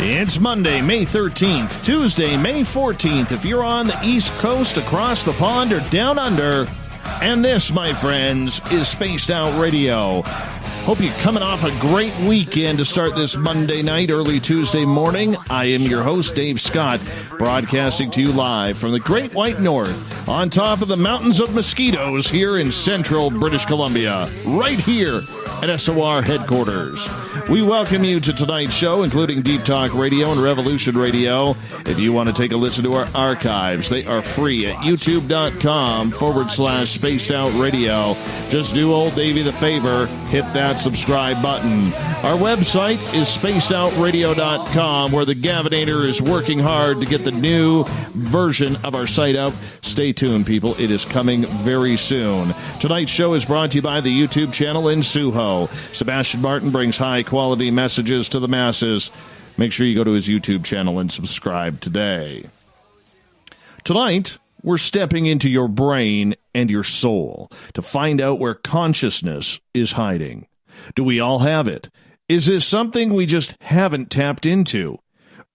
It's Monday, May 13th, Tuesday, May 14th, if you're on the East Coast, across the pond, or down under. And this, my friends, is Spaced Out Radio. Hope you're coming off a great weekend to start this Monday night, early Tuesday morning. I am your host, Dave Scott, broadcasting to you live from the Great White North, on top of the mountains of mosquitoes here in central British Columbia, right here at SOR headquarters. We welcome you to tonight's show, including Deep Talk Radio and Revolution Radio. If you want to take a listen to our archives, they are free at youtube.com/Spaced Out Radio. Just do old Davey the favor, hit that subscribe button. Our website is spacedoutradio.com, where the Gavinator is working hard to get the new version of our site out. Stay tuned, people. It is coming very soon. Tonight's show is brought to you by the YouTube channel in Suho. Sebastian Martin brings high-quality messages to the masses. Make sure you go to his YouTube channel and subscribe today. Tonight, we're stepping into your brain and your soul to find out where consciousness is hiding. Do we all have it? Is this something we just haven't tapped into?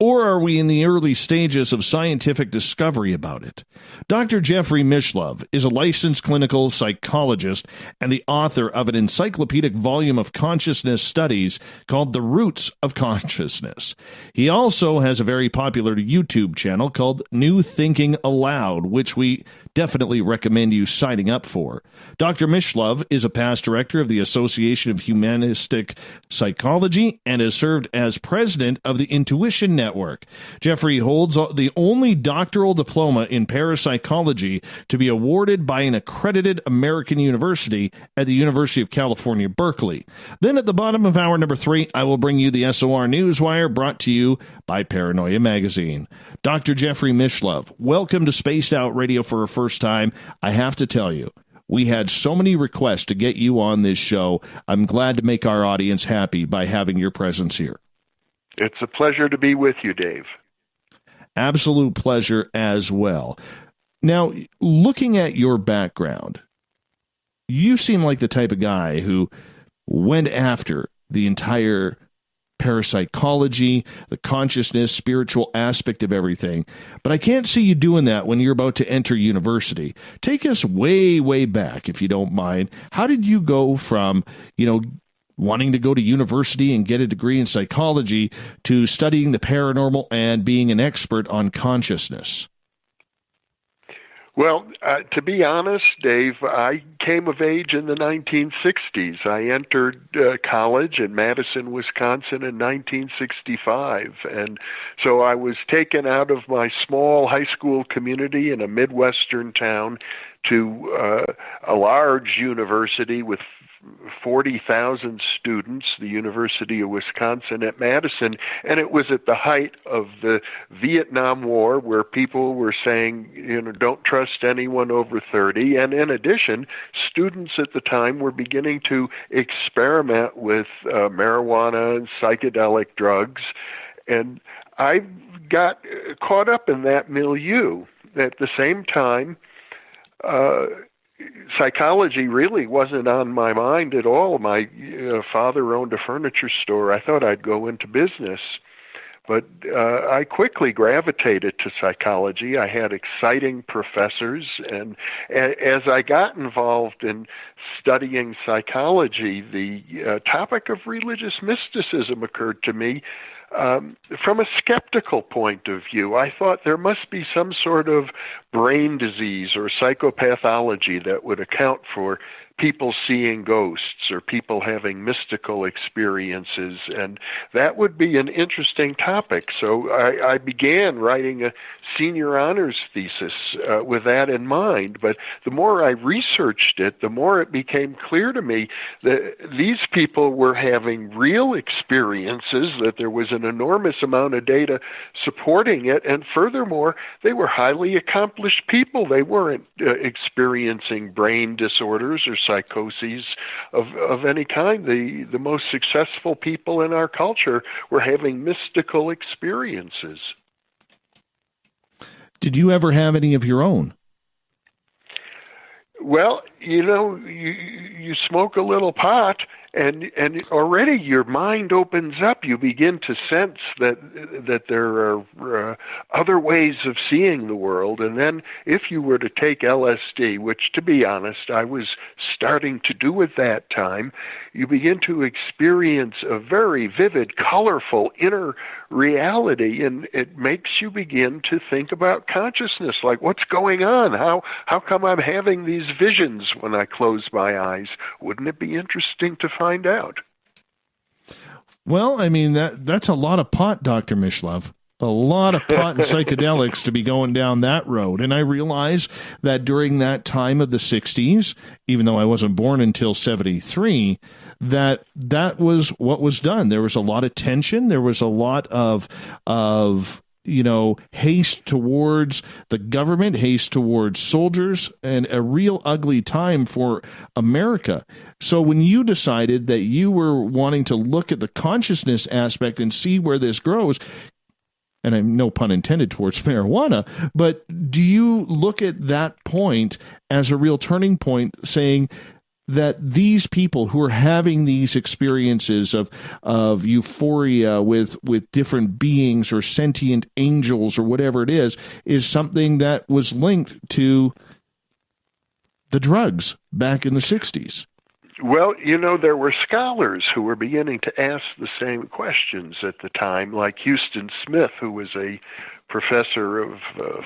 Or are we in the early stages of scientific discovery about it? Dr. Jeffrey Mishlove is a licensed clinical psychologist and the author of an encyclopedic volume of consciousness studies called The Roots of Consciousness. He also has a very popular YouTube channel called New Thinking Aloud, which we definitely recommend you signing up for. Dr. Mishlove is a past director of the Association of Humanistic Psychology and has served as president of the Intuition Network. Jeffrey holds the only doctoral diploma in parapsychology to be awarded by an accredited American university at the University of California, Berkeley. Then at the bottom of hour number 3, I will bring you the SOR Newswire, brought to you by Paranoia Magazine. Dr. Jeffrey Mishlove, welcome to Spaced Out Radio for a first time. I have to tell you, we had so many requests to get you on this show. I'm glad to make our audience happy by having your presence here. It's a pleasure to be with you, Dave. Absolute pleasure as well. Now, looking at your background, you seem like the type of guy who went after the entire parapsychology, the consciousness, spiritual aspect of everything. But I can't see you doing that when you're about to enter university. Take us way, way back, if you don't mind. How did you go from, wanting to go to university and get a degree in psychology to studying the paranormal and being an expert on consciousness? Well, to be honest, Dave, I came of age in the 1960s. I entered college in Madison, Wisconsin in 1965. And so I was taken out of my small high school community in a Midwestern town to a large university with 40,000 students, the University of Wisconsin at Madison, and it was at the height of the Vietnam War, where people were saying, don't trust anyone over 30. And in addition, students at the time were beginning to experiment with marijuana and psychedelic drugs. And I got caught up in that milieu. At the same time, psychology really wasn't on my mind at all. My father owned a furniture store. I thought I'd go into business, but I quickly gravitated to psychology. I had exciting professors, and as I got involved in studying psychology, the topic of religious mysticism occurred to me. From a skeptical point of view, I thought there must be some sort of brain disease or psychopathology that would account for people seeing ghosts or people having mystical experiences, and that would be an interesting topic. So I began writing a senior honors thesis with that in mind, but the more I researched it, the more it became clear to me that these people were having real experiences, that there was an enormous amount of data supporting it, and furthermore, they were highly accomplished people. They weren't experiencing brain disorders or psychoses of any kind. The most successful people in our culture were having mystical experiences. Did you ever have any of your own? Well, you smoke a little pot, And already your mind opens up. You begin to sense that there are other ways of seeing the world. And then if you were to take LSD, which to be honest I was starting to do at that time, you begin to experience a very vivid, colorful inner reality, and it makes you begin to think about consciousness, like what's going on? How come I'm having these visions when I close my eyes? Wouldn't it be interesting to find out? Well, I mean, that's a lot of pot, Dr. Mishlove. A lot of pot and psychedelics to be going down that road. And I realize that during that time of the 60s, even though I wasn't born until 73, that was what was done. There was a lot of tension. There was a lot of haste towards the government, haste towards soldiers, and a real ugly time for America. So when you decided that you were wanting to look at the consciousness aspect and see where this grows, and I'm no pun intended towards marijuana, but do you look at that point as a real turning point, saying that these people who are having these experiences of euphoria with different beings or sentient angels or whatever it is something that was linked to the drugs back in the 60s? Well, there were scholars who were beginning to ask the same questions at the time, like Houston Smith, who was a professor of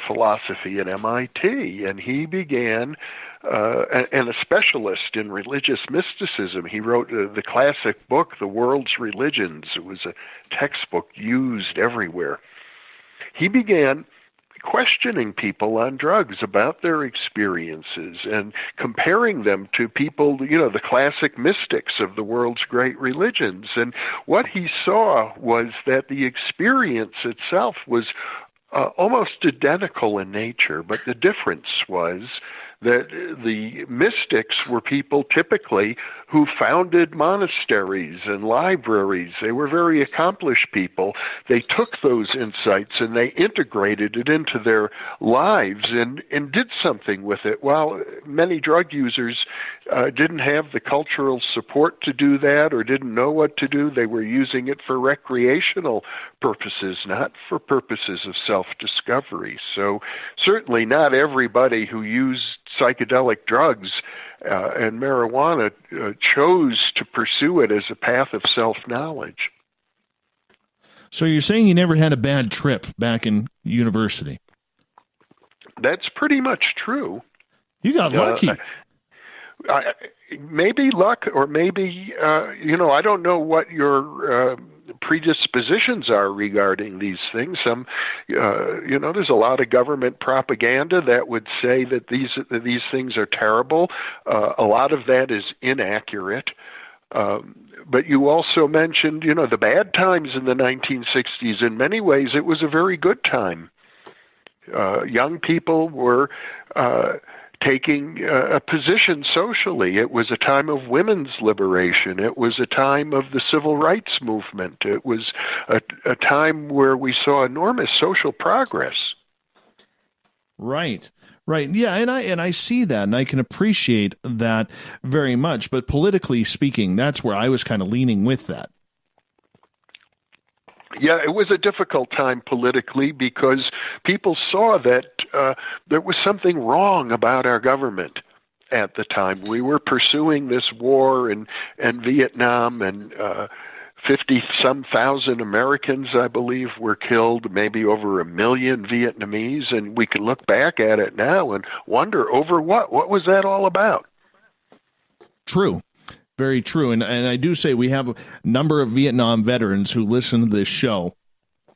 philosophy at MIT, and he began, and a specialist in religious mysticism. He wrote the classic book, The World's Religions. It was a textbook used everywhere. He began questioning people on drugs about their experiences and comparing them to people, the classic mystics of the world's great religions. And what he saw was that the experience itself was almost identical in nature, but the difference was that the mystics were people typically who founded monasteries and libraries. They were very accomplished people. They took those insights and they integrated it into their lives and did something with it, while many drug users didn't have the cultural support to do that or didn't know what to do. They were using it for recreational purposes, not for purposes of self-discovery. So certainly not everybody who used psychedelic drugs and marijuana chose to pursue it as a path of self-knowledge. So you're saying you never had a bad trip back in university? That's pretty much true. You got lucky. Maybe luck, or maybe, I don't know what your predispositions are regarding these things. There's a lot of government propaganda that would say that these things are terrible. A lot of that is inaccurate. But you also mentioned, the bad times in the 1960s. In many ways, it was a very good time. Young people were taking a position socially. It was a time of women's liberation. It was a time of the civil rights movement. It was a time where we saw enormous social progress. Right. Yeah, and I see that, and I can appreciate that very much. But politically speaking, that's where I was kind of leaning with that. Yeah, it was a difficult time politically because people saw that there was something wrong about our government at the time. We were pursuing this war in Vietnam, and 50-some thousand Americans, I believe, were killed, maybe over 1 million Vietnamese, and we can look back at it now and wonder over what? What was that all about? True. Very true. And I do say we have a number of Vietnam veterans who listen to this show,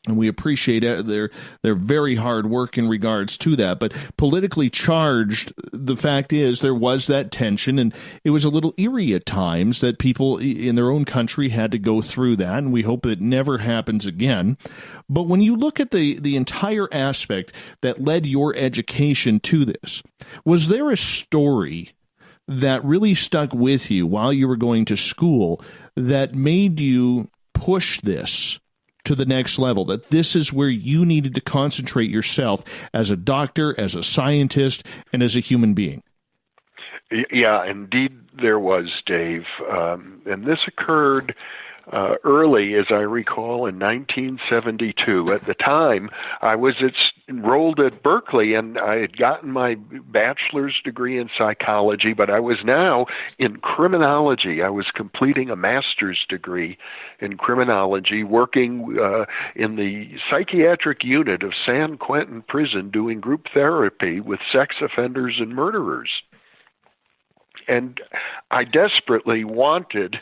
and we appreciate their very hard work in regards to that. But politically charged, the fact is there was that tension, and it was a little eerie at times that people in their own country had to go through that, and we hope it never happens again. But when you look at the entire aspect that led your education to this, was there a story that really stuck with you while you were going to school that made you push this to the next level, that this is where you needed to concentrate yourself as a doctor, as a scientist, and as a human being? Yeah, indeed there was, Dave. And this occurred early, as I recall, in 1972. At the time, I was enrolled at Berkeley, and I had gotten my bachelor's degree in psychology, but I was now in criminology. I was completing a master's degree in criminology, working in the psychiatric unit of San Quentin Prison, doing group therapy with sex offenders and murderers. And I desperately wanted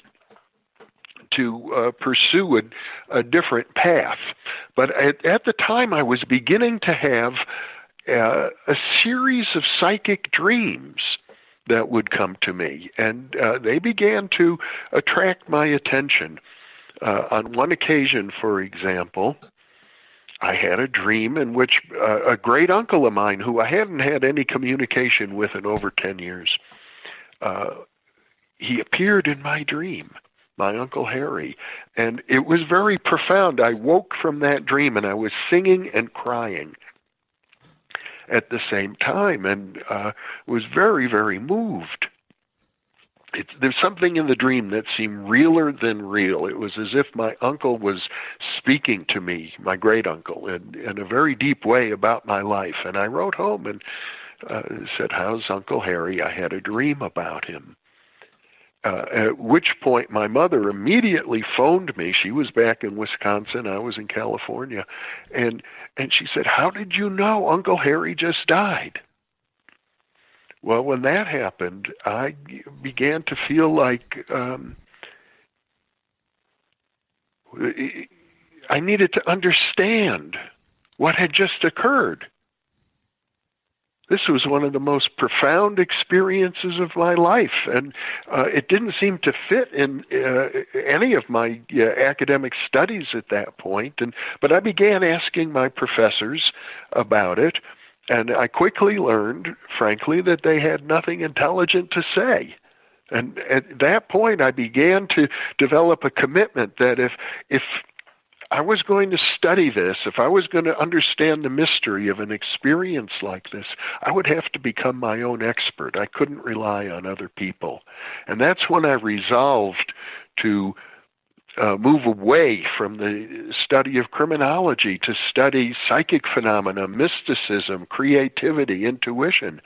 to pursue a different path. But at the time, I was beginning to have a series of psychic dreams that would come to me, and they began to attract my attention. On one occasion, for example, I had a dream in which a great uncle of mine, who I hadn't had any communication with in over 10 years, he appeared in my dream, my Uncle Harry, and it was very profound. I woke from that dream, and I was singing and crying at the same time, and was very, very moved. There's something in the dream that seemed realer than real. It was as if my uncle was speaking to me, my great uncle, in a very deep way about my life. And I wrote home and said, "How's Uncle Harry? I had a dream about him." At which point my mother immediately phoned me. She was back in Wisconsin. I was in California. And she said, "How did you know Uncle Harry just died?" Well, when that happened, I began to feel like I needed to understand what had just occurred. This was one of the most profound experiences of my life, and it didn't seem to fit in any of my academic studies at that point. But I began asking my professors about it, and I quickly learned, frankly, that they had nothing intelligent to say. And at that point, I began to develop a commitment that if I was going to study this, if I was going to understand the mystery of an experience like this, I would have to become my own expert. I couldn't rely on other people. And that's when I resolved to move away from the study of criminology to study psychic phenomena, mysticism, creativity, intuition.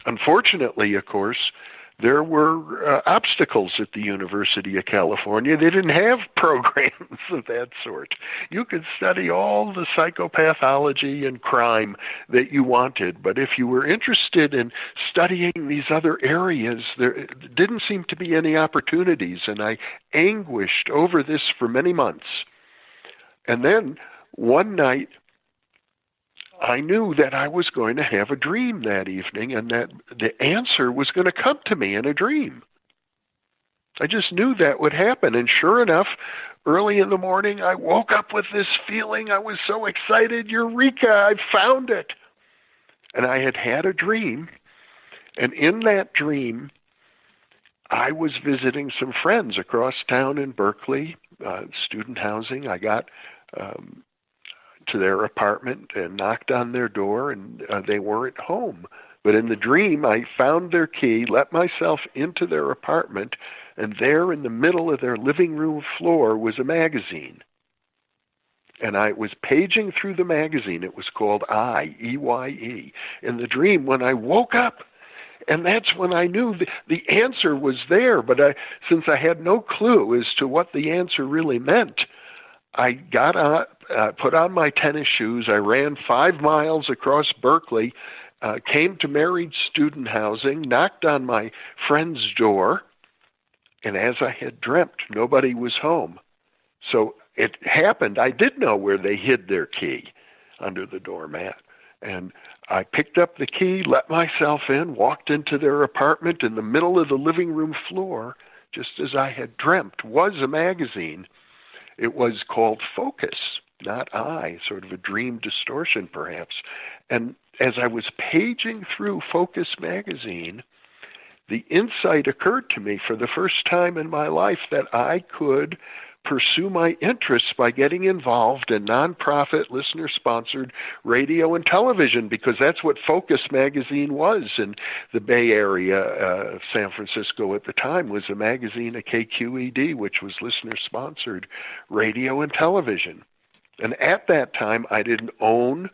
Unfortunately, of course, there were obstacles at the University of California. They didn't have programs of that sort. You could study all the psychopathology and crime that you wanted, but if you were interested in studying these other areas, there didn't seem to be any opportunities, and I anguished over this for many months. And then one night, I knew that I was going to have a dream that evening, and that the answer was going to come to me in a dream. I just knew that would happen, and sure enough, early in the morning, I woke up with this feeling. I was so excited, Eureka, I found it. And I had had a dream, and in that dream, I was visiting some friends across town in Berkeley, student housing. I got to their apartment and knocked on their door, and they weren't home. But in the dream, I found their key, let myself into their apartment, and there in the middle of their living room floor was a magazine. And I was paging through the magazine. It was called I, E-Y-E. In the dream, when I woke up, and that's when I knew the answer was there, but since I had no clue as to what the answer really meant, I got up, put on my tennis shoes. I ran 5 miles across Berkeley, came to married student housing, knocked on my friend's door, and as I had dreamt, nobody was home. So it happened. I did know where they hid their key, under the doormat. And I picked up the key, let myself in, walked into their apartment. In the middle of the living room floor, just as I had dreamt, was a magazine. It was called Focus, not I, sort of a dream distortion perhaps. And as I was paging through Focus magazine, the insight occurred to me for the first time in my life that I could pursue my interests by getting involved in nonprofit, listener-sponsored radio and television, because that's what Focus magazine was in the Bay Area of San Francisco at the time, was a magazine of KQED, which was listener-sponsored radio and television. And at that time, I didn't own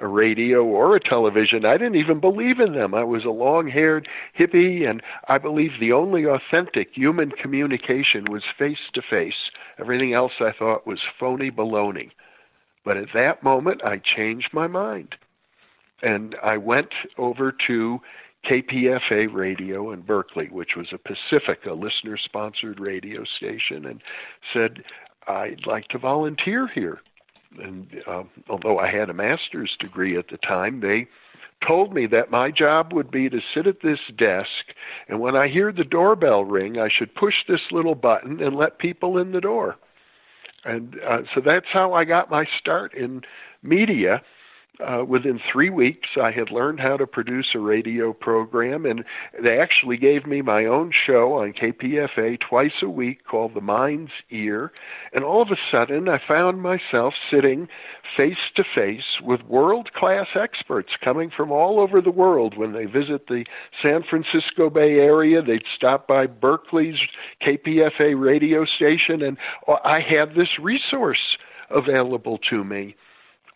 a radio or a television. I didn't even believe in them. I was a long-haired hippie, and I believed the only authentic human communication was face-to-face. Everything else I thought was phony baloney. But at that moment, I changed my mind. And I went over to KPFA Radio in Berkeley, which was a Pacifica listener-sponsored radio station, and said, I'd like to volunteer here. And although I had a master's degree at the time, they told me that my job would be to sit at this desk, and when I hear the doorbell ring, I should push this little button and let people in the door. And so that's how I got my start in media. Within 3 weeks, I had learned how to produce a radio program, and they actually gave me my own show on KPFA twice a week called The Mind's Ear. And all of a sudden, I found myself sitting face-to-face with world-class experts coming from all over the world. When they visit the San Francisco Bay Area, they'd stop by Berkeley's KPFA radio station, and I had this resource available to me,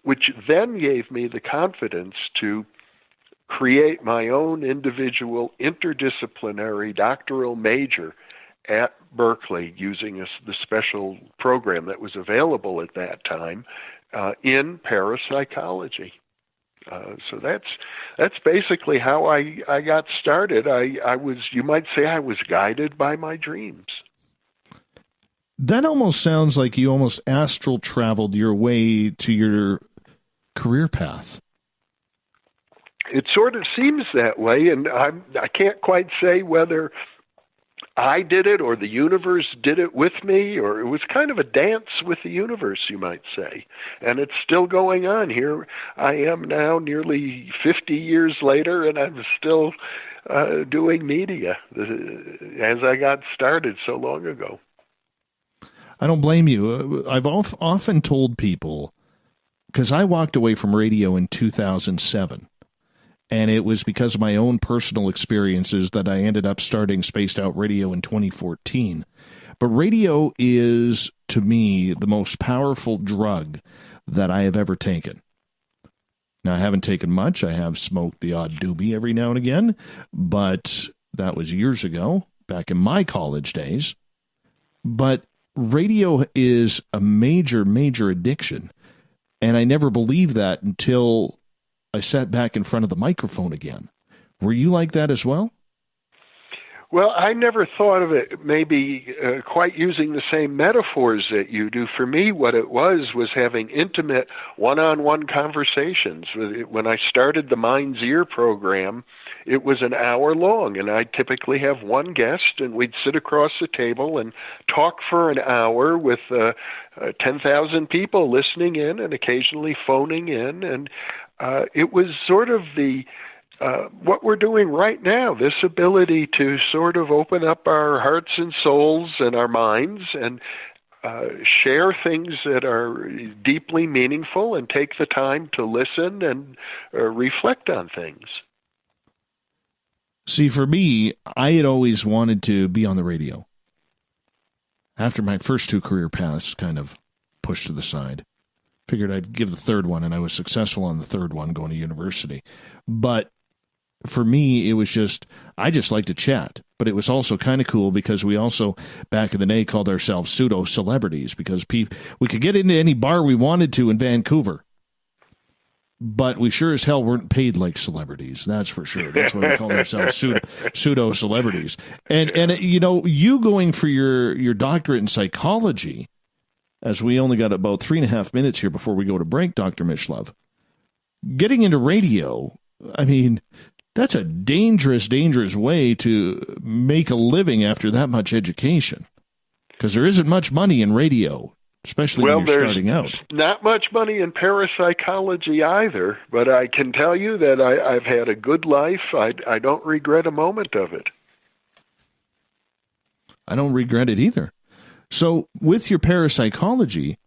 which then gave me the confidence to create my own individual interdisciplinary doctoral major at Berkeley using the special program that was available at that time in parapsychology. So that's basically how I got started. I was, you might say, I was guided by my dreams. That almost sounds like you almost astral traveled your way to your career path. It sort of seems that way, and I can't quite say whether I did it or the universe did it with me, or it was kind of a dance with the universe, you might say. And it's still going on. Here I am now, nearly 50 years later, and I'm still doing media as I got started so long ago. I don't blame you. I've often told people, because I walked away from radio in 2007, and it was because of my own personal experiences that I ended up starting Spaced Out Radio in 2014. But radio is, to me, the most powerful drug that I have ever taken. Now, I haven't taken much. I have smoked the odd doobie every now and again, but that was years ago, back in my college days. But radio is a major, major addiction. And I never believed that until I sat back in front of the microphone again. Were you like that as well? Well, I never thought of it maybe quite using the same metaphors that you do. For me, what it was having intimate one-on-one conversations. When I started the Mind's Ear program, it was an hour long, and I'd typically have one guest, and we'd sit across the table and talk for an hour with 10,000 people listening in and occasionally phoning in, and it was sort of the what we're doing right now, this ability to sort of open up our hearts and souls and our minds and share things that are deeply meaningful and take the time to listen and reflect on things. See, for me, I had always wanted to be on the radio. After my first two career paths kind of pushed to the side. Figured I'd give the third one, and I was successful on the third one going to university. But for me, it was just, I just like to chat. But it was also kind of cool because we also, back in the day, called ourselves pseudo-celebrities because we could get into any bar we wanted to in Vancouver. But we sure as hell weren't paid like celebrities. That's for sure. That's why we called ourselves pseudo-celebrities. And you know, you going for your doctorate in psychology, as we only got about 3.5 minutes here before we go to break, Dr. Mishlove, getting into radio, I mean, that's a dangerous, dangerous way to make a living after that much education. Because there isn't much money in radio, especially when you're starting out. There's not much money in parapsychology either, but I can tell you that I've had a good life. I don't regret a moment of it. I don't regret it either. So with your parapsychology,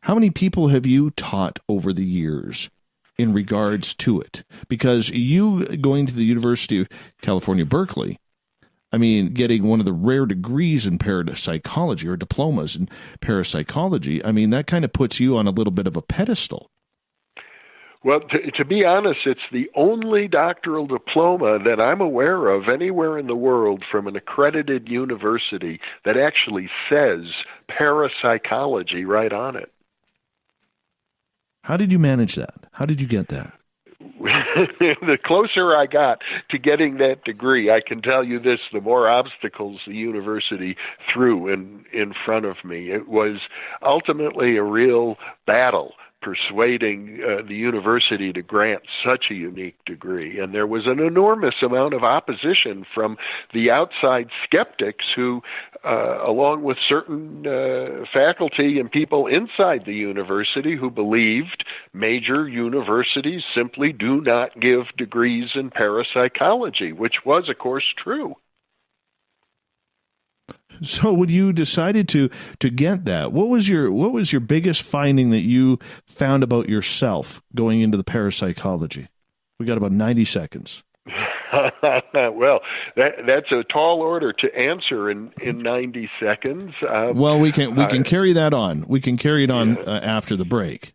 how many people have you taught over the years in regards to it? Because you going to the University of California, Berkeley, I mean, getting one of the rare degrees in parapsychology or diplomas in parapsychology, I mean, that kind of puts you on a little bit of a pedestal. Well, to be honest, it's the only doctoral diploma that I'm aware of anywhere in the world from an accredited university that actually says parapsychology right on it. How did you manage that? How did you get that? The closer I got to getting that degree, I can tell you this, the more obstacles the university threw in front of me. It was ultimately a real battle persuading the university to grant such a unique degree. And there was an enormous amount of opposition from the outside skeptics who, along with certain faculty and people inside the university who believed major universities simply do not give degrees in parapsychology, which was, of course, true. So when you decided to get that, what was your biggest finding that you found about yourself going into the parapsychology? We got about 90 seconds. Well, that's a tall order to answer in 90 seconds. Well, we can carry that on. We can carry it on after the break.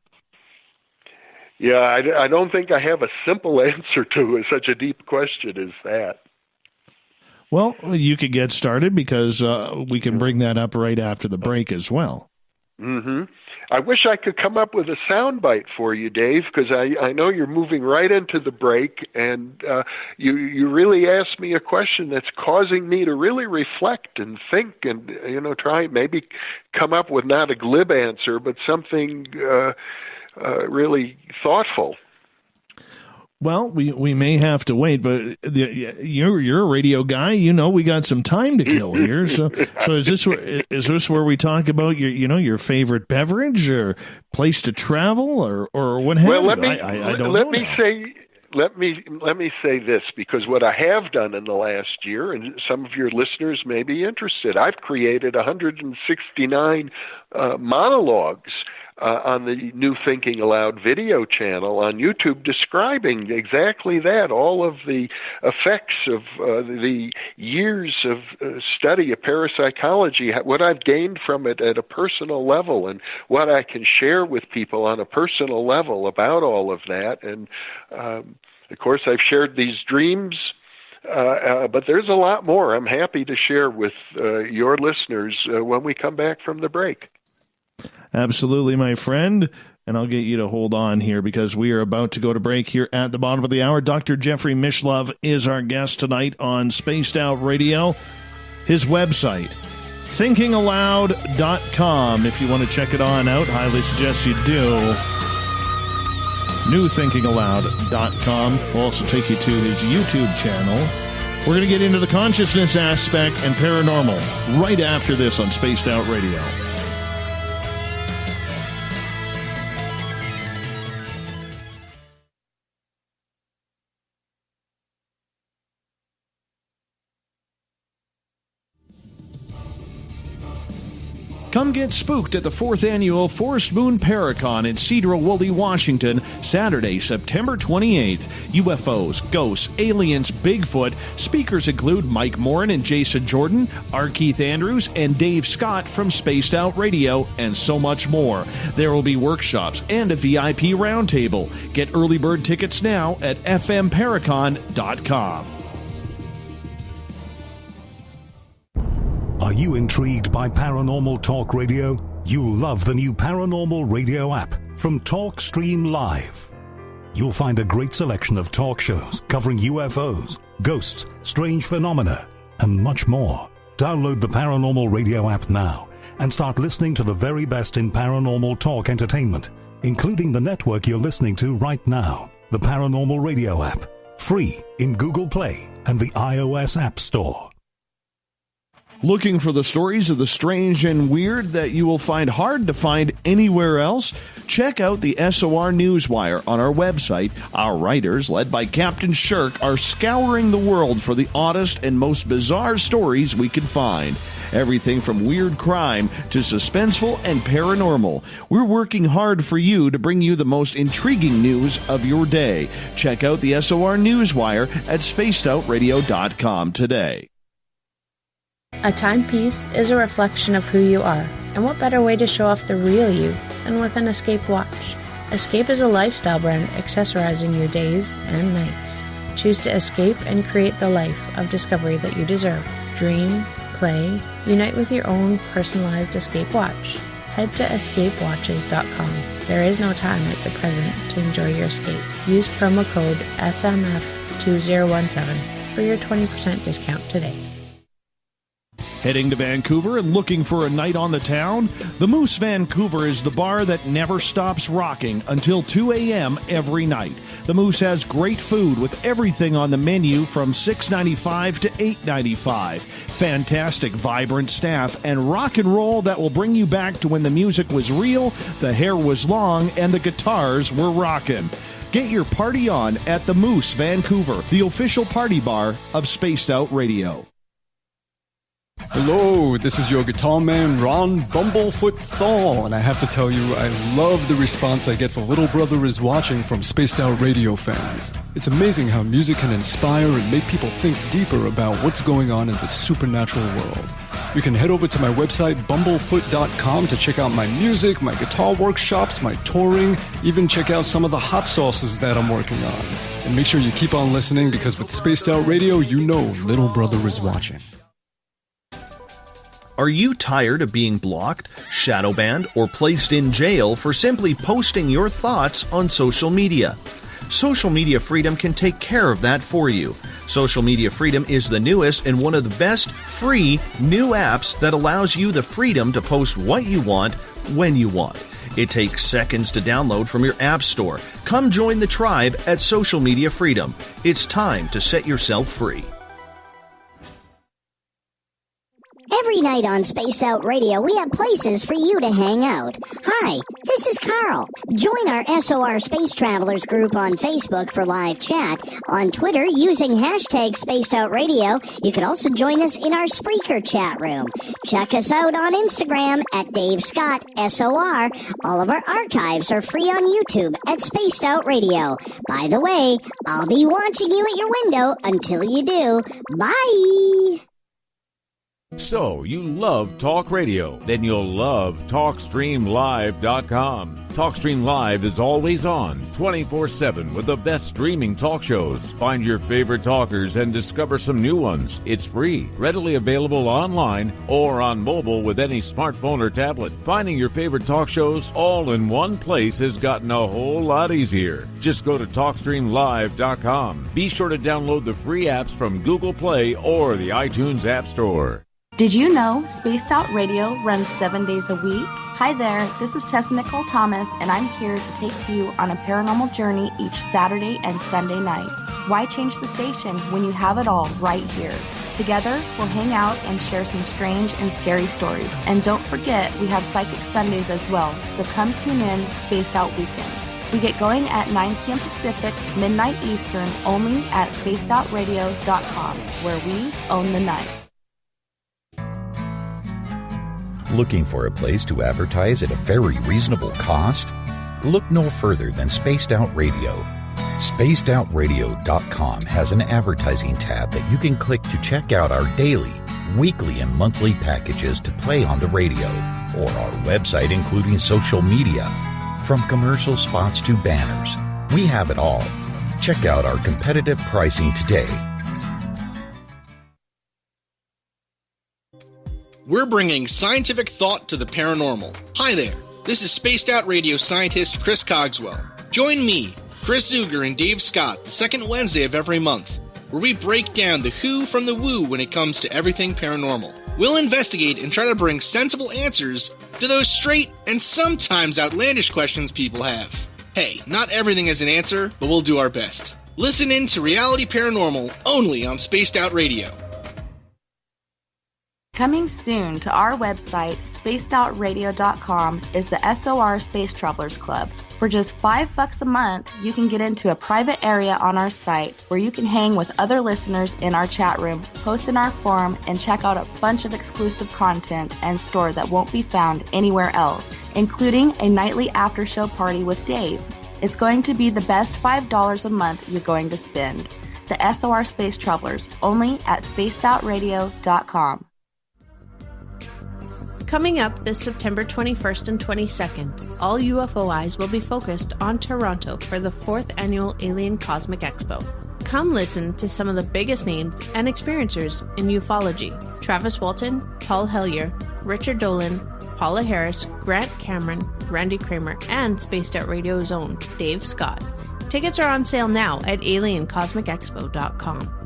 Yeah, I don't think I have a simple answer to such a deep question as that. Well, you could get started because we can bring that up right after the break as well. Mm-hmm. I wish I could come up with a soundbite for you, Dave, because I know you're moving right into the break, and you really asked me a question that's causing me to really reflect and think and, try maybe come up with not a glib answer, but something really thoughtful. Well, we may have to wait, but you're a radio guy. We got some time to kill here. So is this where we talk about your favorite beverage or place to travel or what have you? Well, let me say this, because what I have done in the last year, and some of your listeners may be interested, I've created 169 monologues on the New Thinking Aloud video channel on YouTube, describing exactly that, all of the effects of the years of study of parapsychology, what I've gained from it at a personal level, and what I can share with people on a personal level about all of that. And of course, I've shared these dreams, but there's a lot more I'm happy to share with your listeners when we come back from the break. Absolutely, my friend. And I'll get you to hold on here because we are about to go to break here at the bottom of the hour. Dr. Jeffrey Mishlove is our guest tonight on Spaced Out Radio. His website, thinkingaloud.com. If you want to check it on out, highly suggest you do. newthinkingaloud.com will also take you to his YouTube channel. We're going to get into the consciousness aspect and paranormal right after this on Spaced Out Radio. Come get spooked at the 4th Annual Forest Moon Paracon in Cedar-Woolley, Washington, Saturday, September 28th. UFOs, ghosts, aliens, Bigfoot. Speakers include Mike Morin and Jason Jordan, R. Keith Andrews, and Dave Scott from Spaced Out Radio, and so much more. There will be workshops and a VIP roundtable. Get early bird tickets now at fmparacon.com. Are you intrigued by Paranormal Talk Radio? You'll love the new Paranormal Radio app from TalkStream Live. You'll find a great selection of talk shows covering UFOs, ghosts, strange phenomena, and much more. Download the Paranormal Radio app now and start listening to the very best in paranormal talk entertainment, including the network you're listening to right now, the Paranormal Radio app, free in Google Play and the iOS App Store. Looking for the stories of the strange and weird that you will find hard to find anywhere else? Check out the SOR Newswire on our website. Our writers, led by Captain Shirk, are scouring the world for the oddest and most bizarre stories we can find. Everything from weird crime to suspenseful and paranormal. We're working hard for you to bring you the most intriguing news of your day. Check out the SOR Newswire at spacedoutradio.com today. A timepiece is a reflection of who you are, and what better way to show off the real you than with an Escape watch? Escape is a lifestyle brand accessorizing your days and nights. Choose to escape and create the life of discovery that you deserve. Dream, play, unite with your own personalized Escape watch. Head to escapewatches.com. There is no time like the present to enjoy your escape. Use promo code SMF2017 for your 20% discount today. Heading to Vancouver and looking for a night on the town? The Moose Vancouver is the bar that never stops rocking until 2 a.m. every night. The Moose has great food with everything on the menu from $6.95 to $8.95. Fantastic, vibrant staff and rock and roll that will bring you back to when the music was real, the hair was long, and the guitars were rockin'. Get your party on at the Moose Vancouver, the official party bar of Spaced Out Radio. Hello, this is your guitar man, Ron Bumblefoot Thal, and I have to tell you, I love the response I get for Little Brother is Watching from Spaced Out Radio fans. It's amazing how music can inspire and make people think deeper about what's going on in the supernatural world. You can head over to my website, bumblefoot.com, to check out my music, my guitar workshops, my touring, even check out some of the hot sauces that I'm working on. And make sure you keep on listening, because with Spaced Out Radio, you know Little Brother is watching. Are you tired of being blocked, shadow banned, or placed in jail for simply posting your thoughts on social media? Social Media Freedom can take care of that for you. Social Media Freedom is the newest and one of the best free new apps that allows you the freedom to post what you want, when you want. It takes seconds to download from your app store. Come join the tribe at Social Media Freedom. It's time to set yourself free. Every night on Spaced Out Radio, we have places for you to hang out. Hi, this is Carl. Join our SOR Space Travelers group on Facebook for live chat. On Twitter, using hashtag Spaced Out Radio. You can also join us in our Spreaker chat room. Check us out on Instagram at Dave Scott SOR. All of our archives are free on YouTube at Spaced Out Radio. By the way, I'll be watching you at your window until you do. Bye! So, you love talk radio? Then you'll love TalkStreamLive.com. TalkStream Live is always on, 24/7, with the best streaming talk shows. Find your favorite talkers and discover some new ones. It's free, readily available online or on mobile with any smartphone or tablet. Finding your favorite talk shows all in one place has gotten a whole lot easier. Just go to TalkStreamLive.com. Be sure to download the free apps from Google Play or the iTunes App Store. Did you know Spaced Out Radio runs 7 days a week? Hi there, this is Tessa Nicole Thomas, and I'm here to take you on a paranormal journey each Saturday and Sunday night. Why change the station when you have it all right here? Together, we'll hang out and share some strange and scary stories. And don't forget, we have Psychic Sundays as well, so come tune in Spaced Out Weekend. We get going at 9 p.m. Pacific, midnight Eastern, only at spacedoutradio.com, where we own the night. Looking for a place to advertise at a very reasonable cost? Look no further than Spaced Out Radio. SpacedOutRadio.com has an advertising tab that you can click to check out our daily, weekly, and monthly packages to play on the radio, or our website including social media. From commercial spots to banners, we have it all. Check out our competitive pricing today. We're bringing scientific thought to the paranormal. Hi there, this is Spaced Out Radio scientist Chris Cogswell. Join me, Chris Zuger, and Dave Scott the second Wednesday of every month, where we break down the who from the woo when it comes to everything paranormal. We'll investigate and try to bring sensible answers to those straight and sometimes outlandish questions people have. Hey, not everything has an answer, but we'll do our best. Listen in to Reality Paranormal only on Spaced Out Radio. Coming soon to our website, spacedoutradio.com, is the SOR Space Travelers Club. For just $5 a month, you can get into a private area on our site where you can hang with other listeners in our chat room, post in our forum, and check out a bunch of exclusive content and store that won't be found anywhere else, including a nightly after-show party with Dave. It's going to be the best $5 a month you're going to spend. The SOR Space Travelers, only at spacedoutradio.com. Coming up this September 21st and 22nd, all UFO eyes will be focused on Toronto for the 4th Annual Alien Cosmic Expo. Come listen to some of the biggest names and experiencers in ufology. Travis Walton, Paul Hellyer, Richard Dolan, Paula Harris, Grant Cameron, Randy Kramer, and Spaced Out Radio's own Dave Scott. Tickets are on sale now at aliencosmicexpo.com.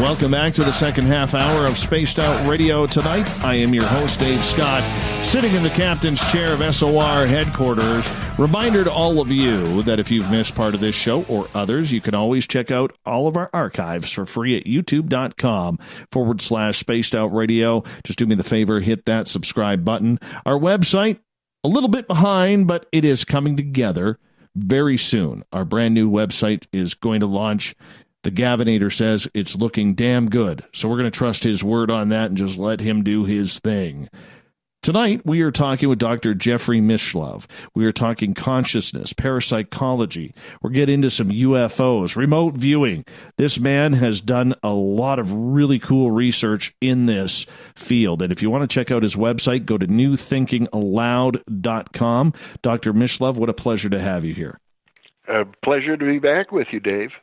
Welcome back to the second half hour of Spaced Out Radio tonight. I am your host, Dave Scott, sitting in the captain's chair of SOR headquarters. Reminder to all of you that if you've missed part of this show or others, you can always check out all of our archives for free at youtube.com/Spaced Out Radio. Just do me the favor, hit that subscribe button. Our website, a little bit behind, but it is coming together very soon. Our brand new website is going to launch. The Gavinator says it's looking damn good, so we're going to trust his word on that and just let him do his thing. Tonight, we are talking with Dr. Jeffrey Mishlove. We are talking consciousness, parapsychology. We're getting into some UFOs, remote viewing. This man has done a lot of really cool research in this field. And if you want to check out his website, go to newthinkingaloud.com. Dr. Mishlove, what a pleasure to have you here. A pleasure to be back with you, Dave.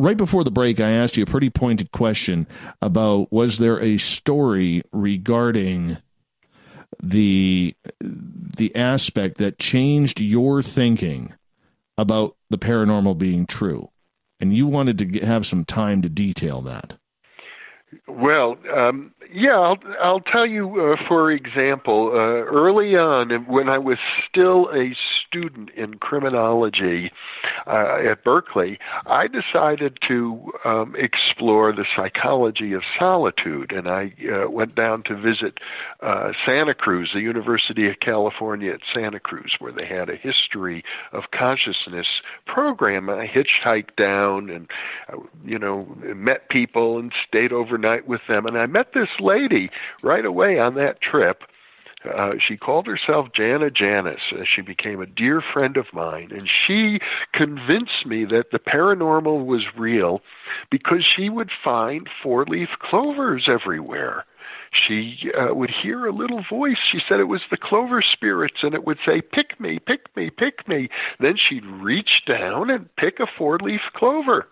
Right before the break, I asked you a pretty pointed question about was there a story regarding the aspect that changed your thinking about the paranormal being true, and you wanted to have some time to detail that. Well, I'll tell you, for example, early on when I was still a student in criminology at Berkeley, I decided to explore the psychology of solitude, and I went down to visit Santa Cruz, the University of California at Santa Cruz, where they had a history of consciousness program. I hitchhiked down and, met people and stayed overnight with them, and I met this lady right away on that trip. She called herself Jana Janis. She became a dear friend of mine, and she convinced me that the paranormal was real because she would find four-leaf clovers everywhere. She would hear a little voice. She said it was the clover spirits, and it would say, "Pick me, pick me, pick me." Then she'd reach down and pick a four-leaf clover.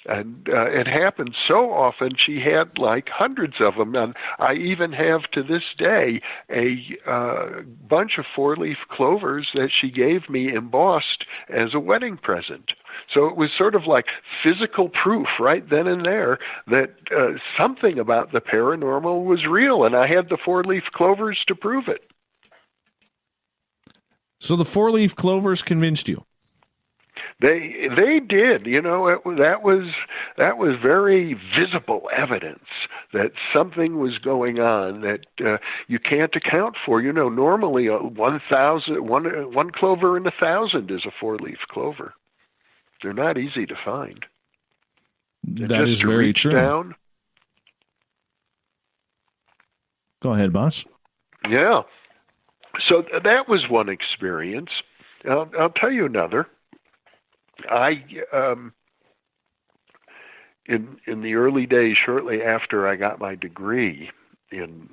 And it happened so often, she had like hundreds of them. And I even have to this day a bunch of four-leaf clovers that she gave me embossed as a wedding present. So it was sort of like physical proof right then and there that something about the paranormal was real, and I had the four-leaf clovers to prove it. So the four-leaf clovers convinced you? They did, that was very visible evidence that something was going on that you can't account for. Normally 1,000, one clover in 1,000 is a four-leaf clover. They're not easy to find. That is very true. Down. Go ahead, boss. Yeah. So that was one experience. I'll tell you another. I, in the early days, shortly after I got my degree in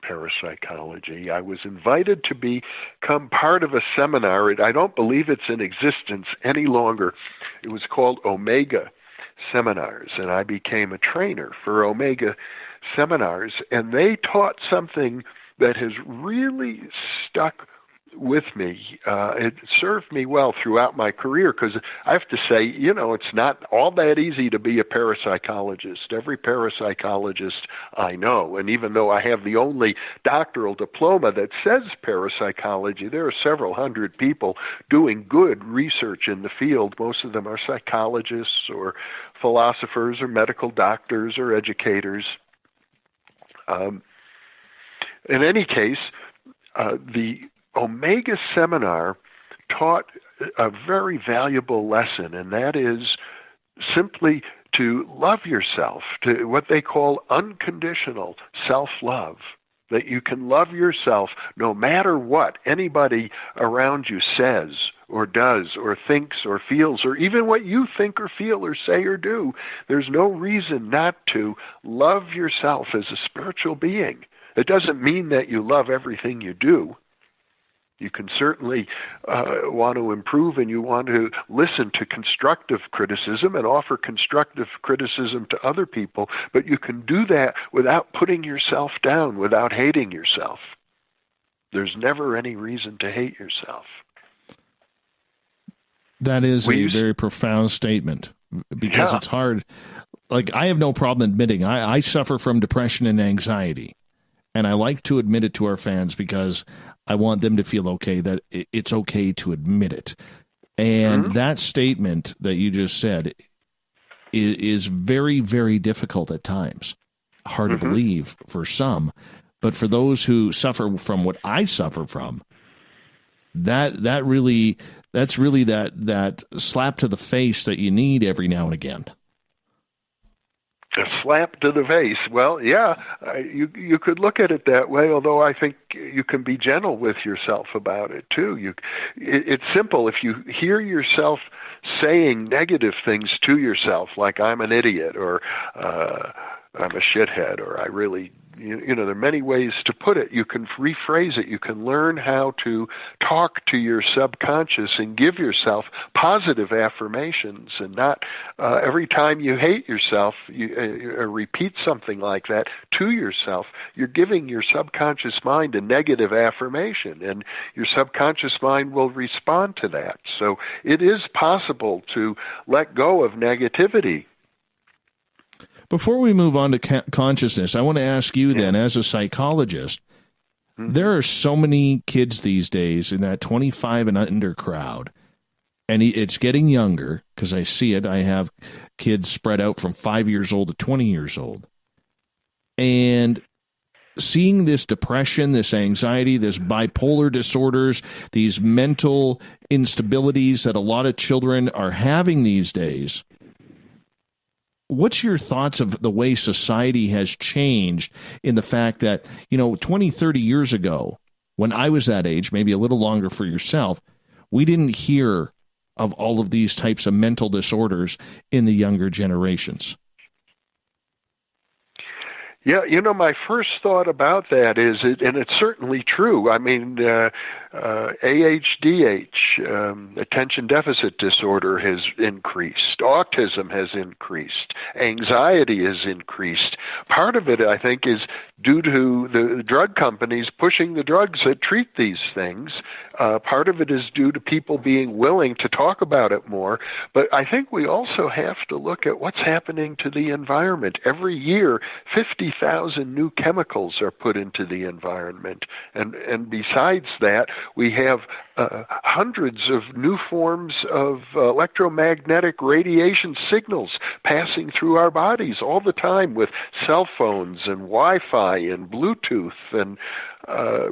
parapsychology, I was invited to become part of a seminar. I don't believe it's in existence any longer. It was called Omega Seminars, and I became a trainer for Omega Seminars, and they taught something that has really stuck with me. It served me well throughout my career because I have to say, it's not all that easy to be a parapsychologist. Every parapsychologist I know, and even though I have the only doctoral diploma that says parapsychology, there are several hundred people doing good research in the field. Most of them are psychologists or philosophers or medical doctors or educators. In any case, the Omega seminar taught a very valuable lesson, and that is simply to love yourself, to what they call unconditional self-love, that you can love yourself no matter what anybody around you says or does or thinks or feels, or even what you think or feel or say or do. There's no reason not to love yourself as a spiritual being. It doesn't mean that you love everything you do. You can certainly want to improve, and you want to listen to constructive criticism and offer constructive criticism to other people, but you can do that without putting yourself down, without hating yourself. There's never any reason to hate yourself. That is a very profound statement, because it's hard. Like, I have no problem admitting I suffer from depression and anxiety, and I like to admit it to our fans because I want them to feel okay, that it's okay to admit it. And that statement that you just said is very, very difficult at times. Hard to believe for some, but for those who suffer from what I suffer from, that's really that slap to the face that you need every now and again. A slap to the face. Well, yeah, you could look at it that way, although I think you can be gentle with yourself about it, too. It's simple. If you hear yourself saying negative things to yourself, like I'm an idiot, or I'm a shithead, or I really, there are many ways to put it. You can rephrase it. You can learn how to talk to your subconscious and give yourself positive affirmations, and not every time you hate yourself, you repeat something like that to yourself. You're giving your subconscious mind a negative affirmation, and your subconscious mind will respond to that. So it is possible to let go of negativity. Before we move on to consciousness, I want to ask you then, as a psychologist, there are so many kids these days in that 25 and under crowd, and it's getting younger because I see it. I have kids spread out from 5 years old to 20 years old. And seeing this depression, this anxiety, this bipolar disorders, these mental instabilities that a lot of children are having these days, what's your thoughts of the way society has changed in the fact that, 20, 30 years ago, when I was that age, maybe a little longer for yourself, we didn't hear of all of these types of mental disorders in the younger generations? Yeah, my first thought about that is, and it's certainly true. I mean, ADHD, attention deficit disorder, has increased. Autism has increased. Anxiety has increased. Part of it, I think, is due to the drug companies pushing the drugs that treat these things. Part of it is due to people being willing to talk about it more. But I think we also have to look at what's happening to the environment. Every year, 50,000 new chemicals are put into the environment. And besides that, we have hundreds of new forms of electromagnetic radiation signals passing through our bodies all the time, with cell phones and Wi-Fi and Bluetooth and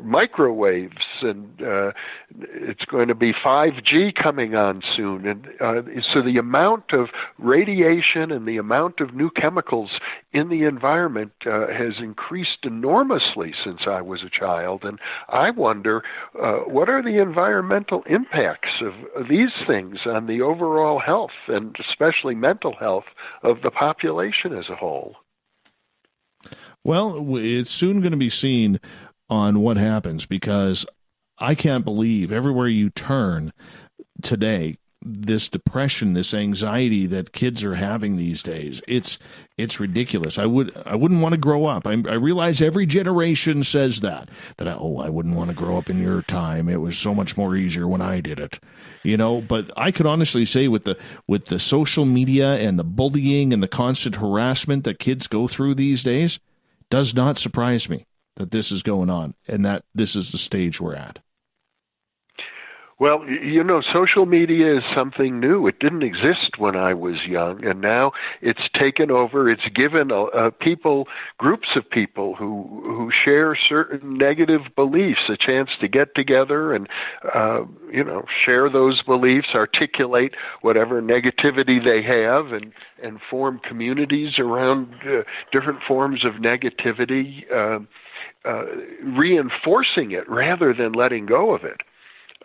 microwaves, and it's going to be 5G coming on soon. And so the amount of radiation and the amount of new chemicals in the environment has increased enormously since I was a child. And I wonder, what are the environmental impacts of these things on the overall health, and especially mental health, of the population as a whole? Well, it's soon going to be seen on what happens, because I can't believe everywhere you turn today, this depression, this anxiety that kids are having these days. It's ridiculous. I wouldn't want to grow up. I realize every generation says that I wouldn't want to grow up in your time. It was so much more easier when I did it, But I could honestly say with the social media and the bullying and the constant harassment that kids go through these days, does not surprise me that this is going on and that this is the stage we're at. Well, social media is something new. It didn't exist when I was young, and now it's taken over. It's given groups of people who share certain negative beliefs a chance to get together and, share those beliefs, articulate whatever negativity they have, and form communities around different forms of negativity, reinforcing it rather than letting go of it.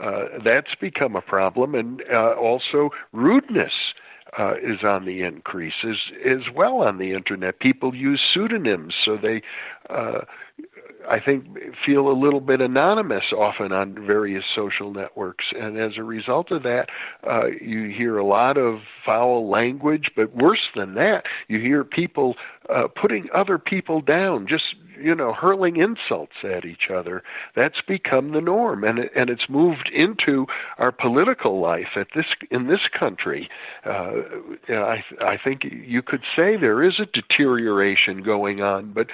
That's become a problem, and also rudeness is on the increase as well on the Internet. People use pseudonyms, so they, I think, feel a little bit anonymous often on various social networks, and as a result of that, you hear a lot of foul language, but worse than that, you hear people putting other people down, just hurling insults at each other. That's become the norm, and it's moved into our political life in this country. I think you could say there is a deterioration going on, but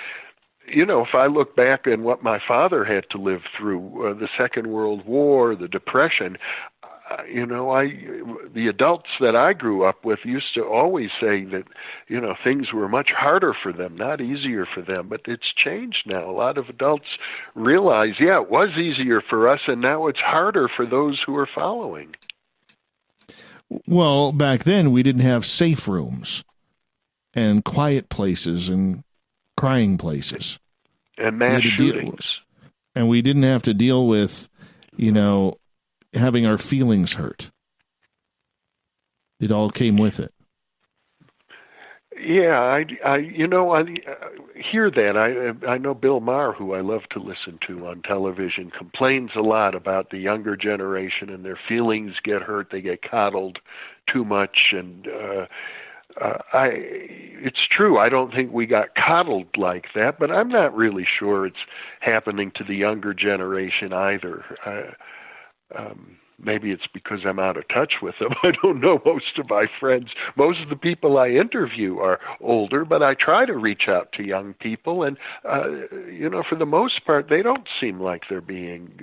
if I look back at what my father had to live through, the Second World War, the Depression, the adults that I grew up with used to always say that, things were much harder for them, not easier for them. But it's changed now. A lot of adults realize, it was easier for us, and now it's harder for those who are following. Well, back then we didn't have safe rooms and quiet places and crying places. And mass shootings. And we didn't have to deal with, having our feelings hurt. It all came with it. Yeah, I hear that. I know Bill Maher, who I love to listen to on television, complains a lot about the younger generation and their feelings get hurt. They get coddled too much, and it's true. I don't think we got coddled like that, but I'm not really sure it's happening to the younger generation either. Maybe it's because I'm out of touch with them. I don't know most of my friends. Most of the people I interview are older, but I try to reach out to young people, and, for the most part, they don't seem like they're being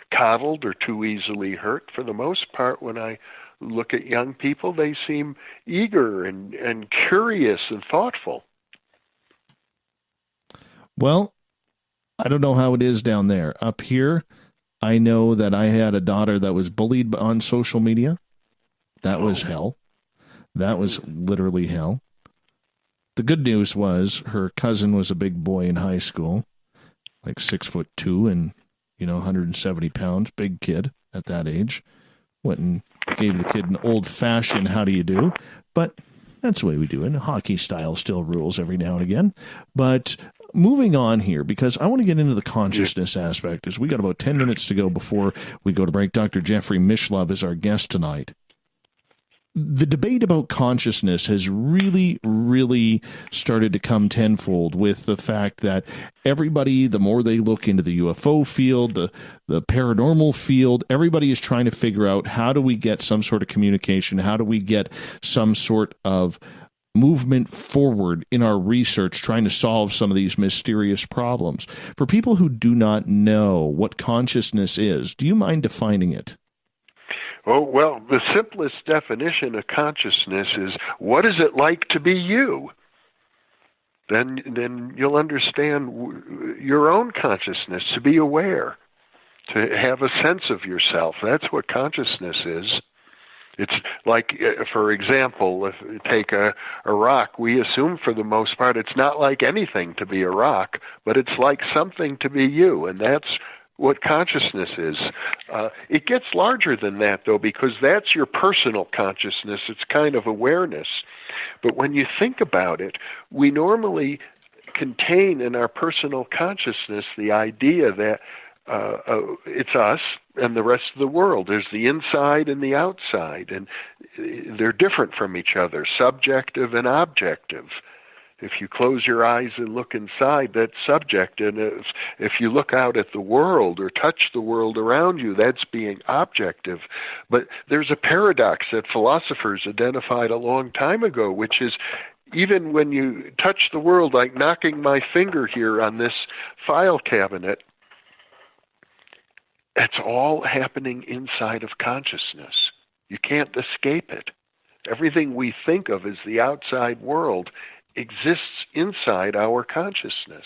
coddled or too easily hurt. For the most part, when I look at young people, they seem eager and curious and thoughtful. Well, I don't know how it is down there. Up here, I know that I had a daughter that was bullied on social media. That was hell. That was literally hell. The good news was her cousin was a big boy in high school, like 6'2" and 170 pounds, big kid at that age. Went and gave the kid an old-fashioned how do you do, but that's the way we do it. Hockey style still rules every now and again. But moving on here, because I want to get into the consciousness aspect, as we got about 10 minutes to go before we go to break. Dr. Jeffrey Mishlove is our guest tonight. The debate about consciousness has really, really started to come tenfold with the fact that everybody, the more they look into the UFO field, the paranormal field, everybody is trying to figure out how do we get some sort of communication, how do we get some sort of movement forward in our research trying to solve some of these mysterious problems. For people who do not know what consciousness is, do you mind defining it? Oh, well, the simplest definition of consciousness is, what is it like to be you? Then you'll understand your own consciousness, to be aware, to have a sense of yourself. That's what consciousness is. It's like, for example, if you take a rock, we assume for the most part it's not like anything to be a rock, but it's like something to be you, and that's what consciousness is. It gets larger than that, though, because that's your personal consciousness. It's kind of awareness. But when you think about it, we normally contain in our personal consciousness the idea that it's us, and the rest of the world. There's the inside and the outside, and they're different from each other, subjective and objective. If you close your eyes and look inside, that's subjective. And if you look out at the world or touch the world around you, that's being objective. But there's a paradox that philosophers identified a long time ago, which is even when you touch the world, like knocking my finger here on this file cabinet, it's all happening inside of consciousness. You can't escape it. Everything we think of as the outside world exists inside our consciousness.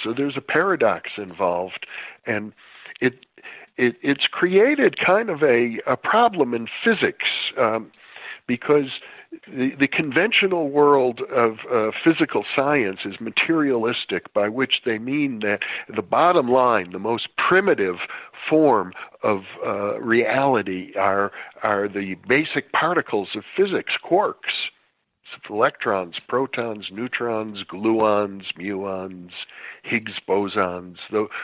So there's a paradox involved, and it's created kind of a problem in physics, because the conventional world of physical science is materialistic, by which they mean that the bottom line, the most primitive form of reality are the basic particles of physics, quarks. Electrons, protons, neutrons, gluons, muons, Higgs bosons,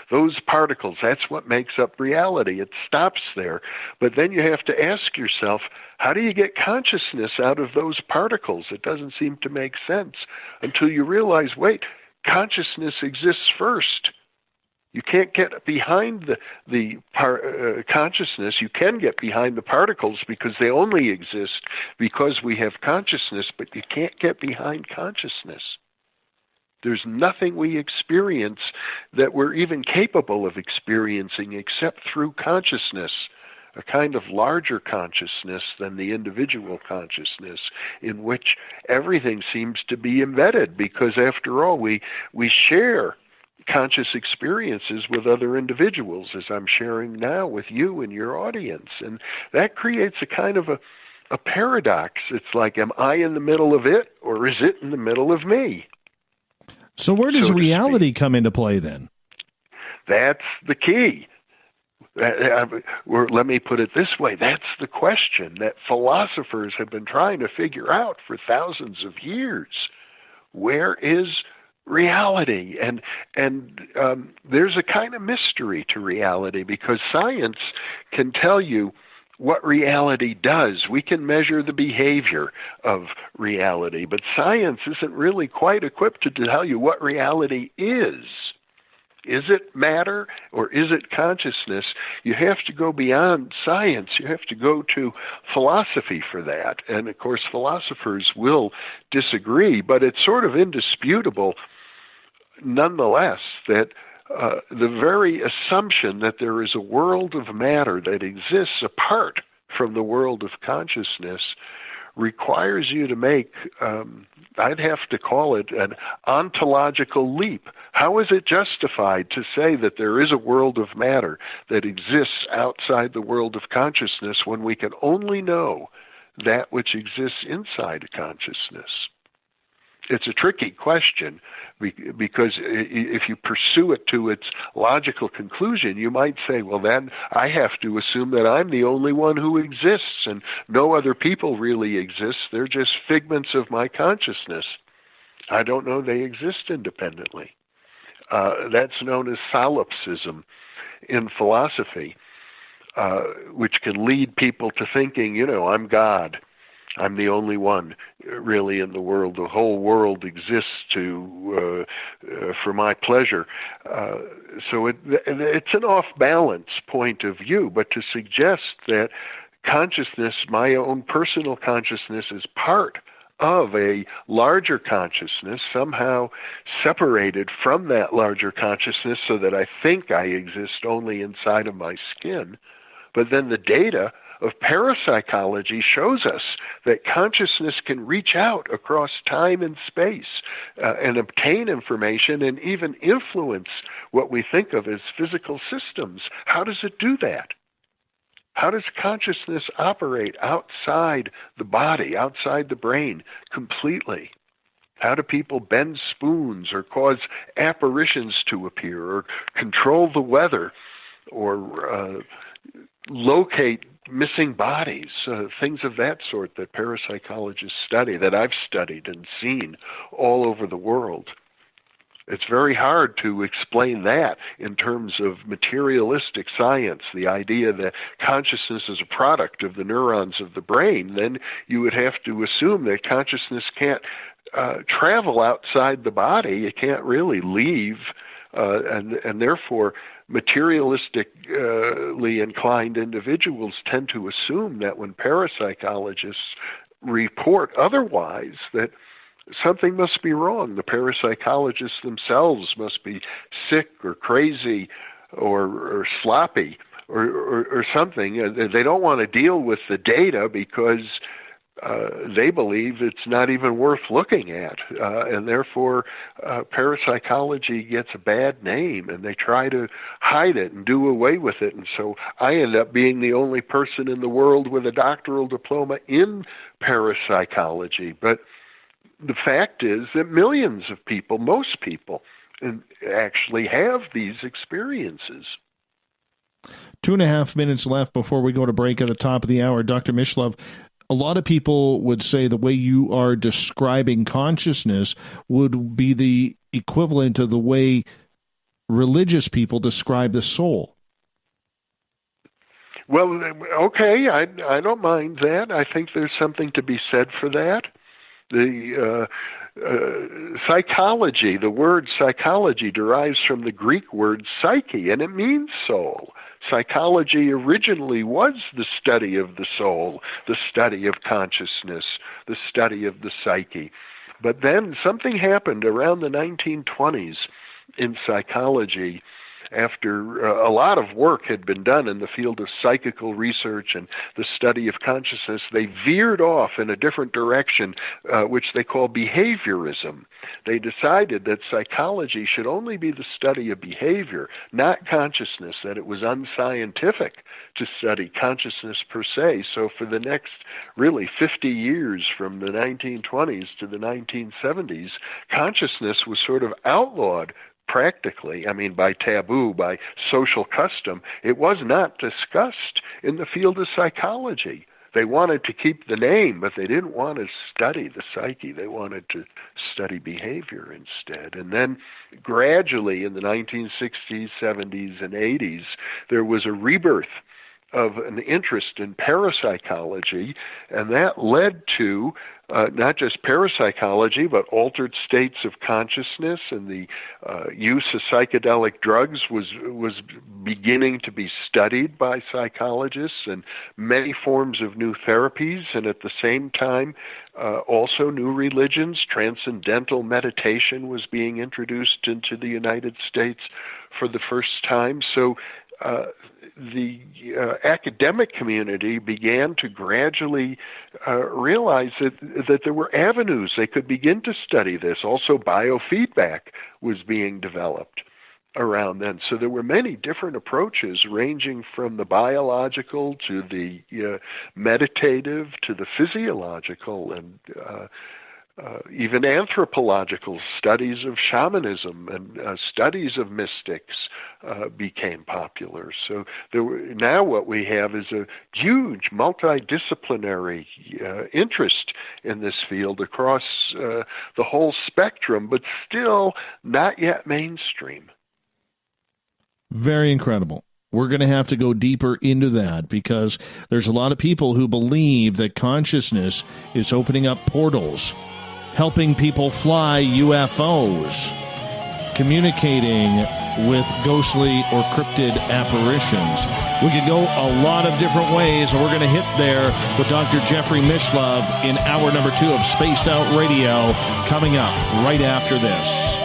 those particles, that's what makes up reality. It stops there. But then you have to ask yourself, how do you get consciousness out of those particles? It doesn't seem to make sense until you realize, wait, consciousness exists first. You can't get behind the consciousness. You can get behind the particles because they only exist because we have consciousness, but you can't get behind consciousness. There's nothing we experience that we're even capable of experiencing except through consciousness, a kind of larger consciousness than the individual consciousness, in which everything seems to be embedded, because after all, we share conscious experiences with other individuals, as I'm sharing now with you and your audience. And that creates a kind of a paradox. It's like, am I in the middle of it, or is it in the middle of me? So where does reality come into play then? That's the key. Let me put it this way. That's the question that philosophers have been trying to figure out for thousands of years. Where is reality? And there's a kind of mystery to reality, because science can tell you what reality does. We can measure the behavior of reality, but science isn't really quite equipped to tell you what reality is. Is it matter or is it consciousness? You have to go beyond science. You have to go to philosophy for that. And of course, philosophers will disagree, but it's sort of indisputable nonetheless that the very assumption that there is a world of matter that exists apart from the world of consciousness requires you to make, I'd have to call it an ontological leap. How is it justified to say that there is a world of matter that exists outside the world of consciousness when we can only know that which exists inside consciousness? It's a tricky question, because if you pursue it to its logical conclusion, you might say, well, then I have to assume that I'm the only one who exists and no other people really exist. They're just figments of my consciousness. I don't know they exist independently. That's known as solipsism in philosophy, which can lead people to thinking, I'm God. I'm the only one really in the world. The whole world exists for my pleasure. So it's an off-balance point of view, but to suggest that consciousness, my own personal consciousness, is part of a larger consciousness, somehow separated from that larger consciousness so that I think I exist only inside of my skin, but then the data of parapsychology shows us that consciousness can reach out across time and space and obtain information and even influence what we think of as physical systems. How does it do that? How does consciousness operate outside the body, outside the brain, completely? How do people bend spoons or cause apparitions to appear or control the weather or locate missing bodies, things of that sort that parapsychologists study, that I've studied and seen all over the world? It's very hard to explain that in terms of materialistic science, the idea that consciousness is a product of the neurons of the brain. Then you would have to assume that consciousness can't travel outside the body. It can't really leave, and therefore materialistically inclined individuals tend to assume that when parapsychologists report otherwise, that something must be wrong. The parapsychologists themselves must be sick or crazy or sloppy or something. They don't want to deal with the data because they believe it's not even worth looking at, and therefore parapsychology gets a bad name, and they try to hide it and do away with it. And so I end up being the only person in the world with a doctoral diploma in parapsychology. But the fact is that millions of people, most people, actually have these experiences. 2.5 minutes left before we go to break at the top of the hour. Dr. Mishlove, a lot of people would say the way you are describing consciousness would be the equivalent of the way religious people describe the soul. Well, okay, I don't mind that. I think there's something to be said for that. The psychology, the word psychology derives from the Greek word psyche, and it means soul. Psychology originally was the study of the soul, the study of consciousness, the study of the psyche. But then something happened around the 1920s in psychology after a lot of work had been done in the field of psychical research and the study of consciousness. They veered off in a different direction, which they call behaviorism. They decided that psychology should only be the study of behavior, not consciousness, that it was unscientific to study consciousness per se. So for the next really 50 years, from the 1920s to the 1970s, consciousness was sort of outlawed practically, by taboo, by social custom. It was not discussed in the field of psychology. They wanted to keep the name, but they didn't want to study the psyche. They wanted to study behavior instead. And then gradually in the 1960s, 70s, and 80s, there was a rebirth of an interest in parapsychology, and that led to not just parapsychology, but altered states of consciousness, and the use of psychedelic drugs was beginning to be studied by psychologists, and many forms of new therapies, and at the same time, also new religions. Transcendental meditation was being introduced into the United States for the first time. So the academic community began to gradually realize that there were avenues they could begin to study this. Also, biofeedback was being developed around then. So there were many different approaches, ranging from the biological to the meditative to the physiological, and even anthropological studies of shamanism and studies of mystics became popular. So now what we have is a huge multidisciplinary interest in this field across the whole spectrum, but still not yet mainstream. Very incredible. We're going to have to go deeper into that, because there's a lot of people who believe that consciousness is opening up portals, helping people fly UFOs, communicating with ghostly or cryptid apparitions. We could go a lot of different ways, and we're going to hit there with Dr. Jeffrey Mishlove in hour number 2 of Spaced Out Radio, coming up right after this.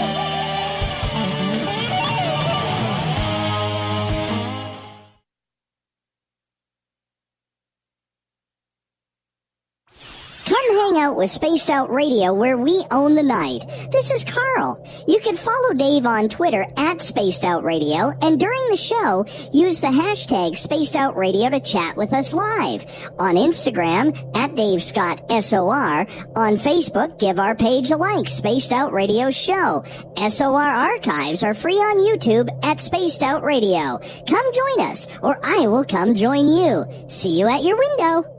Hang out with Spaced Out Radio, where we own the night. This is Carl. You can follow Dave on Twitter at Spaced Out Radio, and during the show, use the hashtag Spaced Out Radio to chat with us live. On Instagram, at Dave Scott SOR. On Facebook, give our page a like, Spaced Out Radio Show. SOR archives are free on YouTube at Spaced Out Radio. Come join us, or I will come join you. See you at your window.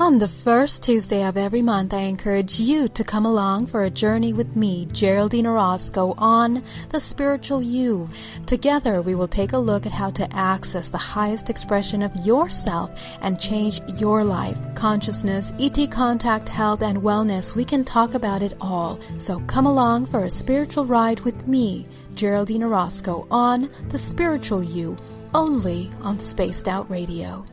On the first Tuesday of every month, I encourage you to come along for a journey with me, Geraldine Orozco, on The Spiritual You. Together, we will take a look at how to access the highest expression of yourself and change your life. Consciousness, ET contact, health, and wellness, we can talk about it all. So come along for a spiritual ride with me, Geraldine Orozco, on The Spiritual You, only on Spaced Out Radio.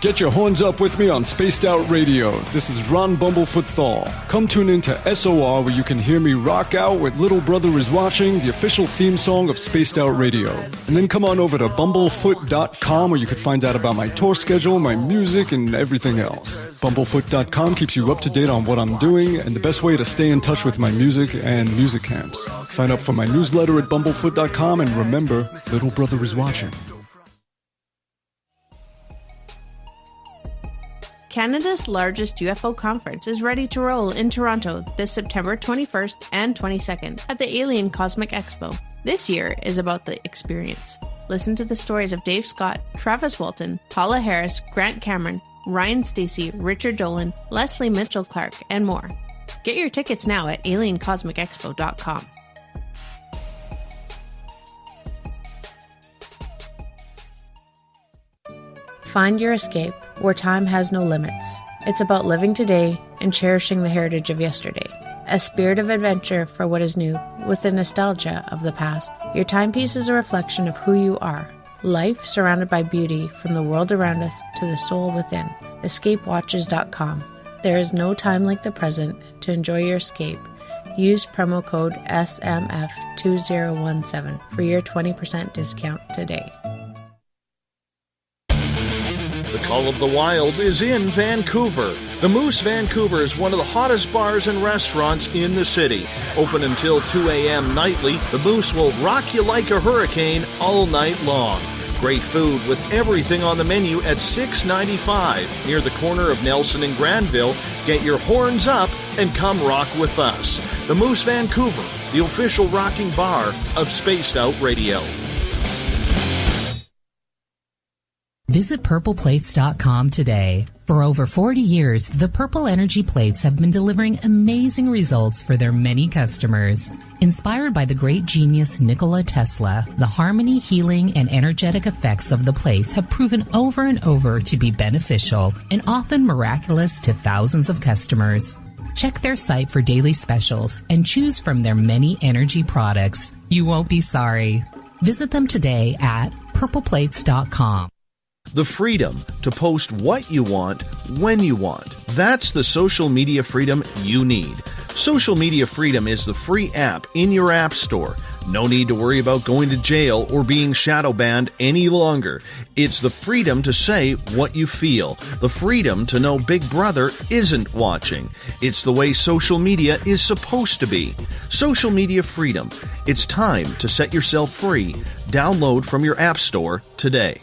Get your horns up with me on Spaced Out Radio. This is Ron Bumblefoot THAL. Come tune in to SOR where you can hear me rock out with Little Brother is Watching, the official theme song of Spaced Out Radio. And then come on over to bumblefoot.com where you can find out about my tour schedule, my music, and everything else. Bumblefoot.com keeps you up to date on what I'm doing and the best way to stay in touch with my music and music camps. Sign up for my newsletter at bumblefoot.com and remember, Little Brother is Watching. Canada's largest UFO conference is ready to roll in Toronto this September 21st and 22nd at the Alien Cosmic Expo. This year is about the experience. Listen to the stories of Dave Scott, Travis Walton, Paula Harris, Grant Cameron, Ryan Stacey, Richard Dolan, Leslie Mitchell-Clark, and more. Get your tickets now at aliencosmicexpo.com. Find your escape where time has no limits. It's about living today and cherishing the heritage of yesterday. A spirit of adventure for what is new with the nostalgia of the past. Your timepiece is a reflection of who you are. Life surrounded by beauty from the world around us to the soul within. EscapeWatches.com. There is no time like the present to enjoy your escape. Use promo code SMF2017 for your 20% discount today. The Call of the Wild is in Vancouver. The Moose Vancouver is one of the hottest bars and restaurants in the city. Open until 2 a.m. nightly, the Moose will rock you like a hurricane all night long. Great food with everything on the menu at $6.95 near the corner of Nelson and Granville. Get your horns up and come rock with us. The Moose Vancouver, the official rocking bar of Spaced Out Radio. Visit purpleplates.com today. For over 40 years, the Purple Energy Plates have been delivering amazing results for their many customers. Inspired by the great genius Nikola Tesla, the harmony, healing, and energetic effects of the plates have proven over and over to be beneficial and often miraculous to thousands of customers. Check their site for daily specials and choose from their many energy products. You won't be sorry. Visit them today at purpleplates.com. The freedom to post what you want, when you want. That's the social media freedom you need. Social Media Freedom is the free app in your app store. No need to worry about going to jail or being shadow banned any longer. It's the freedom to say what you feel. The freedom to know Big Brother isn't watching. It's the way social media is supposed to be. Social Media Freedom. It's time to set yourself free. Download from your app store today.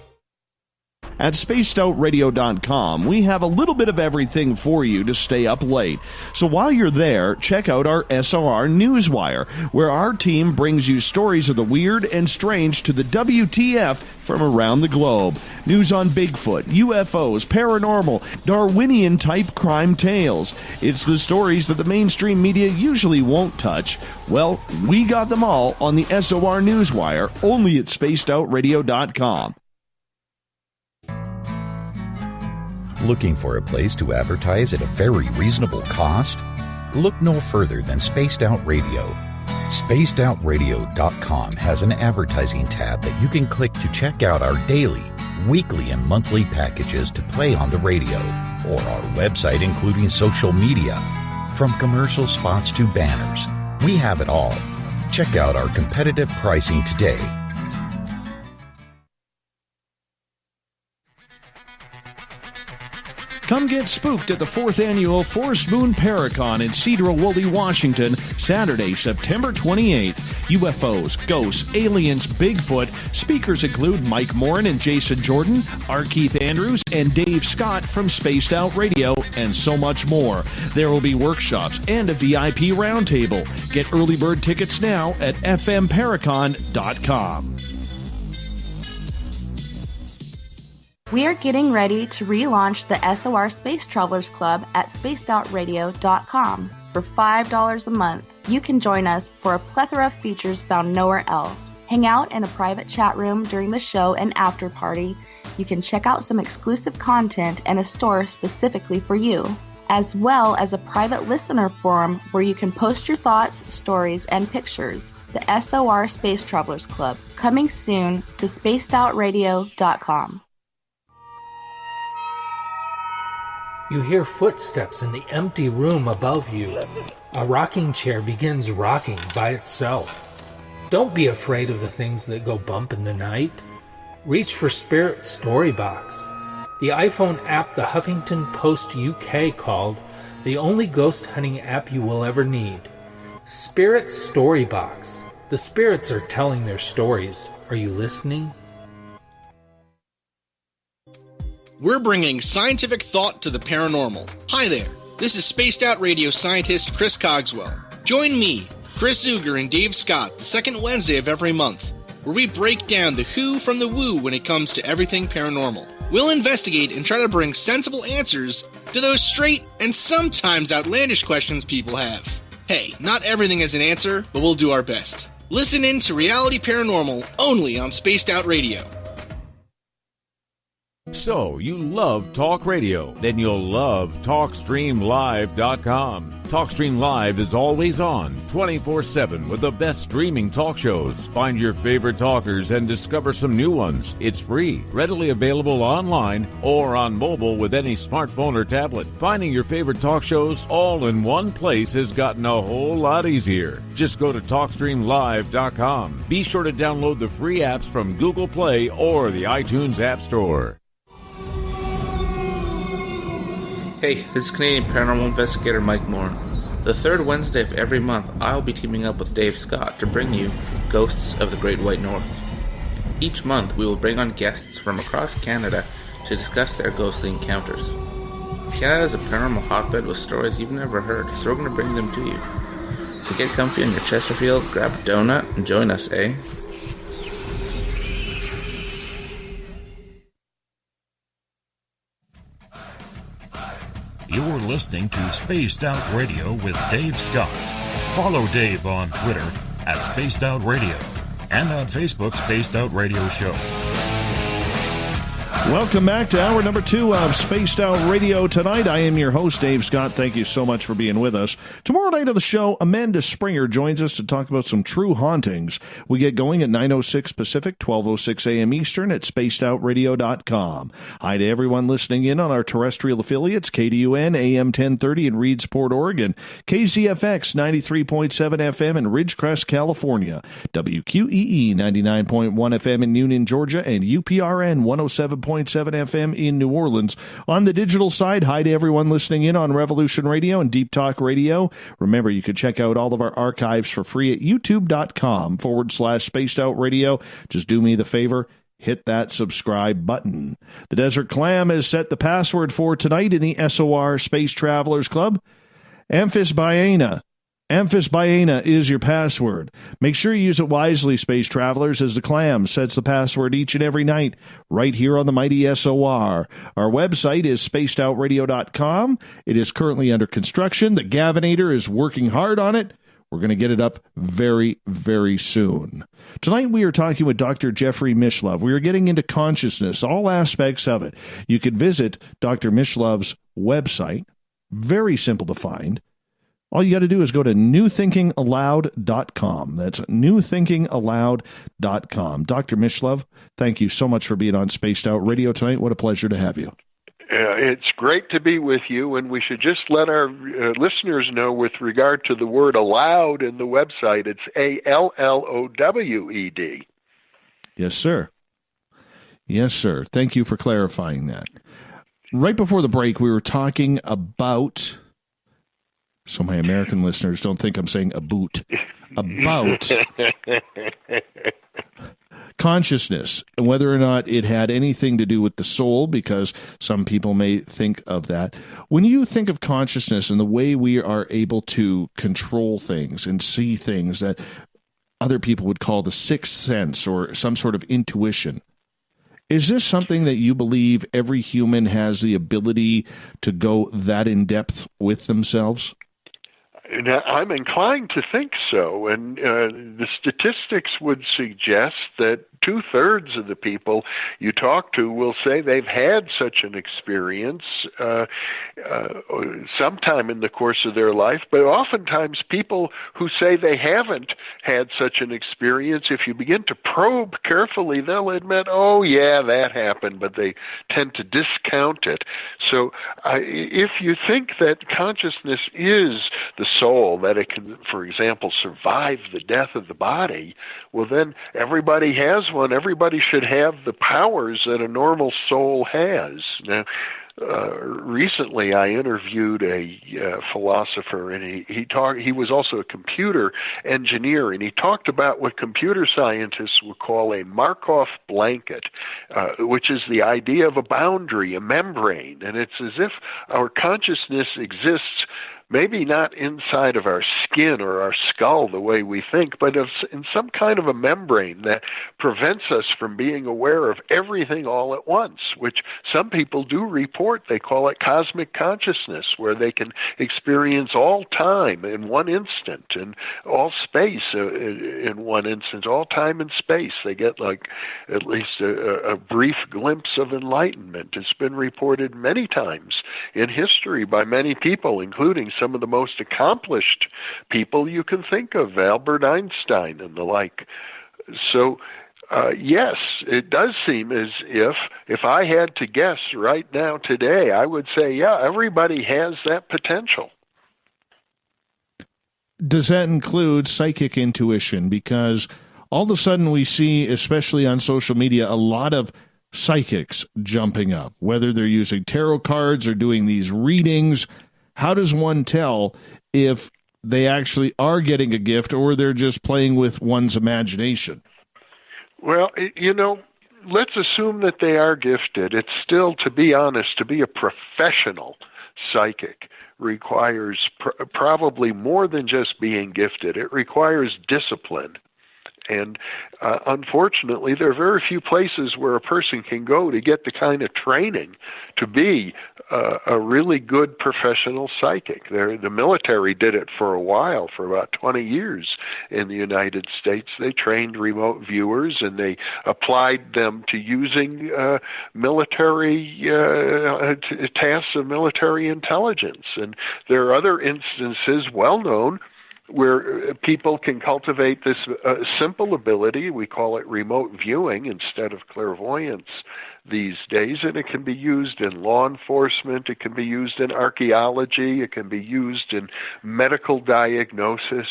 At spacedoutradio.com, we have a little bit of everything for you to stay up late. So while you're there, check out our SOR Newswire, where our team brings you stories of the weird and strange to the WTF from around the globe. News on Bigfoot, UFOs, paranormal, Darwinian-type crime tales. It's the stories that the mainstream media usually won't touch. Well, we got them all on the SOR Newswire, only at spacedoutradio.com. Looking for a place to advertise at a very reasonable cost? Look no further than Spaced Out Radio. SpacedOutRadio.com has an advertising tab that you can click to check out our daily, weekly, and monthly packages to play on the radio, or our website including social media. From commercial spots to banners, we have it all. Check out our competitive pricing today. Come get spooked at the 4th Annual Forest Moon Paracon in Cedarwoolley, Washington, Saturday, September 28th. UFOs, ghosts, aliens, Bigfoot. Speakers include Mike Morin and Jason Jordan, R. Keith Andrews, and Dave Scott from Spaced Out Radio, and so much more. There will be workshops and a VIP roundtable. Get early bird tickets now at fmparacon.com. We are getting ready to relaunch the SOR Space Travelers Club at spacedoutradio.com. For $5 a month, you can join us for a plethora of features found nowhere else. Hang out in a private chat room during the show and after party. You can check out some exclusive content and a store specifically for you, as well as a private listener forum where you can post your thoughts, stories, and pictures. The SOR Space Travelers Club, coming soon to spacedoutradio.com. You hear footsteps in the empty room above you. A rocking chair begins rocking by itself. Don't be afraid of the things that go bump in the night. Reach for Spirit Storybox, the iPhone app the Huffington Post UK called the only ghost hunting app you will ever need. Spirit Storybox. The spirits are telling their stories. Are you listening? We're bringing scientific thought to the paranormal. Hi there, this is Spaced Out Radio scientist Chris Cogswell. Join me, Chris Zuger, and Dave Scott the second Wednesday of every month, where we break down the who from the woo when it comes to everything paranormal. We'll investigate and try to bring sensible answers to those straight and sometimes outlandish questions people have. Hey, not everything has an answer, but we'll do our best. Listen in to Reality Paranormal only on Spaced Out Radio. So, you love talk radio? Then you'll love TalkStreamLive.com. TalkStream Live is always on, 24/7, with the best streaming talk shows. Find your favorite talkers and discover some new ones. It's free, readily available online or on mobile with any smartphone or tablet. Finding your favorite talk shows all in one place has gotten a whole lot easier. Just go to TalkStreamLive.com. Be sure to download the free apps from Google Play or the iTunes App Store. Hey, this is Canadian Paranormal Investigator Mike Moore. The third Wednesday of every month, I'll be teaming up with Dave Scott to bring you Ghosts of the Great White North. Each month, we will bring on guests from across Canada to discuss their ghostly encounters. Canada is a paranormal hotbed with stories you've never heard, so we're going to bring them to you. So get comfy on your Chesterfield, grab a donut, and join us, eh? You're listening to Spaced Out Radio with Dave Scott. Follow Dave on Twitter at Spaced Out Radio and on Facebook, Spaced Out Radio Show. Welcome back to hour number 2 of Spaced Out Radio tonight. I am your host, Dave Scott. Thank you so much for being with us. Tomorrow night on the show, Amanda Springer joins us to talk about some true hauntings. We get going at 9:06 Pacific, 12:06 a.m. Eastern at spacedoutradio.com. Hi to everyone listening in on our terrestrial affiliates, KDUN AM 1030 in Reedsport, Oregon, KZFX 93.7 FM in Ridgecrest, California, WQEE 99.1 FM in Newnan, Georgia, and UPRN 107.7 FM in New Orleans. On the digital side, hi to everyone listening in on Revolution Radio and Deep Talk Radio. Remember, you can check out all of our archives for free at youtube.com/Spaced Out Radio. Just do me the favor, hit that subscribe button. The Desert Clam has set the password for tonight in the SOR Space Travelers Club. Amphisbaena. Amphisbaena is your password. Make sure you use it wisely, Space Travelers, as the Clam sets the password each and every night right here on the mighty SOR. Our website is spacedoutradio.com. It is currently under construction. The Gavinator is working hard on it. We're going to get it up very, very soon. Tonight we are talking with Dr. Jeffrey Mishlove. We are getting into consciousness, all aspects of it. You can visit Dr. Mishlove's website. Very simple to find. All you got to do is go to newthinkingaloud.com. That's newthinkingaloud.com. Dr. Mishlove, thank you so much for being on Spaced Out Radio tonight. What a pleasure to have you. It's great to be with you, and we should just let our listeners know with regard to the word allowed in the website, it's ALLOWED. Yes, sir. Yes, sir. Thank you for clarifying that. Right before the break, we were talking about... So my American listeners don't think I'm saying a boot. About consciousness and whether or not it had anything to do with the soul, because some people may think of that. When you think of consciousness and the way we are able to control things and see things that other people would call the sixth sense or some sort of intuition, Is this something that you believe every human has the ability to go that in depth with themselves? I'm inclined to think so, and the statistics would suggest that 2/3 of the people you talk to will say they've had such an experience sometime in the course of their life, but oftentimes people who say they haven't had such an experience, if you begin to probe carefully, they'll admit, oh yeah, that happened, but they tend to discount it. So if you think that consciousness is the soul, that it can, for example, survive the death of the body, well then everybody has one. Everybody should have the powers that a normal soul has. Now, recently I interviewed a philosopher, and he was also a computer engineer, and he talked about what computer scientists would call a Markov blanket, which is the idea of a boundary, a membrane, and it's as if our consciousness exists maybe not inside of our skin or our skull the way we think, but in some kind of a membrane that prevents us from being aware of everything all at once, which some people do report. They call it cosmic consciousness, where they can experience all time in one instant and all space in one instant, all time and space. They get like at least a brief glimpse of enlightenment. It's been reported many times in history by many people, including some of the most accomplished people you can think of, Albert Einstein and the like. So, yes, it does seem as if I had to guess right now today, I would say, yeah, everybody has that potential. Does that include psychic intuition? Because all of a sudden we see, especially on social media, a lot of psychics jumping up, whether they're using tarot cards or doing these readings. How does one tell if they actually are getting a gift or they're just playing with one's imagination? Well, let's assume that they are gifted. It's still, to be honest, to be a professional psychic requires probably more than just being gifted. It requires discipline. And unfortunately, there are very few places where a person can go to get the kind of training to be a really good professional psychic. The military did it for a while, for about 20 years in the United States. They trained remote viewers, and they applied them to using military tasks of military intelligence. And there are other instances, well known, where people can cultivate this simple ability. We call it remote viewing instead of clairvoyance these days, and it can be used in law enforcement, it can be used in archaeology, it can be used in medical diagnosis.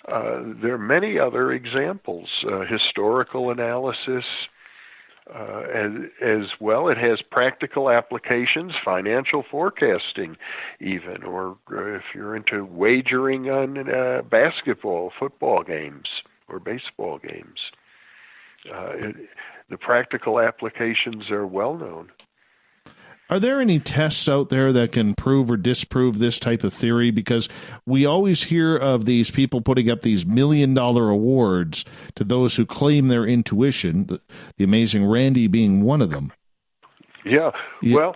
There are many other examples, historical analysis, as well. It has practical applications, financial forecasting even, or if you're into wagering on basketball, football games, or baseball games. The practical applications are well known. Are there any tests out there that can prove or disprove this type of theory? Because we always hear of these people putting up these $1 million awards to those who claim their intuition, the amazing Randy being one of them. Yeah. Well,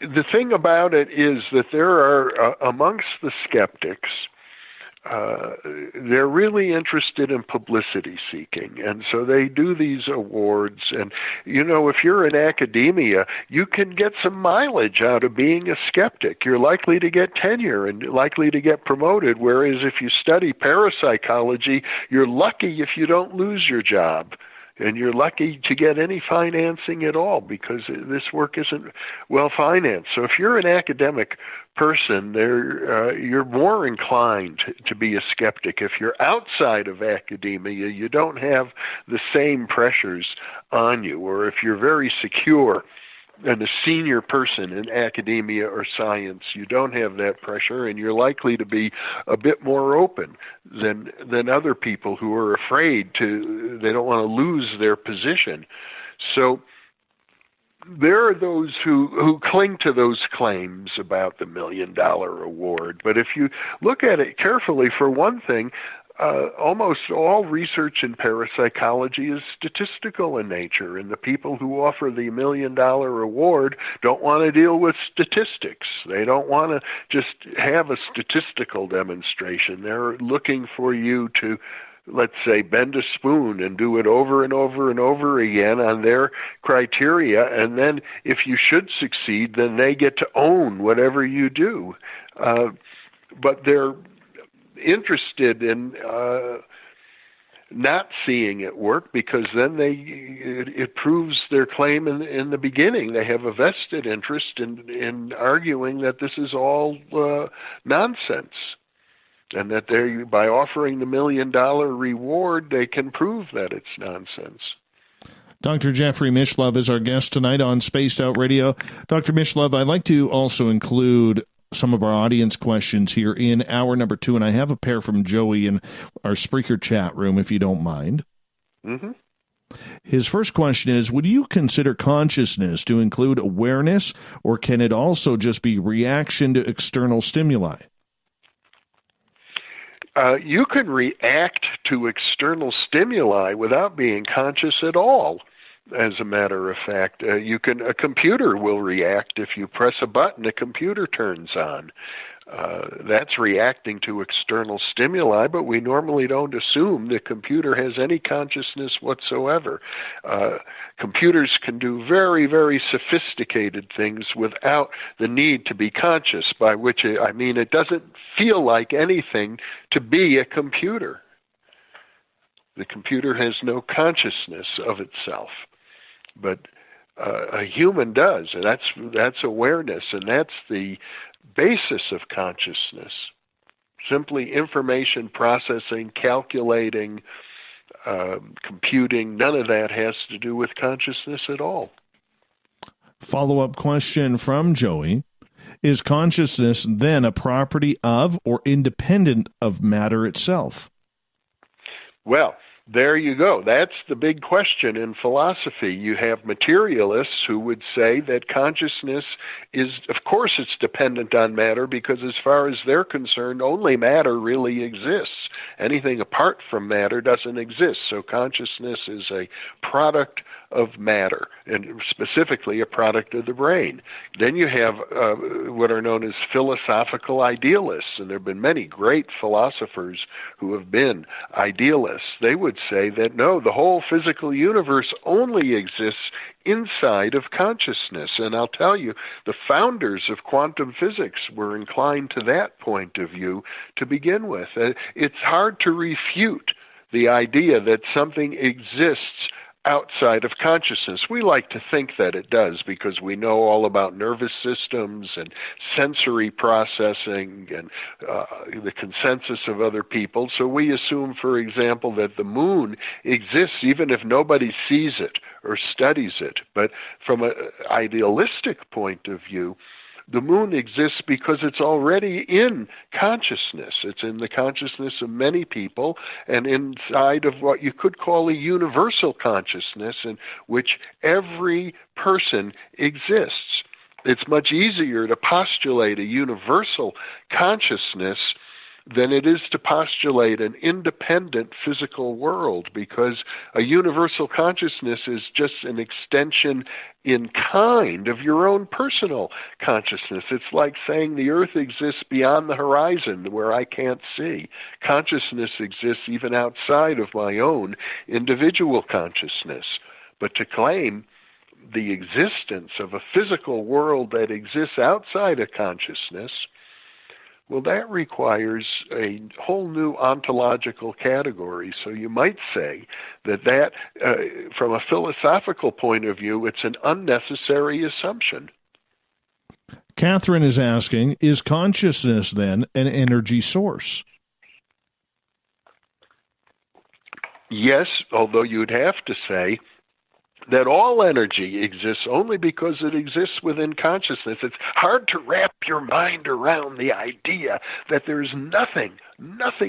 the thing about it is that there are, amongst the skeptics, they're really interested in publicity seeking, and so they do these awards. And if you're in academia, you can get some mileage out of being a skeptic. You're likely to get tenure and likely to get promoted, whereas if you study parapsychology, you're lucky if you don't lose your job. And you're lucky to get any financing at all because this work isn't well financed. So if you're an academic person, you're more inclined to be a skeptic. If you're outside of academia, you don't have the same pressures on you. Or if you're very secure and a senior person in academia or science, you don't have that pressure, and you're likely to be a bit more open than other people who are afraid they don't want to lose their position. So there are those who cling to those claims about the $1 million award. But if you look at it carefully, for one thing, almost all research in parapsychology is statistical in nature, and the people who offer the $1 million award don't want to deal with statistics. They don't want to just have a statistical demonstration. They're looking for you to, let's say, bend a spoon and do it over and over and over again on their criteria, and then if you should succeed, then they get to own whatever you do. But they're interested in not seeing it work, because then it proves their claim in the beginning. They have a vested interest in arguing that this is all nonsense, and that by offering the $1 million reward, they can prove that it's nonsense. Dr. Jeffrey Mishlove is our guest tonight on Spaced Out Radio. Dr. Mishlove, I'd like to also include some of our audience questions here in hour number 2, and I have a pair from Joey in our Spreaker chat room, if you don't mind. Mm-hmm. His first question is, would you consider consciousness to include awareness, or can it also just be reaction to external stimuli? You can react to external stimuli without being conscious at all. As a matter of fact, a computer will react. If you press a button, a computer turns on. That's reacting to external stimuli, but we normally don't assume the computer has any consciousness whatsoever. Computers can do very, very sophisticated things without the need to be conscious, by which I mean it doesn't feel like anything to be a computer. The computer has no consciousness of itself. But a human does, and that's awareness, and that's the basis of consciousness. Simply information processing, calculating, computing, none of that has to do with consciousness at all. Follow-up question from Joey. Is consciousness then a property of or independent of matter itself? Well, there you go. That's the big question in philosophy. You have materialists who would say that consciousness is, of course, it's dependent on matter, because as far as they're concerned, only matter really exists. Anything apart from matter doesn't exist. So consciousness is a product of matter, and specifically a product of the brain. Then you have what are known as philosophical idealists, and there have been many great philosophers who have been idealists. They would say that no, the whole physical universe only exists inside of consciousness. And I'll tell you, the founders of quantum physics were inclined to that point of view to begin with. It's hard to refute the idea that something exists outside of consciousness. We like to think that it does, because we know all about nervous systems and sensory processing and the consensus of other people. So we assume, for example, that the moon exists even if nobody sees it or studies it. But from an idealistic point of view, the moon exists because it's already in consciousness. It's in the consciousness of many people, and inside of what you could call a universal consciousness in which every person exists. It's much easier to postulate a universal consciousness than it is to postulate an independent physical world, because a universal consciousness is just an extension in kind of your own personal consciousness. It's like saying the earth exists beyond the horizon where I can't see. Consciousness exists even outside of my own individual consciousness. But to claim the existence of a physical world that exists outside of consciousness, well, that requires a whole new ontological category. So you might say that from a philosophical point of view, it's an unnecessary assumption. Catherine is asking, is consciousness then an energy source? Yes, although you'd have to say that all energy exists only because it exists within consciousness. It's hard to wrap your mind around the idea that there's nothing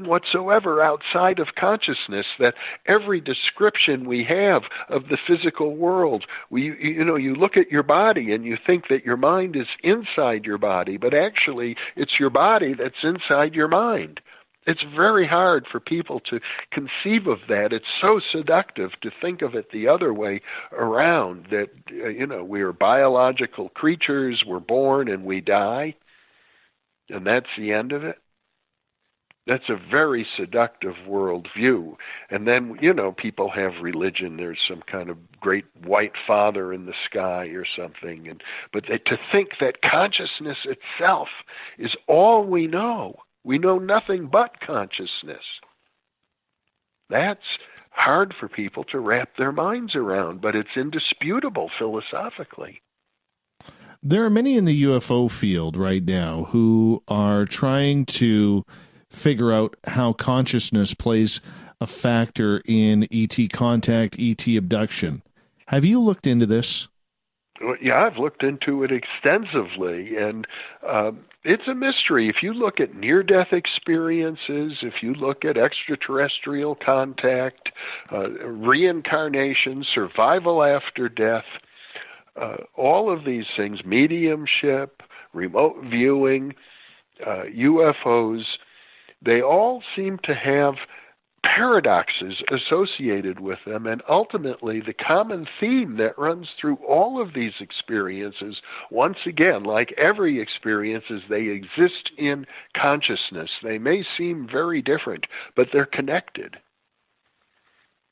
whatsoever outside of consciousness, that every description we have of the physical world, you look at your body and you think that your mind is inside your body, but actually it's your body that's inside your mind. It's very hard for people to conceive of that. It's so seductive to think of it the other way around, that, we are biological creatures, we're born and we die, and that's the end of it. That's a very seductive worldview. And then, people have religion. There's some kind of great white father in the sky or something. But to think that consciousness itself is all we know nothing but consciousness. That's hard for people to wrap their minds around, but it's indisputable philosophically. There are many in the UFO field right now who are trying to figure out how consciousness plays a factor in ET contact, ET abduction. Have you looked into this? Yeah, I've looked into it extensively, and it's a mystery. If you look at near-death experiences, if you look at extraterrestrial contact, reincarnation, survival after death, all of these things, mediumship, remote viewing, UFOs, they all seem to have paradoxes associated with them, and ultimately the common theme that runs through all of these experiences, once again, like every experience, is they exist in consciousness. They may seem very different, but they're connected.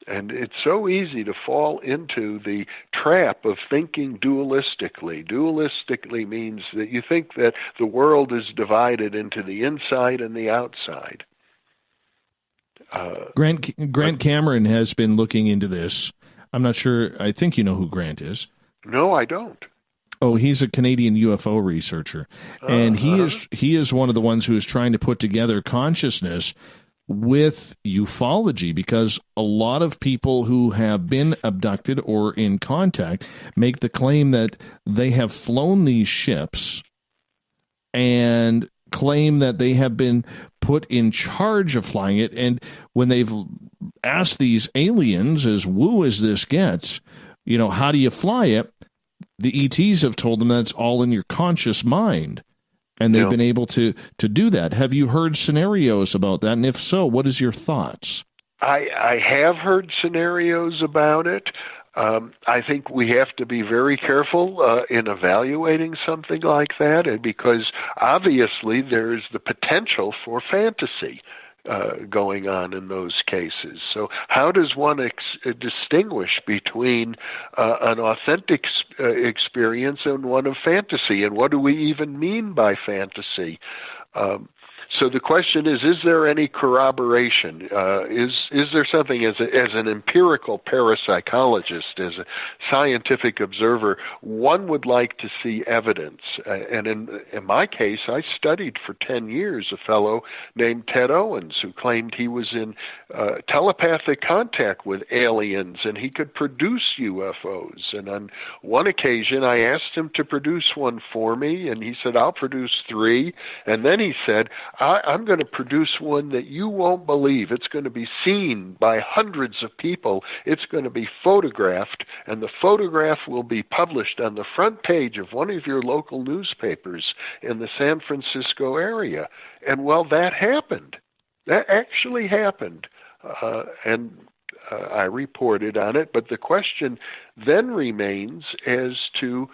And it's so easy to fall into the trap of thinking dualistically. Dualistically means that you think that the world is divided into the inside and the outside. Grant Cameron has been looking into this. I'm not sure. I think you know who Grant is. No, I don't. Oh, he's a Canadian UFO researcher, and he is one of the ones who is trying to put together consciousness with ufology, because a lot of people who have been abducted or in contact make the claim that they have flown these ships and claim that they have been put in charge of flying it. And when they've asked these aliens, as woo as this gets, how do you fly it? The ETs have told them that's all in your conscious mind. And they've been able to do that. Have you heard scenarios about that? And if so, what is your thoughts? I have heard scenarios about it. I think we have to be very careful in evaluating something like that, and because obviously there's the potential for fantasy going on in those cases. So how does one distinguish between an authentic experience and one of fantasy? And what do we even mean by fantasy? So the question is there any corroboration? Is there something, as an empirical parapsychologist, as a scientific observer, one would like to see evidence? And in my case, I studied for 10 years a fellow named Ted Owens, who claimed he was in telepathic contact with aliens and he could produce UFOs. And on one occasion, I asked him to produce one for me, and he said, I'll produce 3. And then he said, I'm going to produce one that you won't believe. It's going to be seen by hundreds of people. It's going to be photographed, and the photograph will be published on the front page of one of your local newspapers in the San Francisco area. And, well, that happened. That actually happened. And I reported on it. But the question then remains as to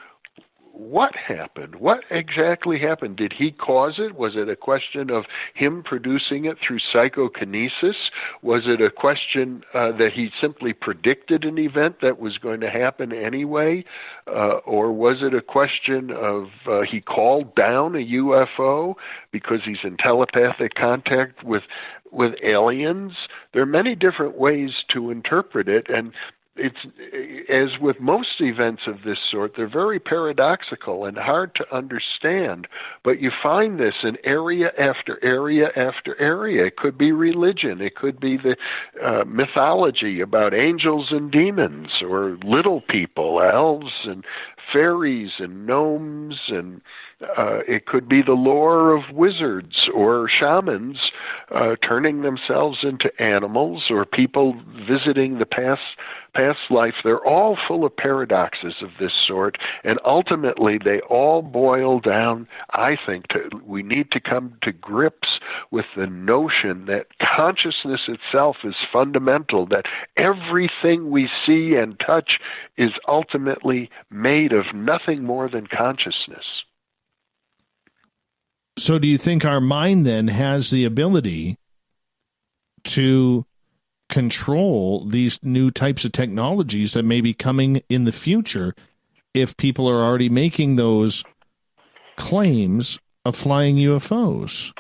what happened? What exactly happened? Did he cause it? Was it a question of him producing it through psychokinesis? Was it a question that he simply predicted an event that was going to happen anyway? Or was it a question of he called down a UFO because he's in telepathic contact with aliens? There are many different ways to interpret it, and it's, as with most events of this sort, they're very paradoxical and hard to understand, but you find this in area after area after area. It could be religion. It could be the mythology about angels and demons, or little people, elves and fairies and gnomes, and it could be the lore of wizards or shamans turning themselves into animals, or people visiting the past life. They're all full of paradoxes of this sort, and ultimately they all boil down, I think, to we need to come to grips with the notion that consciousness itself is fundamental, that everything we see and touch is ultimately made of nothing more than consciousness. So do you think our mind then has the ability to control these new types of technologies that may be coming in the future if people are already making those claims of flying UFOs?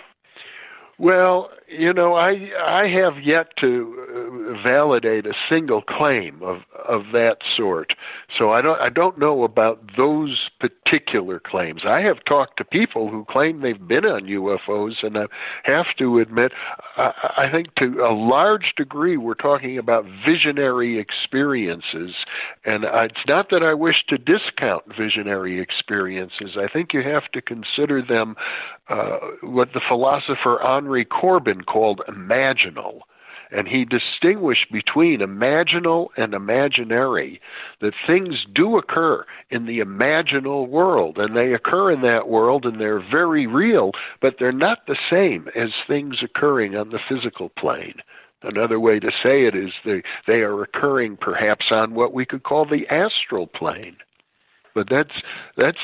Well, I have yet to validate a single claim of that sort. So I don't know about those particular claims. I have talked to people who claim they've been on UFOs, and I have to admit, I think to a large degree we're talking about visionary experiences, and it's not that I wish to discount visionary experiences. I think you have to consider them what the philosopher Henri Corbin called imaginal. And he distinguished between imaginal and imaginary, that things do occur in the imaginal world, and they occur in that world, and they're very real, but they're not the same as things occurring on the physical plane. Another way to say it is they are occurring perhaps on what we could call the astral plane. But that's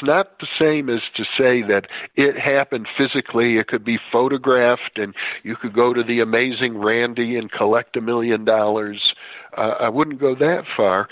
not the same as to say that it happened physically. It could be photographed, and you could go to the Amazing Randy and collect $1 million. I wouldn't go that far.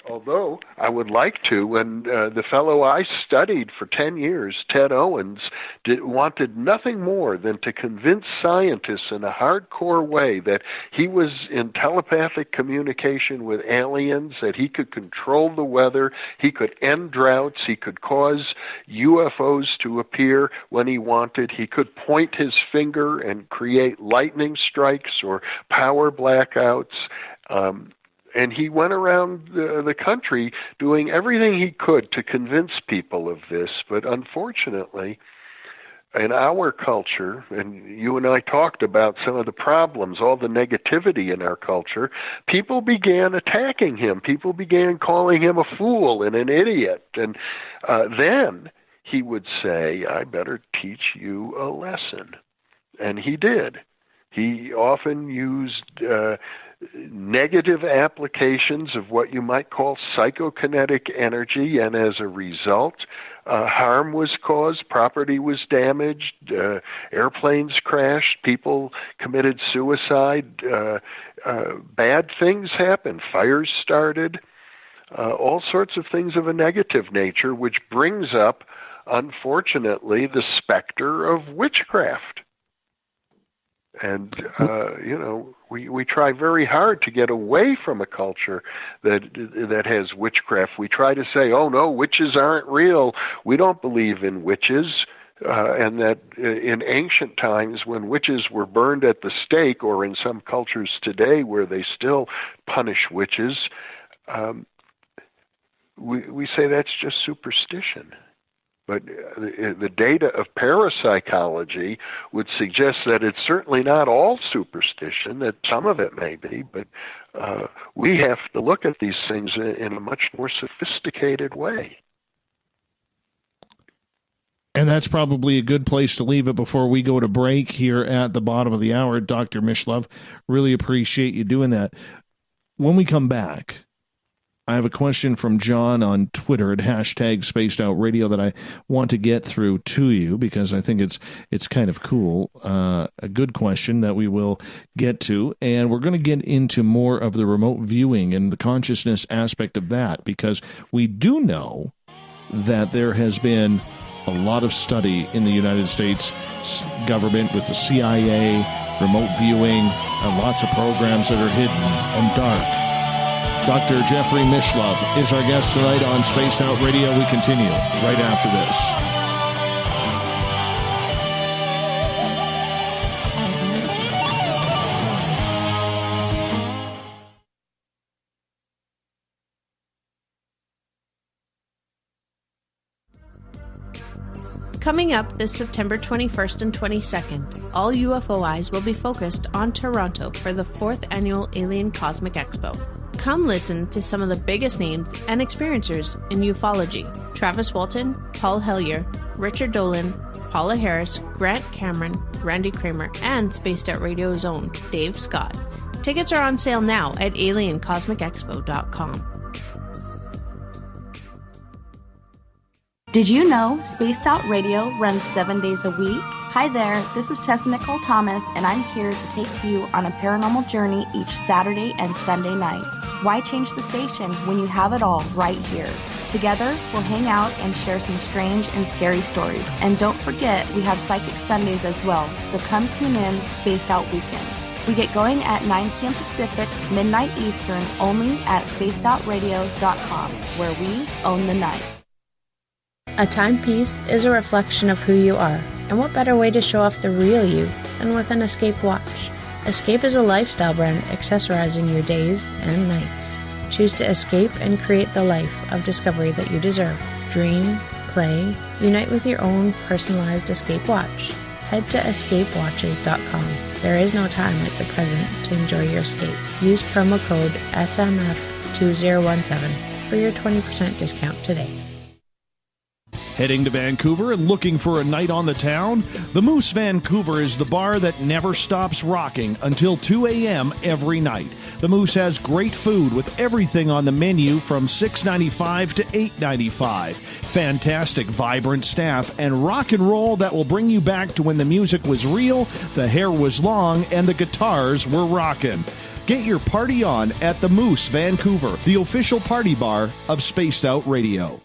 Although I would like to, and the fellow I studied for 10 years, Ted Owens, wanted nothing more than to convince scientists in a hardcore way that he was in telepathic communication with aliens, that he could control the weather, he could end droughts, he could cause UFOs to appear when he wanted, he could point his finger and create lightning strikes or power blackouts. And he went around the country doing everything he could to convince people of this. But unfortunately, in our culture, and you and I talked about some of the problems, all the negativity in our culture, people began attacking him. People began calling him a fool and an idiot. And then he would say, I better teach you a lesson. And he did. He often used negative applications of what you might call psychokinetic energy, and as a result, harm was caused, property was damaged, airplanes crashed, people committed suicide, bad things happened, fires started, all sorts of things of a negative nature, which brings up, unfortunately, the specter of witchcraft. And, we try very hard to get away from a culture that has witchcraft. We try to say, oh, no, witches aren't real. We don't believe in witches. And that in ancient times, when witches were burned at the stake, or in some cultures today where they still punish witches, we say that's just superstition. But the data of parapsychology would suggest that it's certainly not all superstition, that some of it may be, but we have to look at these things in a much more sophisticated way. And that's probably a good place to leave it before we go to break here at the bottom of the hour. Dr. Mishlove, really appreciate you doing that. When we come back, I have a question from John on Twitter at #SpacedOutRadio that I want to get through to you because I think it's kind of cool. A good question that we will get to. And we're going to get into more of the remote viewing and the consciousness aspect of that, because we do know that there has been a lot of study in the United States government with the CIA, remote viewing, and lots of programs that are hidden and dark. Dr. Jeffrey Mishlove is our guest tonight on Spaced Out Radio. We continue right after this. Coming up this September 21st and 22nd, all UFO eyes will be focused on Toronto for the 4th Annual Alien Cosmic Expo. Come listen to some of the biggest names and experiencers in ufology. Travis Walton, Paul Hellyer, Richard Dolan, Paula Harris, Grant Cameron, Randy Kramer, and Spaced Out Radio's own Dave Scott. Tickets are on sale now at aliencosmicexpo.com. Did you know Spaced Out Radio runs 7 days a week? Hi there, this is Tessa Nicole Thomas, and I'm here to take you on a paranormal journey each Saturday and Sunday night. Why change the station when you have it all right here? Together, we'll hang out and share some strange and scary stories. And don't forget, we have Psychic Sundays as well, so come tune in Spaced Out Weekend. We get going at 9 p.m. Pacific, midnight Eastern, only at spacedoutradio.com, where we own the night. A timepiece is a reflection of who you are, and what better way to show off the real you than with an Escape watch? Escape is a lifestyle brand accessorizing your days and nights. Choose to escape and create the life of discovery that you deserve. Dream, play, unite with your own personalized Escape watch. Head to escapewatches.com. There is no time like the present to enjoy your escape. Use promo code SMF2017 for your 20% discount today. Heading to Vancouver and looking for a night on the town? The Moose Vancouver is the bar that never stops rocking until 2 a.m. every night. The Moose has great food with everything on the menu from $6.95 to $8.95. Fantastic, vibrant staff and rock and roll that will bring you back to when the music was real, the hair was long, and the guitars were rocking. Get your party on at the Moose Vancouver, the official party bar of Spaced Out Radio.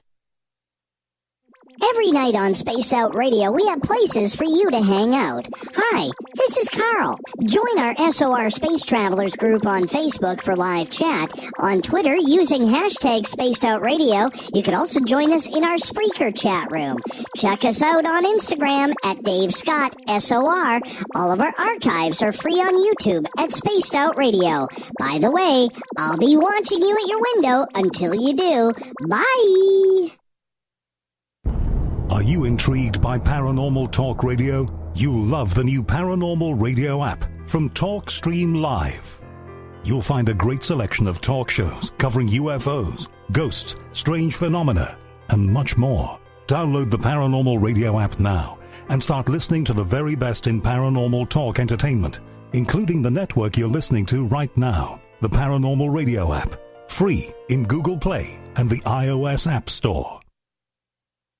Every night on Spaced Out Radio, we have places for you to hang out. Hi, this is Carl. Join our SOR Space Travelers group on Facebook for live chat. On Twitter, using hashtag Spaced Out Radio, you can also join us in our Spreaker chat room. Check us out on Instagram at Dave Scott SOR. All of our archives are free on YouTube at Spaced Out Radio. By the way, I'll be watching you at your window until you do. Bye! Are you intrigued by Paranormal Talk Radio? You'll love the new Paranormal Radio app from TalkStream Live. You'll find a great selection of talk shows covering UFOs, ghosts, strange phenomena, and much more. Download the Paranormal Radio app now and start listening to the very best in paranormal talk entertainment, including the network you're listening to right now, the Paranormal Radio app, free in Google Play and the iOS App Store.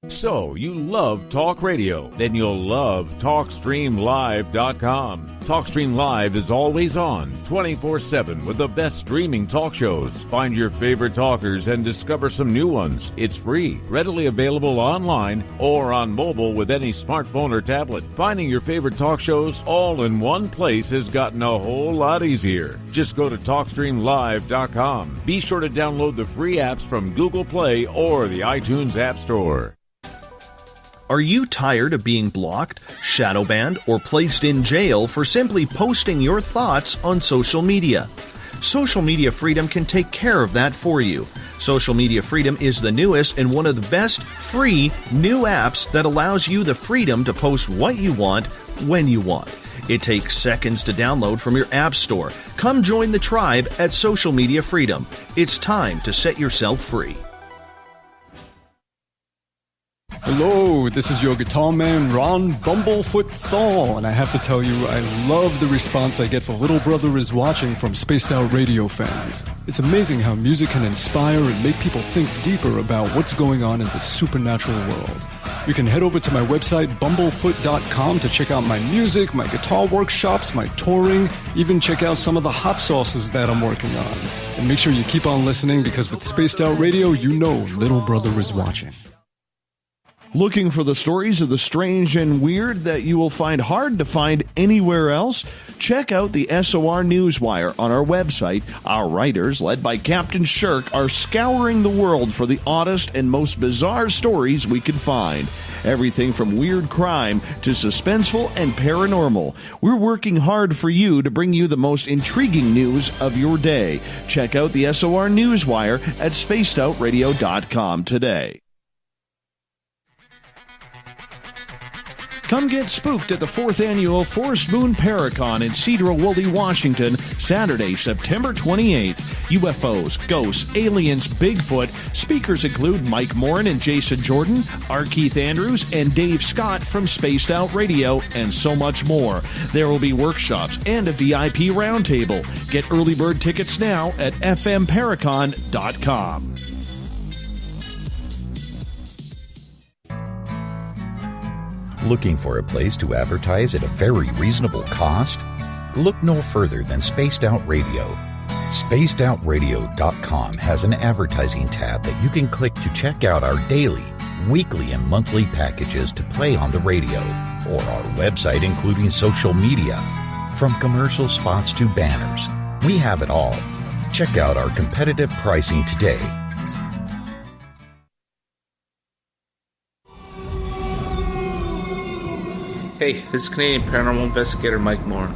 So, you love talk radio? Then you'll love TalkStreamLive.com. TalkStream Live is always on, 24/7 with the best streaming talk shows. Find your favorite talkers and discover some new ones. It's free, readily available online or on mobile with any smartphone or tablet. Finding your favorite talk shows all in one place has gotten a whole lot easier. Just go to TalkStreamLive.com. Be sure to download the free apps from Google Play or the iTunes App Store. Are you tired of being blocked, shadow banned, or placed in jail for simply posting your thoughts on social media? Social Media Freedom can take care of that for you. Social Media Freedom is the newest and one of the best free new apps that allows you the freedom to post what you want, when you want. It takes seconds to download from your app store. Come join the tribe at Social Media Freedom. It's time to set yourself free. Hello, this is your guitar man, Ron Bumblefoot Thaw, and I have to tell you, I love the response I get for Little Brother is Watching from Spaced Out Radio fans. It's amazing how music can inspire and make people think deeper about what's going on in the supernatural world. You can head over to my website, bumblefoot.com, to check out my music, my guitar workshops, my touring, even check out some of the hot sauces that I'm working on. And make sure you keep on listening, because with Spaced Out Radio, you know Little Brother is watching. Looking for the stories of the strange and weird that you will find hard to find anywhere else? Check out the SOR Newswire on our website. Our writers, led by Captain Shirk, are scouring the world for the oddest and most bizarre stories we can find. Everything from weird crime to suspenseful and paranormal. We're working hard for you to bring you the most intriguing news of your day. Check out the SOR Newswire at spacedoutradio.com today. Come get spooked at the 4th Annual Forest Moon Paracon in Cedar-Woolley, Washington, Saturday, September 28th. UFOs, ghosts, aliens, Bigfoot. Speakers include Mike Morin and Jason Jordan, R. Keith Andrews, and Dave Scott from Spaced Out Radio, and so much more. There will be workshops and a VIP roundtable. Get early bird tickets now at fmparacon.com. Looking for a place to advertise at a very reasonable cost? Look no further than Spaced Out Radio. SpacedOutRadio.com has an advertising tab that you can click to check out our daily, weekly, and monthly packages to play on the radio, or our website including social media. From commercial spots to banners, we have it all. Check out our competitive pricing today. Hey, this is Canadian Paranormal Investigator Mike Moore.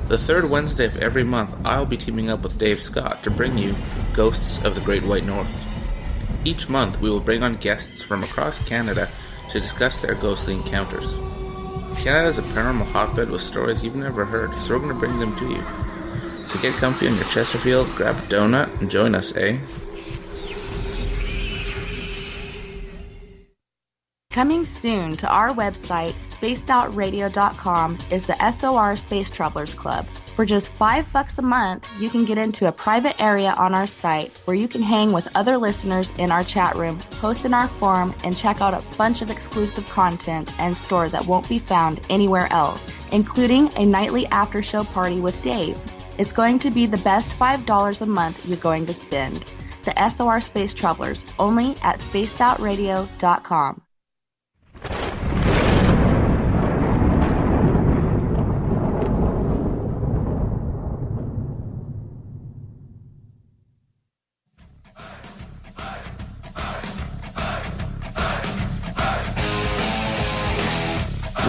The third Wednesday of every month, I'll be teaming up with Dave Scott to bring you Ghosts of the Great White North. Each month, we will bring on guests from across Canada to discuss their ghostly encounters. Canada is a paranormal hotbed with stories you've never heard, so we're going to bring them to you. So get comfy on your Chesterfield, grab a donut, and join us, eh? Coming soon to our website, spacedoutradio.com, is the SOR Space Travelers Club. For just $5 a month, you can get into a private area on our site where you can hang with other listeners in our chat room, post in our forum, and check out a bunch of exclusive content and store that won't be found anywhere else, including a nightly after-show party with Dave. It's going to be the best $5 a month you're going to spend. The SOR Space Travelers, only at spacedoutradio.com.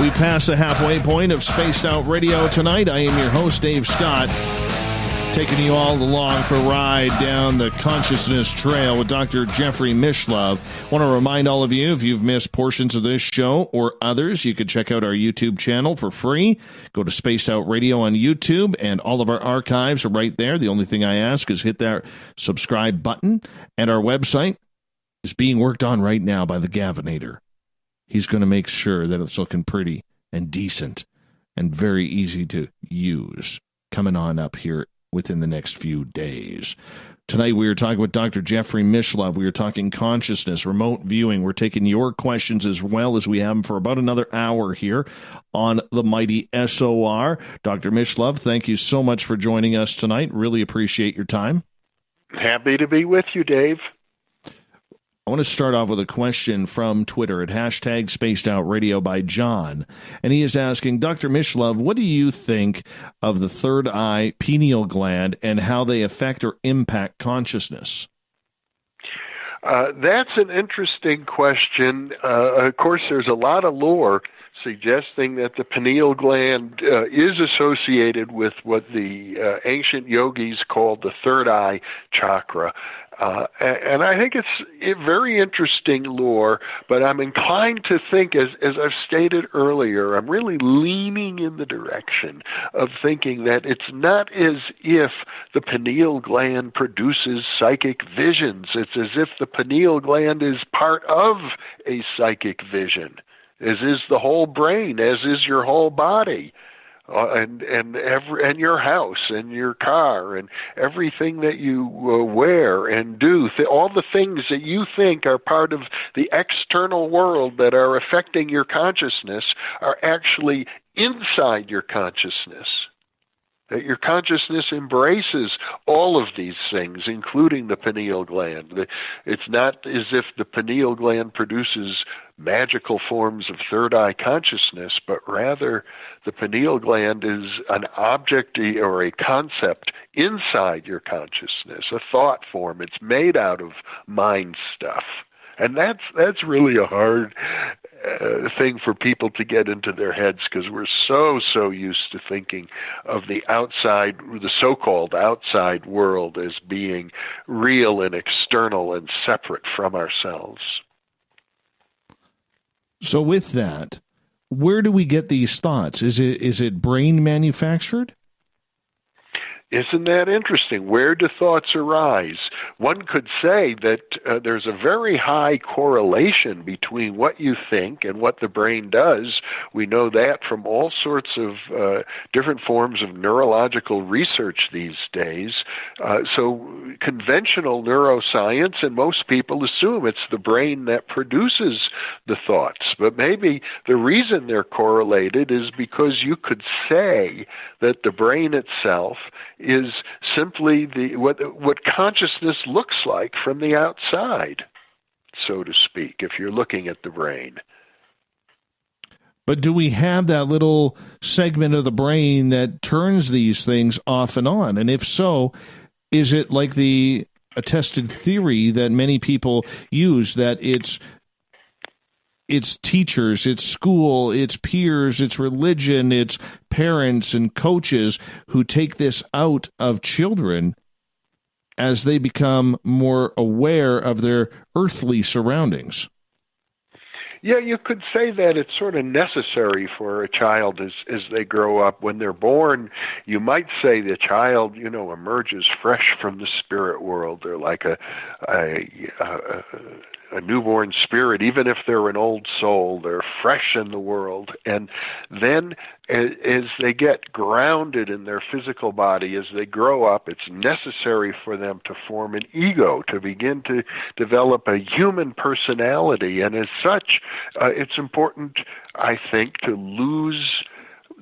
We pass the halfway point of Spaced Out Radio tonight. I am your host, Dave Scott, taking you all along for a ride down the consciousness trail with Dr. Jeffrey Mishlove. I want to remind all of you, if you've missed portions of this show or others, you can check out our YouTube channel for free. Go to Spaced Out Radio on YouTube, and all of our archives are right there. The only thing I ask is hit that subscribe button, and our website is being worked on right now by the Gavinator. He's going to make sure that it's looking pretty and decent and very easy to use coming on up here within the next few days. Tonight we are talking with Dr. Jeffrey Mishlove. We are talking consciousness, remote viewing. We're taking your questions as well as we have them for about another hour here on the mighty SOR. Dr. Mishlove, thank you so much for joining us tonight. Really appreciate your time. Happy to be with you, Dave. I want to start off with a question from Twitter at hashtag Spaced Out Radio by John. And he is asking, Dr. Mishlove, what do you think of the third eye, pineal gland, and how they affect or impact consciousness? That's an interesting question. Of course, there's a lot of lore suggesting that the pineal gland is associated with what the ancient yogis called the third eye chakra. And I think it's very interesting lore, but I'm inclined to think, as I've stated earlier, I'm really leaning in the direction of thinking that it's not as if the pineal gland produces psychic visions. It's as if the pineal gland is part of a psychic vision, as is the whole brain, as is your whole body. And your house and your car and everything that you wear and do, all the things that you think are part of the external world that are affecting your consciousness are actually inside your consciousness. That your consciousness embraces all of these things, including the pineal gland. It's not as if the pineal gland produces magical forms of third eye consciousness, but rather the pineal gland is an object or a concept inside your consciousness, a thought form. It's made out of mind stuff. And that's really a hard thing for people to get into their heads, because we're so used to thinking of the outside, the so-called outside world, as being real and external and separate from ourselves. So with that, where do we get these thoughts? Is it brain manufactured? Isn't that interesting? Where do thoughts arise? One could say that there's a very high correlation between what you think and what the brain does. We know that from all sorts of different forms of neurological research these days. So conventional neuroscience, and most people assume it's the brain that produces the thoughts. But maybe the reason they're correlated is because you could say that the brain itself is simply what consciousness looks like from the outside, so to speak, if you're looking at the brain. But do we have that little segment of the brain that turns these things off and on? And if so, is it like the attested theory that many people use, that it's teachers, it's school, it's peers, it's religion, it's parents and coaches who take this out of children as they become more aware of their earthly surroundings? Yeah, you could say that it's sort of necessary for a child as they grow up. When they're born, you might say the child, emerges fresh from the spirit world. They're like a newborn spirit. Even if they're an old soul, they're fresh in the world. And then as they get grounded in their physical body, as they grow up, it's necessary for them to form an ego, to begin to develop a human personality. And as such, it's important, I think, to lose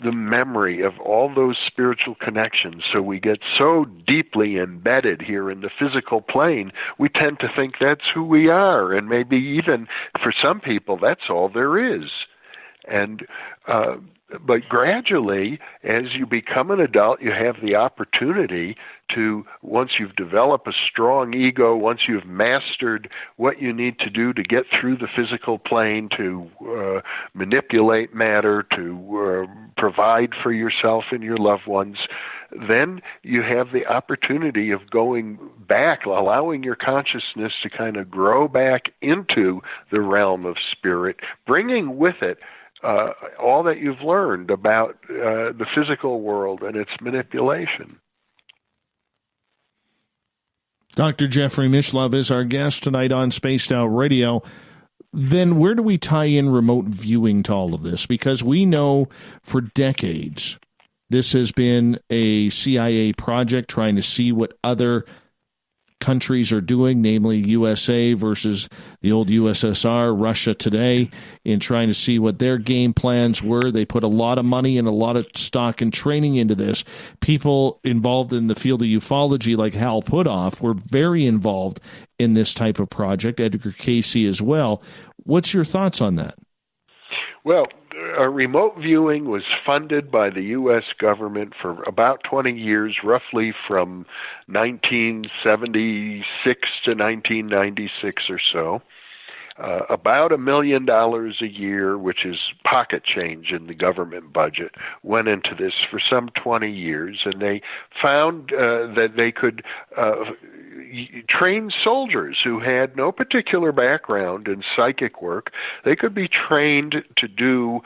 the memory of all those spiritual connections. So we get so deeply embedded here in the physical plane, we tend to think that's who we are. And maybe even for some people, that's all there is. And but gradually, as you become an adult, you have the opportunity to, once you've developed a strong ego, once you've mastered what you need to do to get through the physical plane, to manipulate matter, to provide for yourself and your loved ones, then you have the opportunity of going back, allowing your consciousness to kind of grow back into the realm of spirit, bringing with it all that you've learned about the physical world and its manipulation. Dr. Jeffrey Mishlove is our guest tonight on Spaced Out Radio. Then where do we tie in remote viewing to all of this? Because we know for decades this has been a CIA project trying to see what other countries are doing, namely USA versus the old USSR, Russia today, in trying to see what their game plans were. They put a lot of money and a lot of stock and training into this. People involved in the field of ufology, like Hal Puthoff, were very involved in this type of project, Edgar Casey as well. What's your thoughts on that? Well, remote viewing was funded by the U.S. government for about 20 years, roughly from 1976 to 1996 or so. About $1 million a year, which is pocket change in the government budget, went into this for some 20 years, and they found that they could train soldiers who had no particular background in psychic work. They could be trained to do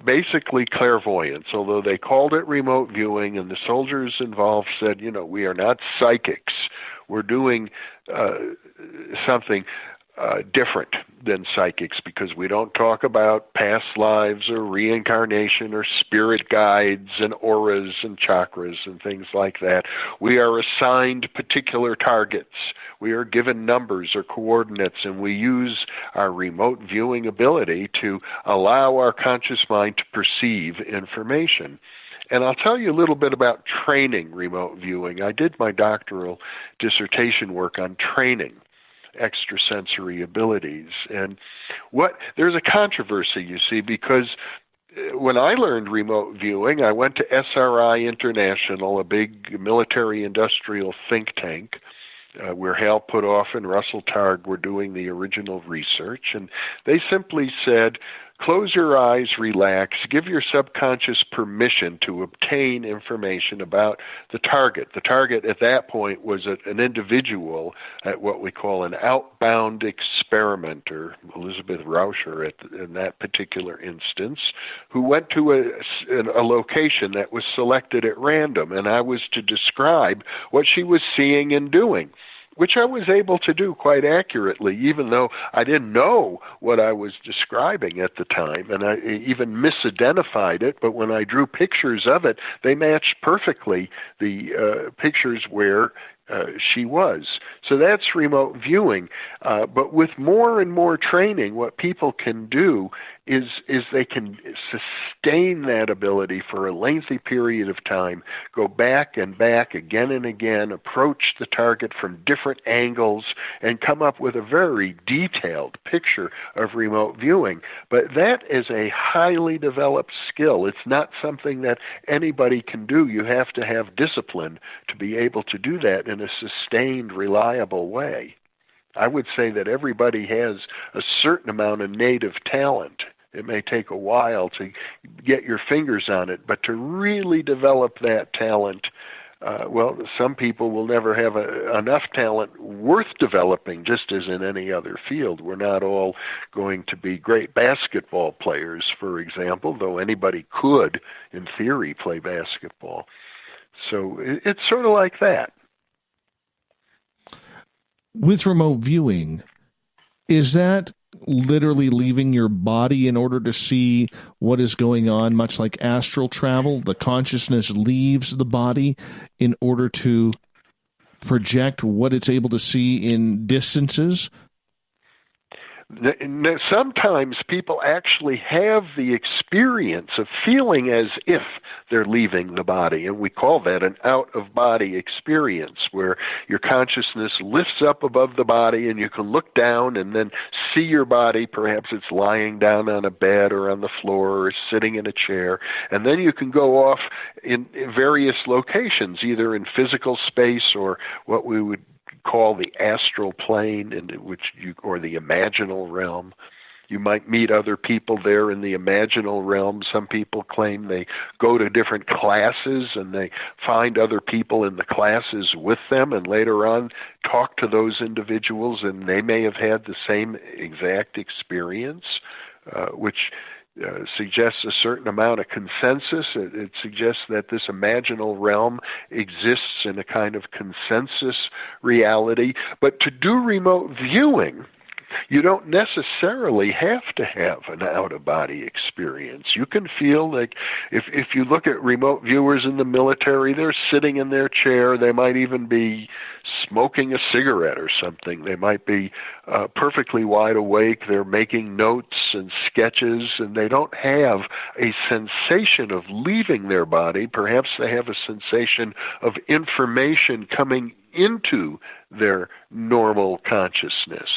basically clairvoyance, although they called it remote viewing, and the soldiers involved said, we are not psychics. We're doing something different than psychics, because we don't talk about past lives or reincarnation or spirit guides and auras and chakras and things like that. We are assigned particular targets. We are given numbers or coordinates, and we use our remote viewing ability to allow our conscious mind to perceive information. And I'll tell you a little bit about training remote viewing. I did my doctoral dissertation work on training extrasensory abilities. And there's a controversy, you see, because when I learned remote viewing, I went to SRI International, a big military-industrial think tank, where Hal Puthoff and Russell Targ were doing the original research, and they simply said, close your eyes, relax, give your subconscious permission to obtain information about the target. The target at that point was an individual at what we call an outbound experimenter, Elizabeth Rauscher in that particular instance, who went to a location that was selected at random, and I was to describe what she was seeing and doing, which I was able to do quite accurately, even though I didn't know what I was describing at the time, and I even misidentified it, but when I drew pictures of it, they matched perfectly the pictures where she was. So that's remote viewing. But with more and more training, what people can do is they can sustain that ability for a lengthy period of time, go back and back again and again, approach the target from different angles, and come up with a very detailed picture of remote viewing. But that is a highly developed skill. It's not something that anybody can do. You have to have discipline to be able to do that in a sustained, reliable way. I would say that everybody has a certain amount of native talent. It may take a while to get your fingers on it, but to really develop that talent, well, some people will never have enough talent worth developing, just as in any other field. We're not all going to be great basketball players, for example, though anybody could, in theory, play basketball. So it's sort of like that. With remote viewing, is that literally leaving your body in order to see what is going on, much like astral travel? The consciousness leaves the body in order to project what it's able to see in distances? Sometimes people actually have the experience of feeling as if they're leaving the body, and we call that an out-of-body experience, where your consciousness lifts up above the body and you can look down and then see your body. Perhaps it's lying down on a bed or on the floor or sitting in a chair, and then you can go off in various locations, either in physical space or what we would call the astral plane, or the imaginal realm. You might meet other people there in the imaginal realm. Some people claim they go to different classes and they find other people in the classes with them, and later on talk to those individuals, and they may have had the same exact experience, which suggests a certain amount of consensus. It suggests that this imaginal realm exists in a kind of consensus reality. But to do remote viewing, you don't necessarily have to have an out-of-body experience. You can feel like if you look at remote viewers in the military, they're sitting in their chair. They might even be smoking a cigarette or something. They might be perfectly wide awake. They're making notes and sketches, and they don't have a sensation of leaving their body. Perhaps they have a sensation of information coming into their normal consciousness.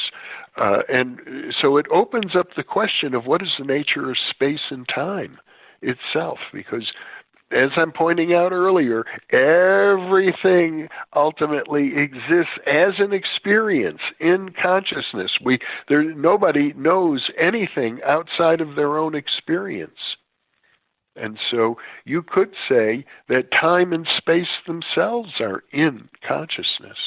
And so it opens up the question of what is the nature of space and time itself, because as I'm pointing out earlier, everything ultimately exists as an experience in consciousness. Nobody knows anything outside of their own experience. And so you could say that time and space themselves are in consciousness.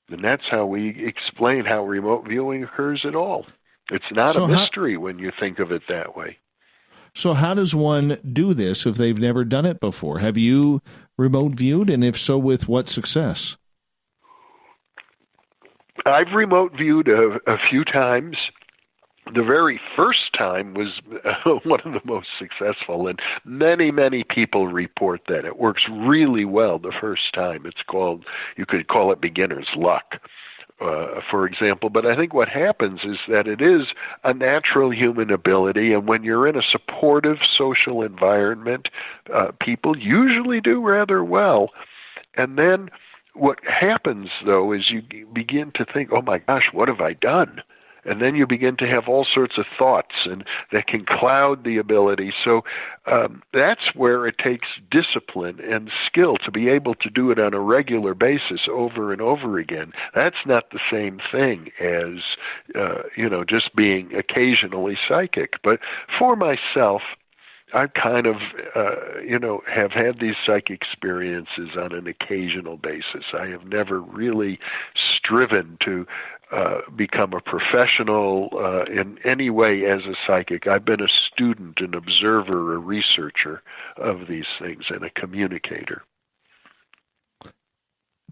And that's how we explain how remote viewing occurs at all. It's not a mystery when you think of it that way. So how does one do this if they've never done it before? Have you remote viewed, and if so, with what success? I've remote viewed a few times. The very first time was one of the most successful, and many, many people report that. It works really well the first time. You could call it beginner's luck, for example. But I think what happens is that it is a natural human ability, and when you're in a supportive social environment, people usually do rather well. And then what happens, though, is you begin to think, oh my gosh, what have I done? And then you begin to have all sorts of thoughts and that can cloud the ability. So that's where it takes discipline and skill to be able to do it on a regular basis over and over again. That's not the same thing as, just being occasionally psychic. But for myself, I kind of, have had these psychic experiences on an occasional basis. I have never really striven to become a professional in any way as a psychic. I've been a student, an observer, a researcher of these things, and a communicator.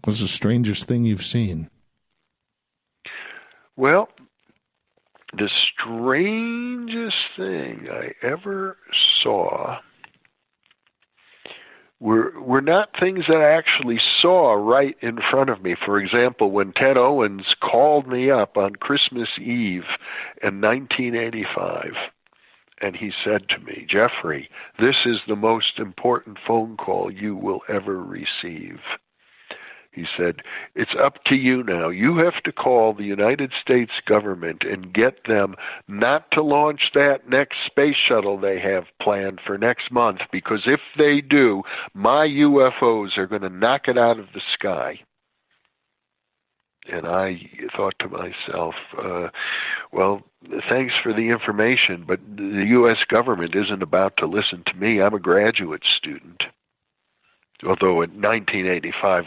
What's the strangest thing you've seen? Well, the strangest thing I ever saw were not things that I actually saw right in front of me. For example, when Ted Owens called me up on Christmas Eve in 1985, and he said to me, "Jeffrey, this is the most important phone call you will ever receive." He said, "It's up to you now. You have to call the United States government and get them not to launch that next space shuttle they have planned for next month, because if they do, my UFOs are going to knock it out of the sky." And I thought to myself, well, thanks for the information, but the U.S. government isn't about to listen to me. I'm a graduate student. Although in 1985,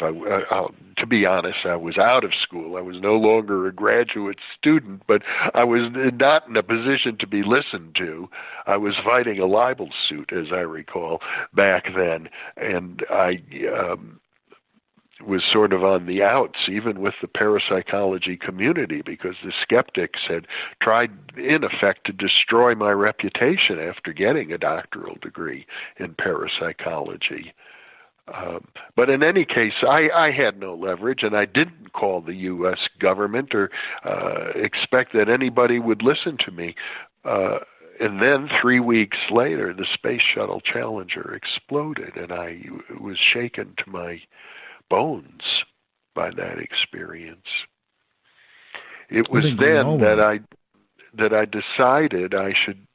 to be honest, I was out of school. I was no longer a graduate student, but I was not in a position to be listened to. I was fighting a libel suit, as I recall, back then, and I was sort of on the outs, even with the parapsychology community, because the skeptics had tried, in effect, to destroy my reputation after getting a doctoral degree in parapsychology. But in any case, I had no leverage, and I didn't call the U.S. government or expect that anybody would listen to me. And then 3 weeks later, the Space Shuttle Challenger exploded, and I was shaken to my bones by that experience. It was then that I decided I should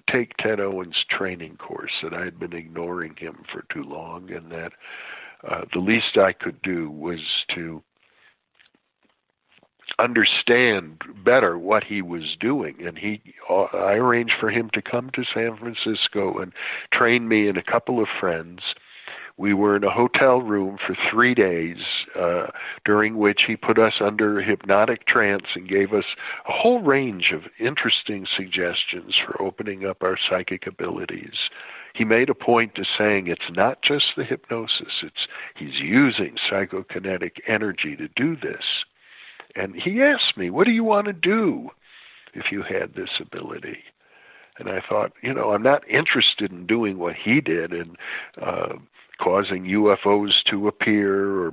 take Ted Owens' training course, that I had been ignoring him for too long, and that the least I could do was to understand better what he was doing. And I arranged for him to come to San Francisco and train me and a couple of friends. We were in a hotel room for 3 days, during which he put us under a hypnotic trance and gave us a whole range of interesting suggestions for opening up our psychic abilities. He made a point to saying it's not just the hypnosis, he's using psychokinetic energy to do this. And he asked me, "What do you want to do if you had this ability?" And I thought, I'm not interested in doing what he did and causing UFOs to appear, or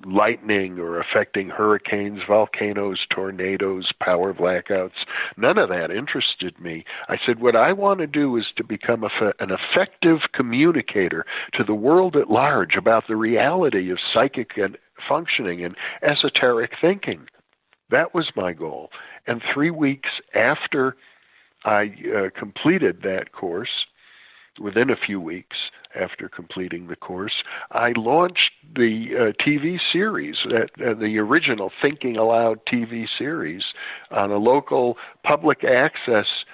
lightning, or affecting hurricanes, volcanoes, tornadoes, power blackouts. None of that interested me. I said, what I want to do is to become an effective communicator to the world at large about the reality of psychic and functioning and esoteric thinking. That was my goal. And 3 weeks after I completed that course, within a few weeks after completing the course, I launched the TV series, the original Thinking Aloud TV series, on a local public access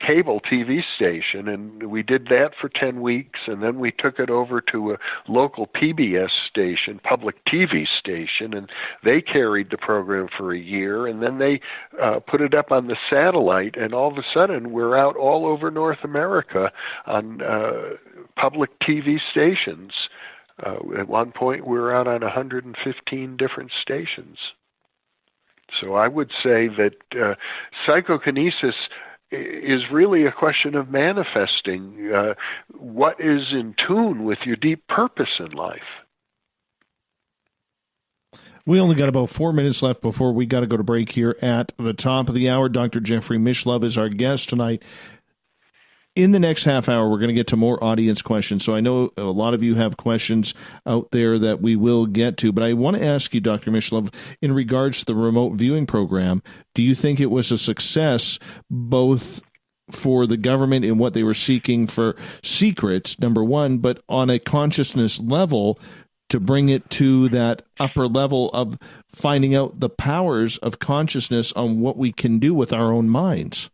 cable TV station, and we did that for 10 weeks, and then we took it over to a local PBS station, public TV station, and they carried the program for a year, and then they put it up on the satellite, and all of a sudden we're out all over North America on public TV stations. At one point we were out on 115 different stations. So I would say that psychokinesis is really a question of manifesting what is in tune with your deep purpose in life. We only got about 4 minutes left before we got to go to break here at the top of the hour. Dr. Jeffrey Mishlove is our guest tonight. In the next half hour, we're going to get to more audience questions. So I know a lot of you have questions out there that we will get to, but I want to ask you, Dr. Mishlove, in regards to the remote viewing program, do you think it was a success both for the government in what they were seeking for secrets, number one, but on a consciousness level to bring it to that upper level of finding out the powers of consciousness on what we can do with our own minds?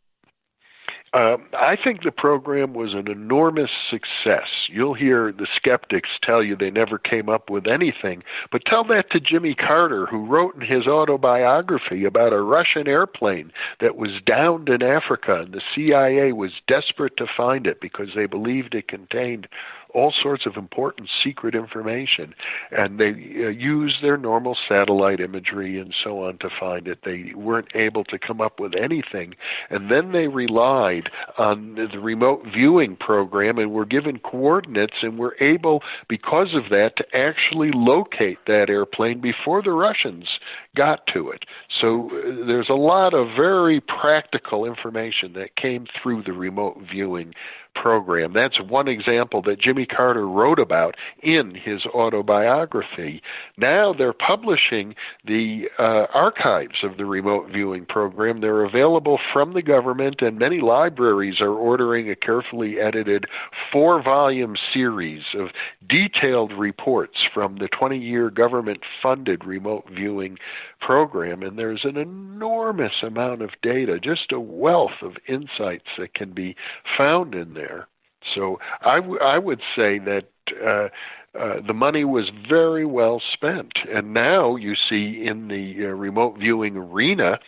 I think the program was an enormous success. You'll hear the skeptics tell you they never came up with anything, but tell that to Jimmy Carter, who wrote in his autobiography about a Russian airplane that was downed in Africa, and the CIA was desperate to find it because they believed it contained all sorts of important secret information, and they used their normal satellite imagery and so on to find it. They weren't able to come up with anything, and then they relied on the remote viewing program and were given coordinates and were able, because of that, to actually locate that airplane before the Russians got to it. So there's a lot of very practical information that came through the remote viewing program. That's one example that Jimmy Carter wrote about in his autobiography. Now they're publishing the archives of the remote viewing program. They're available from the government, and many libraries are ordering a carefully edited 4-volume series of detailed reports from the 20-year government-funded remote viewing program, and there's an enormous amount of data, just a wealth of insights that can be found in there. So I would say that the money was very well spent, and now you see in the remote viewing arena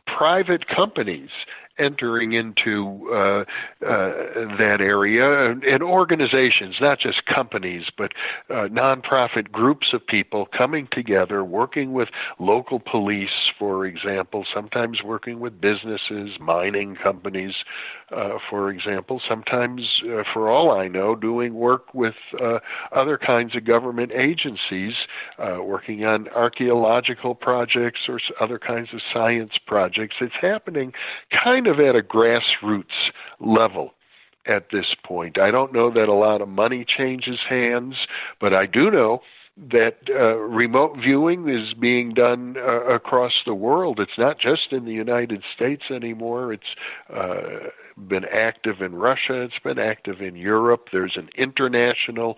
private companies entering into that area, and organizations, not just companies, but nonprofit groups of people coming together, working with local police, for example, sometimes working with businesses, mining companies, for example, sometimes, for all I know, doing work with other kinds of government agencies, working on archaeological projects or other kinds of science projects. It's happening kind of at a grassroots level at this point. I don't know that a lot of money changes hands, but I do know that remote viewing is being done across the world. It's not just in the United States anymore. It's been active in Russia. It's been active in Europe. There's an international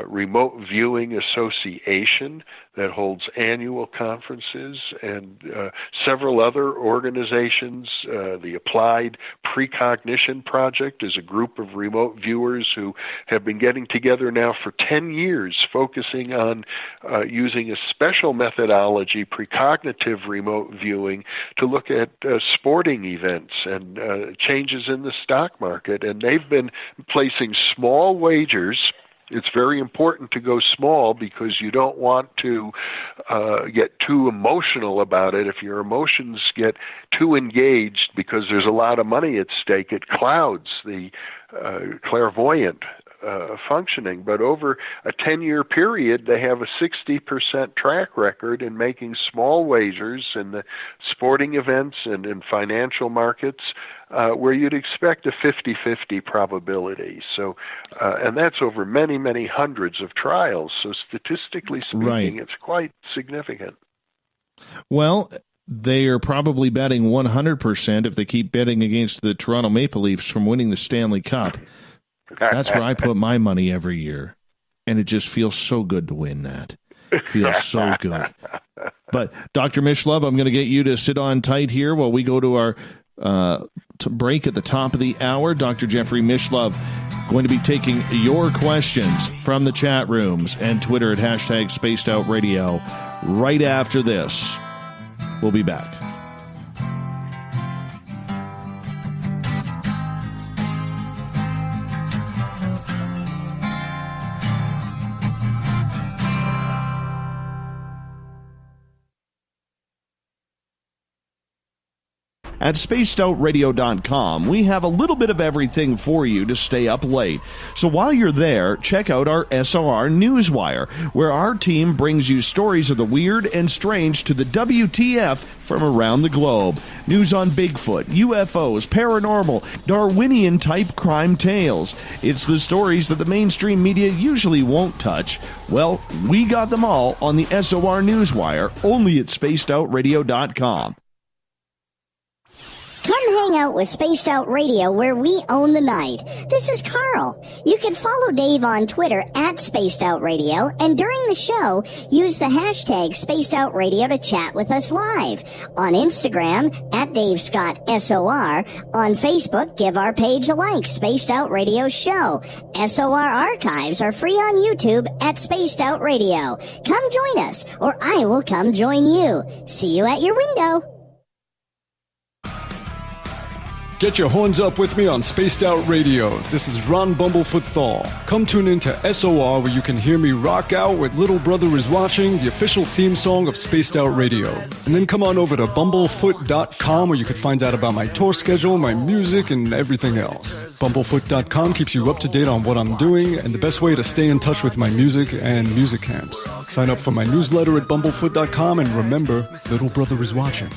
remote viewing association that holds annual conferences, and several other organizations. The Applied Precognition Project is a group of remote viewers who have been getting together now for 10 years, focusing on using a special methodology, precognitive remote viewing, to look at sporting events and changes in the stock market. And they've been placing small wagers. It's very important to go small because you don't want to get too emotional about it. If your emotions get too engaged because there's a lot of money at stake, it clouds the clairvoyant functioning. But over a 10-year period, they have a 60% track record in making small wagers in the sporting events and in financial markets where you'd expect a 50-50 probability. So, and that's over many, many hundreds of trials. So statistically speaking, It's quite significant. Well, they are probably betting 100% if they keep betting against the Toronto Maple Leafs from winning the Stanley Cup. That's where I put my money every year, and it just feels so good to win that. It feels so good. But, Dr. Mishlove, I'm going to get you to sit on tight here while we go to our break at the top of the hour. Dr. Jeffrey Mishlove going to be taking your questions from the chat rooms and Twitter at #SpacedOutRadio right after this. We'll be back. At spacedoutradio.com, we have a little bit of everything for you to stay up late. So while you're there, check out our SOR Newswire, where our team brings you stories of the weird and strange to the WTF from around the globe. News on Bigfoot, UFOs, paranormal, Darwinian-type crime tales. It's the stories that the mainstream media usually won't touch. Well, we got them all on the SOR Newswire, only at spacedoutradio.com. Come hang out with Spaced Out Radio, where we own the night. This is Carl. You can follow Dave on Twitter at Spaced Out Radio, and during the show, use the hashtag Spaced Out Radio to chat with us live. On Instagram, at Dave Scott SOR. On Facebook, give our page a like, Spaced Out Radio Show. SOR archives are free on YouTube at Spaced Out Radio. Come join us, or I will come join you. See you at your window. Get your horns up with me on Spaced Out Radio. This is Ron Bumblefoot Thal. Come tune in to SOR, where you can hear me rock out with Little Brother is Watching, the official theme song of Spaced Out Radio. And then come on over to bumblefoot.com, where you can find out about my tour schedule, my music, and everything else. Bumblefoot.com keeps you up to date on what I'm doing and the best way to stay in touch with my music and music camps. Sign up for my newsletter at bumblefoot.com, and remember, Little Brother is watching.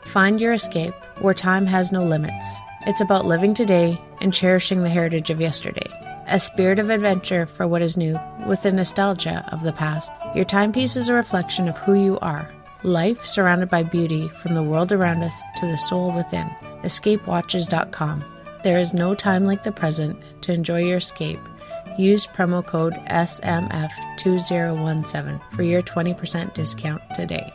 Find your escape where time has no limits. It's about living today and cherishing the heritage of yesterday. A spirit of adventure for what is new, with the nostalgia of the past. Your timepiece is a reflection of who you are. Life surrounded by beauty from the world around us to the soul within. EscapeWatches.com. There is no time like the present to enjoy your escape. Use promo code SMF2017 for your 20% discount today.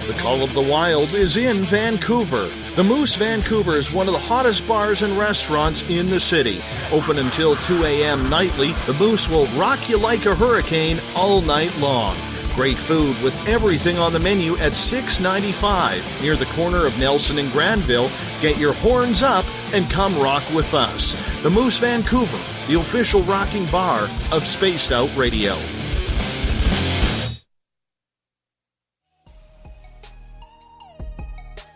The Call of the Wild is in Vancouver. The Moose Vancouver is one of the hottest bars and restaurants in the city. Open until 2 a.m. nightly, the Moose will rock you like a hurricane all night long. Great food with everything on the menu at $6.95 near the corner of Nelson and Granville. Get your horns up and come rock with us. The Moose Vancouver, the official rocking bar of Spaced Out Radio.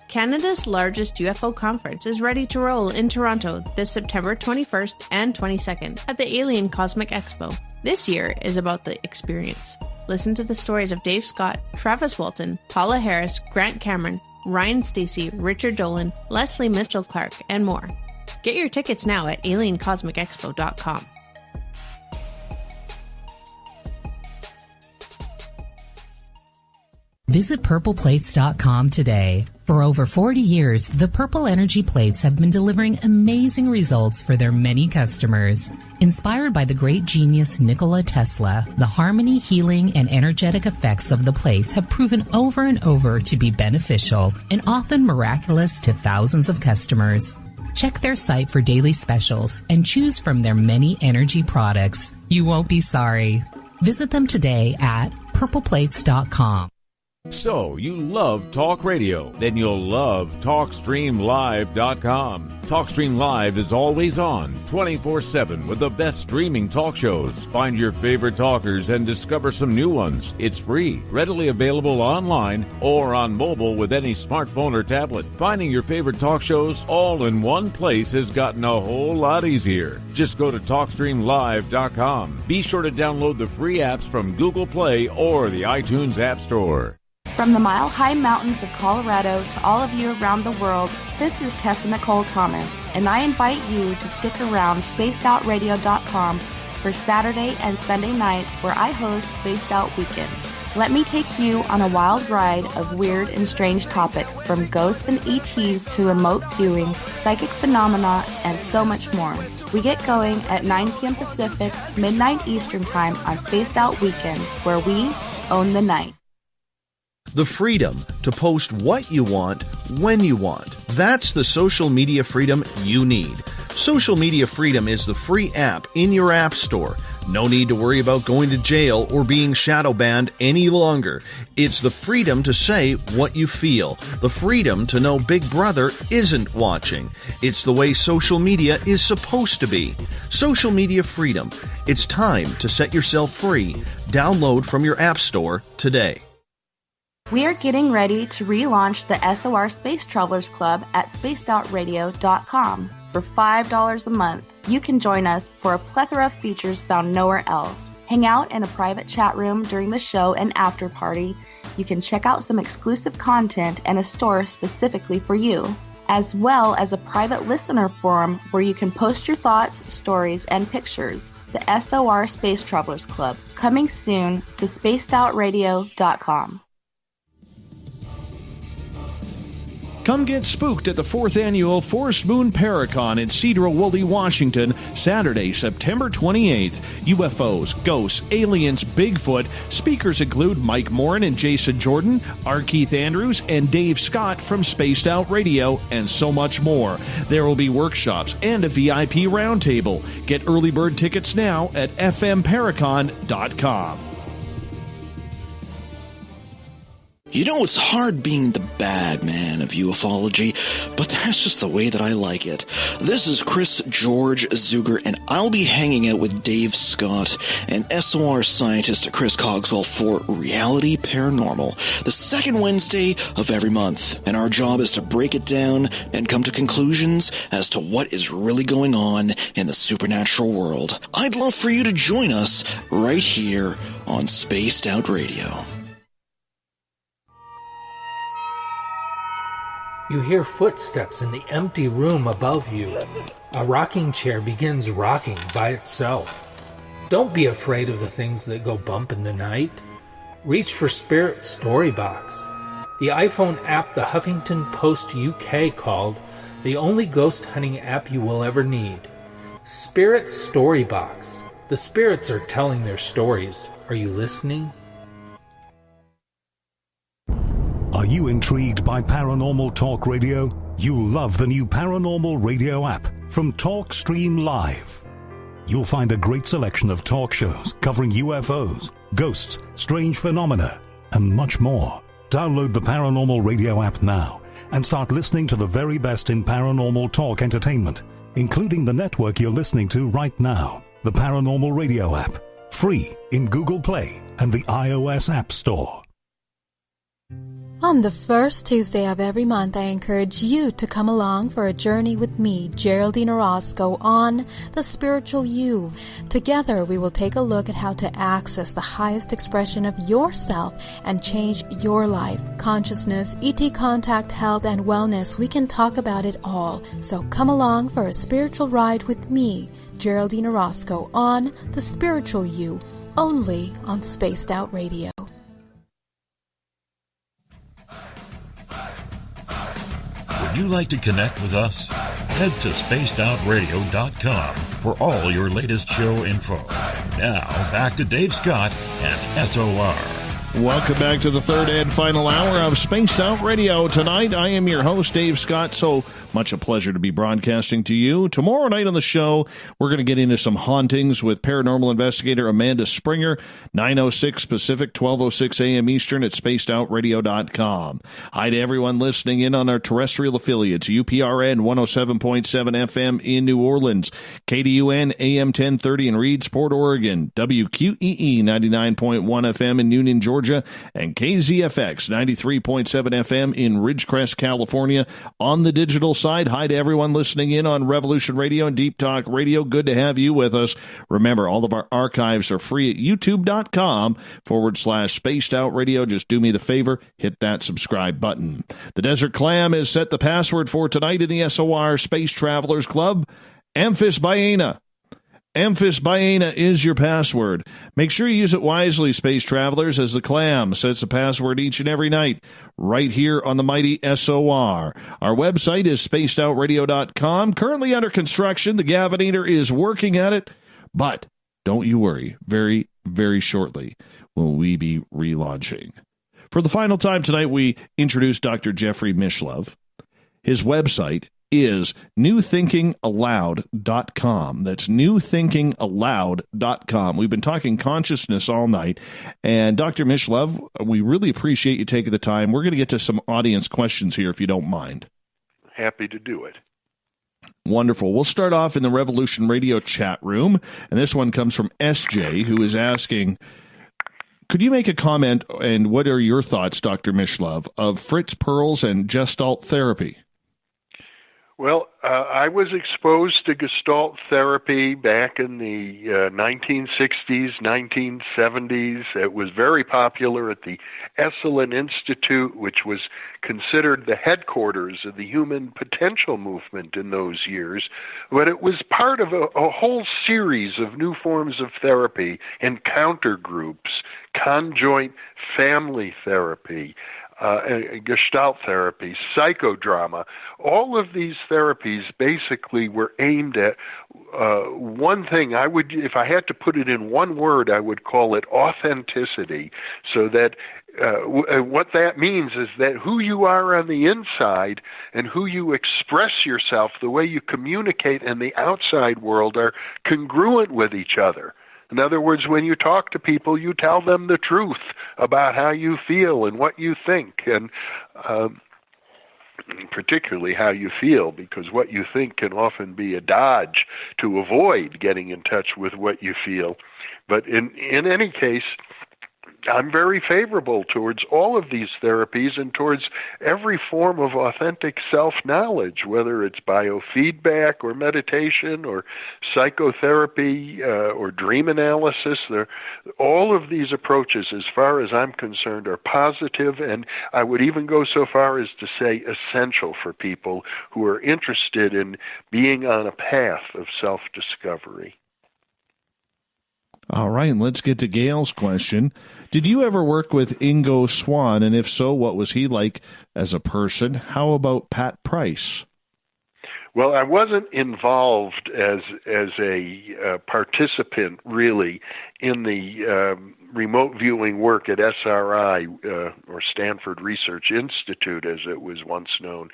Canada's largest UFO conference is ready to roll in Toronto this September 21st and 22nd at the Alien Cosmic Expo. This year is about the experience. Listen to the stories of Dave Scott, Travis Walton, Paula Harris, Grant Cameron, Ryan Stacey, Richard Dolan, Leslie Mitchell-Clark, and more. Get your tickets now at aliencosmicexpo.com. Visit purpleplates.com today. For over 40 years, the Purple Energy Plates have been delivering amazing results for their many customers. Inspired by the great genius Nikola Tesla, the harmony, healing, and energetic effects of the plates have proven over and over to be beneficial and often miraculous to thousands of customers. Check their site for daily specials and choose from their many energy products. You won't be sorry. Visit them today at purpleplates.com. So, you love talk radio? Then you'll love TalkStreamLive.com. TalkStream Live is always on, 24/7, with the best streaming talk shows. Find your favorite talkers and discover some new ones. It's free, readily available online or on mobile with any smartphone or tablet. Finding your favorite talk shows all in one place has gotten a whole lot easier. Just go to TalkStreamLive.com. Be sure to download the free apps from Google Play or the iTunes App Store. From the mile-high mountains of Colorado to all of you around the world, this is Tessa Nicole Thomas, and I invite you to stick around spacedoutradio.com for Saturday and Sunday nights where I host Spaced Out Weekend. Let me take you on a wild ride of weird and strange topics, from ghosts and ETs to remote viewing, psychic phenomena, and so much more. We get going at 9 p.m. Pacific, midnight Eastern Time on Spaced Out Weekend, where we own the night. The freedom to post what you want, when you want. That's the social media freedom you need. Social Media Freedom is the free app in your app store. No need to worry about going to jail or being shadow banned any longer. It's the freedom to say what you feel. The freedom to know Big Brother isn't watching. It's the way social media is supposed to be. Social Media Freedom. It's time to set yourself free. Download from your app store today. We are getting ready to relaunch the SOR Space Travelers Club at spacedoutradio.com. For $5 a month, you can join us for a plethora of features found nowhere else. Hang out in a private chat room during the show and after party. You can check out some exclusive content and a store specifically for you, as well as a private listener forum where you can post your thoughts, stories, and pictures. The SOR Space Travelers Club, coming soon to spacedoutradio.com. Come get spooked at the 4th Annual Forest Moon Paracon in Cedar-Woolley, Washington, Saturday, September 28th. UFOs, ghosts, aliens, Bigfoot. Speakers include Mike Morin and Jason Jordan, R. Keith Andrews, and Dave Scott from Spaced Out Radio, and so much more. There will be workshops and a VIP roundtable. Get early bird tickets now at fmparacon.com. You know, it's hard being the bad man of ufology, but that's just the way that I like it. This is Chris George Zuger, and I'll be hanging out with Dave Scott and SOR scientist Chris Cogswell for Reality Paranormal, the second Wednesday of every month. And our job is to break it down and come to conclusions as to what is really going on in the supernatural world. I'd love for you to join us right here on Spaced Out Radio. You hear footsteps in the empty room above you. A rocking chair begins rocking by itself. Don't be afraid of the things that go bump in the night. Reach for Spirit Storybox, the iPhone app the Huffington Post UK called the only ghost hunting app you will ever need. Spirit Storybox. The spirits are telling their stories. Are you listening? Are you intrigued by Paranormal Talk Radio? You'll love the new Paranormal Radio app from TalkStream Live. You'll find a great selection of talk shows covering UFOs, ghosts, strange phenomena, and much more. Download the Paranormal Radio app now and start listening to the very best in paranormal talk entertainment, including the network you're listening to right now, the Paranormal Radio app, free in Google Play and the iOS App Store. On the first Tuesday of every month, I encourage you to come along for a journey with me, Geraldine Orozco, on The Spiritual You. Together, we will take a look at how to access the highest expression of yourself and change your life. Consciousness, ET contact, health, and wellness, we can talk about it all. So come along for a spiritual ride with me, Geraldine Orozco, on The Spiritual You, only on Spaced Out Radio. Would you like to connect with us? Head to spacedoutradio.com for all your latest show info. Now, back to Dave Scott and SOR. Welcome back to the third and final hour of Spaced Out Radio. Tonight, I am your host, Dave Scott. So much a pleasure to be broadcasting to you. Tomorrow night on the show, we're going to get into some hauntings with paranormal investigator Amanda Springer, 9:06 Pacific, 12:06 a.m. Eastern at spacedoutradio.com. Hi to everyone listening in on our terrestrial affiliates, UPRN 107.7 FM in New Orleans, KDUN AM 1030 in Reedsport, Oregon, WQEE 99.1 FM in Union, Georgia, and KZFX 93.7 FM in Ridgecrest, California. On the digital side, hi to everyone listening in on Revolution Radio and Deep Talk Radio. Good to have you with us. Remember, all of our archives are free at youtube.com/Spaced Out Radio. Just do me the favor, hit that subscribe button. The Desert Clam has set the password for tonight in the SOR Space Travelers Club, Amphis Baena. Amphis Baena is your password. Make sure you use it wisely, Space Travelers, as the Clam sets the password each and every night, right here on the mighty SOR. Our website is spacedoutradio.com. Currently under construction. The Gavinator is working at it, but don't you worry. Very, very shortly will we be relaunching. For the final time tonight, we introduce Dr. Jeffrey Mishlove. His website is newthinkingaloud.com. That's newthinkingaloud.com. We've been talking consciousness all night. And Dr. Mishlove, we really appreciate you taking the time. We're going to get to some audience questions here, if you don't mind. Happy to do it. Wonderful. We'll start off in the Revolution Radio chat room. And this one comes from SJ, who is asking, Could you make a comment, and what are your thoughts, Dr. Mishlove, of Fritz Perls and Gestalt therapy? Well, I was exposed to Gestalt therapy back in the 1960s, 1970s. It was very popular at the Esalen Institute, which was considered the headquarters of the human potential movement in those years. But it was part of a whole series of new forms of therapy, encounter groups, conjoint family therapy, Gestalt therapy, psychodrama. All of these therapies basically were aimed at one thing. If I had to put it in one word, I would call it authenticity. So that what that means is that who you are on the inside and who you express yourself, the way you communicate in the outside world, are congruent with each other. In other words, when you talk to people, you tell them the truth about how you feel and what you think, and particularly how you feel, because what you think can often be a dodge to avoid getting in touch with what you feel. But in any case, I'm very favorable towards all of these therapies and towards every form of authentic self-knowledge, whether it's biofeedback or meditation or psychotherapy or dream analysis. All of these approaches, as far as I'm concerned, are positive, and I would even go so far as to say essential for people who are interested in being on a path of self-discovery. All right, let's get to Gail's question. Did you ever work with Ingo Swann, and if so, what was he like as a person? How about Pat Price? Well, I wasn't involved as a participant, really, in the remote viewing work at SRI, or Stanford Research Institute, as it was once known.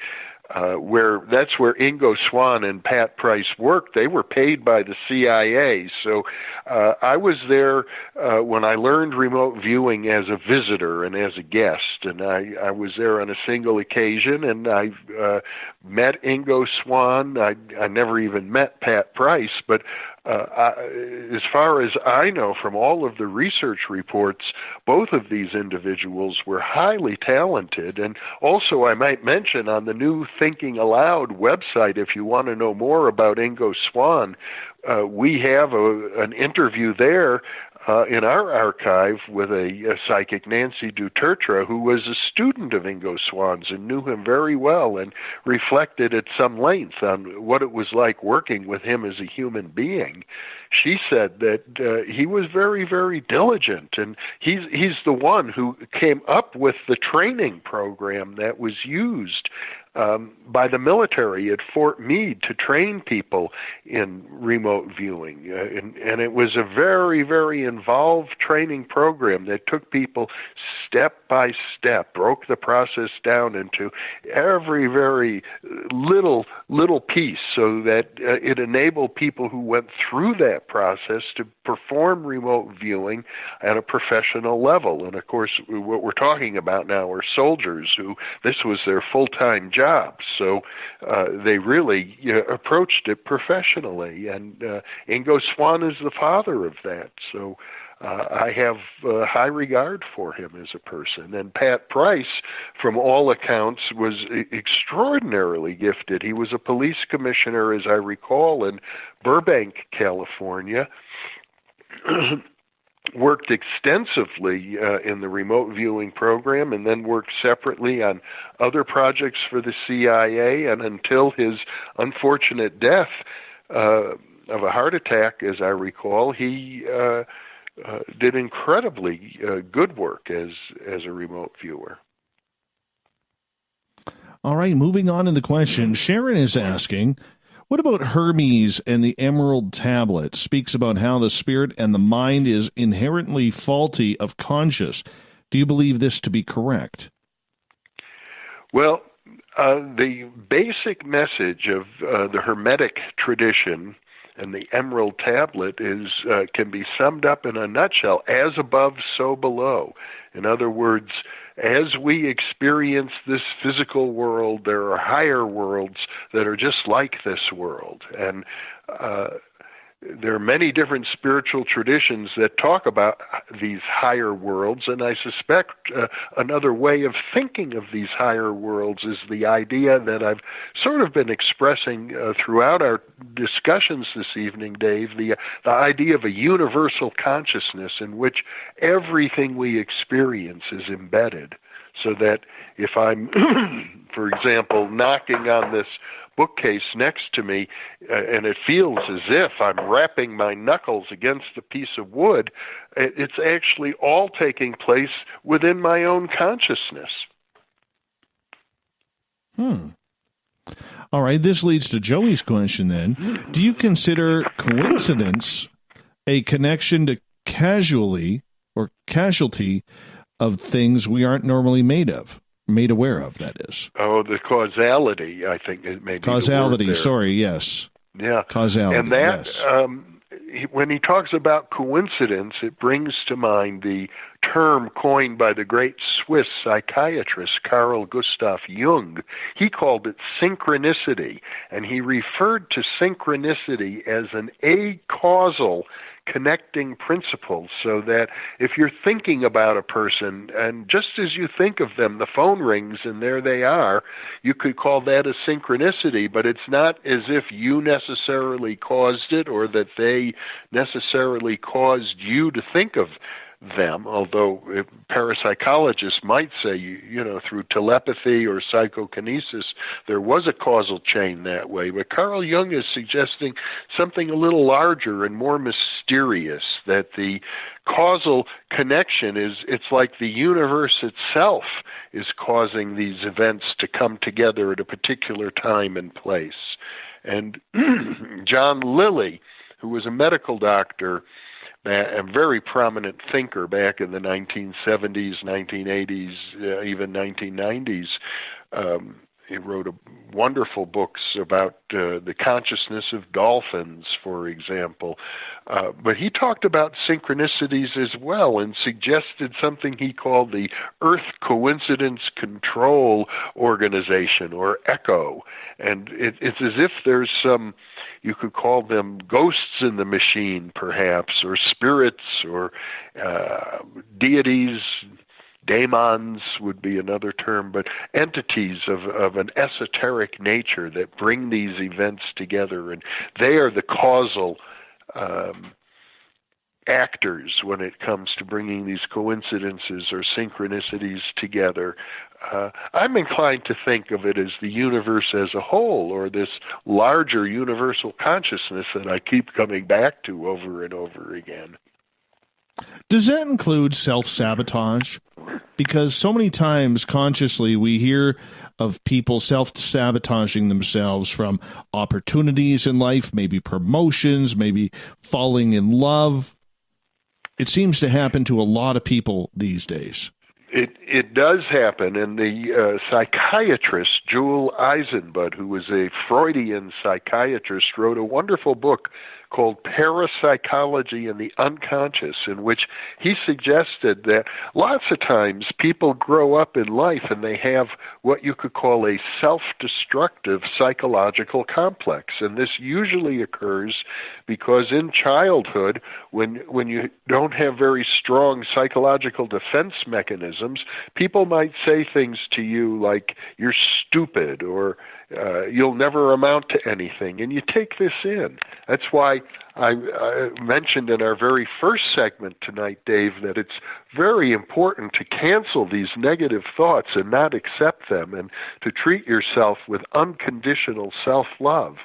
That's where Ingo Swann and Pat Price worked. They were paid by the CIA. So I was there when I learned remote viewing as a visitor and as a guest. And I was there on a single occasion, and I met Ingo Swann. I never even met Pat Price, but as far as I know from all of the research reports, both of these individuals were highly talented. And also, I might mention, on the new Thinking Aloud website, if you want to know more about Ingo Swann, we have an interview there in our archive with a psychic, Nancy Dutertra, who was a student of Ingo Swann's and knew him very well and reflected at some length on what it was like working with him as a human being. She said that he was very, very diligent, and he's the one who came up with the training program that was used by the military at Fort Meade to train people in remote viewing. And it was a very, very involved training program that took people step by step, broke the process down into every very little piece, so that it enabled people who went through that process to perform remote viewing at a professional level. And of course, what we're talking about now are soldiers who this was their full-time job. So they really approached it professionally, and Ingo Swann is the father of that. So I have high regard for him as a person. And Pat Price, from all accounts, was extraordinarily gifted. He was a police commissioner, as I recall, in Burbank, California. Worked extensively in the remote viewing program, and then worked separately on other projects for the CIA, and until his unfortunate death of a heart attack, as I recall, he did incredibly good work as a remote viewer. All right, moving on to the question. Sharon is asking, what about Hermes and the Emerald Tablet? Speaks about how the spirit and the mind is inherently faulty of conscious. Do you believe this to be correct? Well, the basic message of the Hermetic tradition and the Emerald Tablet can be summed up in a nutshell: as above, so below. In other words, as we experience this physical world, there are higher worlds that are just like this world. And there are many different spiritual traditions that talk about these higher worlds, and I suspect another way of thinking of these higher worlds is the idea that I've sort of been expressing throughout our discussions this evening, Dave, the idea of a universal consciousness in which everything we experience is embedded. So that if I'm, for example, knocking on this bookcase next to me, and it feels as if I'm rapping my knuckles against a piece of wood, it's actually all taking place within my own consciousness. All right, this leads to Joey's question then. Do you consider coincidence a connection to casualty of things we aren't normally made aware of, that is? Oh, the causality, I think it may be causality, the word there. sorry, yes. Yeah. Causality, and that, yes. When he talks about coincidence, it brings to mind the term coined by the great Swiss psychiatrist Carl Gustav Jung. He called it synchronicity, and he referred to synchronicity as an acausal connecting principle, so that if you're thinking about a person, and just as you think of them, the phone rings and there they are, you could call that a synchronicity, but it's not as if you necessarily caused it or that they necessarily caused you to think of them, although parapsychologists might say, through telepathy or psychokinesis, there was a causal chain that way. But Carl Jung is suggesting something a little larger and more mysterious, that the causal connection it's like the universe itself is causing these events to come together at a particular time and place. And John Lilly, who was a medical doctor, a very prominent thinker back in the 1970s, 1980s, even 1990s. He wrote wonderful books about the consciousness of dolphins, for example. But he talked about synchronicities as well and suggested something he called the Earth Coincidence Control Organization, or ECHO. And it's as if there's some, you could call them ghosts in the machine, perhaps, or spirits, or deities. Daemons would be another term, but entities of an esoteric nature that bring these events together, and they are the causal actors when it comes to bringing these coincidences or synchronicities together. I'm inclined to think of it as the universe as a whole, or this larger universal consciousness that I keep coming back to over and over again. Does that include self-sabotage? Because so many times consciously we hear of people self-sabotaging themselves from opportunities in life, maybe promotions, maybe falling in love. It seems to happen to a lot of people these days. It does happen, and the psychiatrist Joel Eisenbud, who was a Freudian psychiatrist, wrote a wonderful book called Parapsychology and the Unconscious, in which he suggested that lots of times people grow up in life and they have what you could call a self-destructive psychological complex. And this usually occurs because in childhood, when you don't have very strong psychological defense mechanisms, people might say things to you like, "You're stupid," or "You'll never amount to anything," and you take this in. That's why I mentioned in our very first segment tonight, Dave, that it's very important to cancel these negative thoughts and not accept them, and to treat yourself with unconditional self-love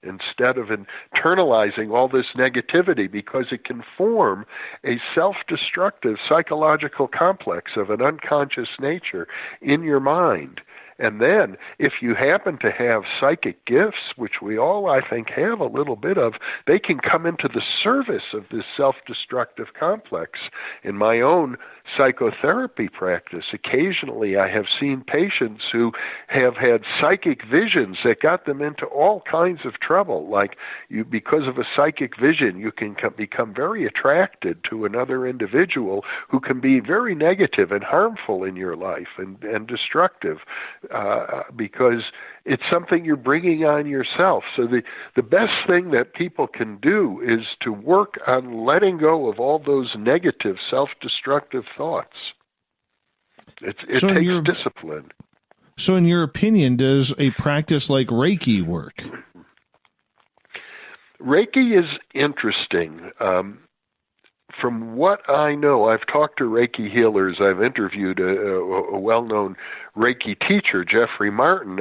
instead of internalizing all this negativity, because it can form a self-destructive psychological complex of an unconscious nature in your mind. And then, if you happen to have psychic gifts, which we all, I think, have a little bit of, they can come into the service of this self-destructive complex. In my own psychotherapy practice, occasionally I have seen patients who have had psychic visions that got them into all kinds of trouble. Like, because of a psychic vision, you can become very attracted to another individual who can be very negative and harmful in your life and destructive. Because it's something you're bringing on yourself. So the best thing that people can do is to work on letting go of all those negative, self-destructive thoughts. It takes discipline. So in your opinion, does a practice like Reiki work? Reiki is interesting. From what I know, I've talked to Reiki healers. I've interviewed a well-known Reiki teacher, Jeffrey Martin,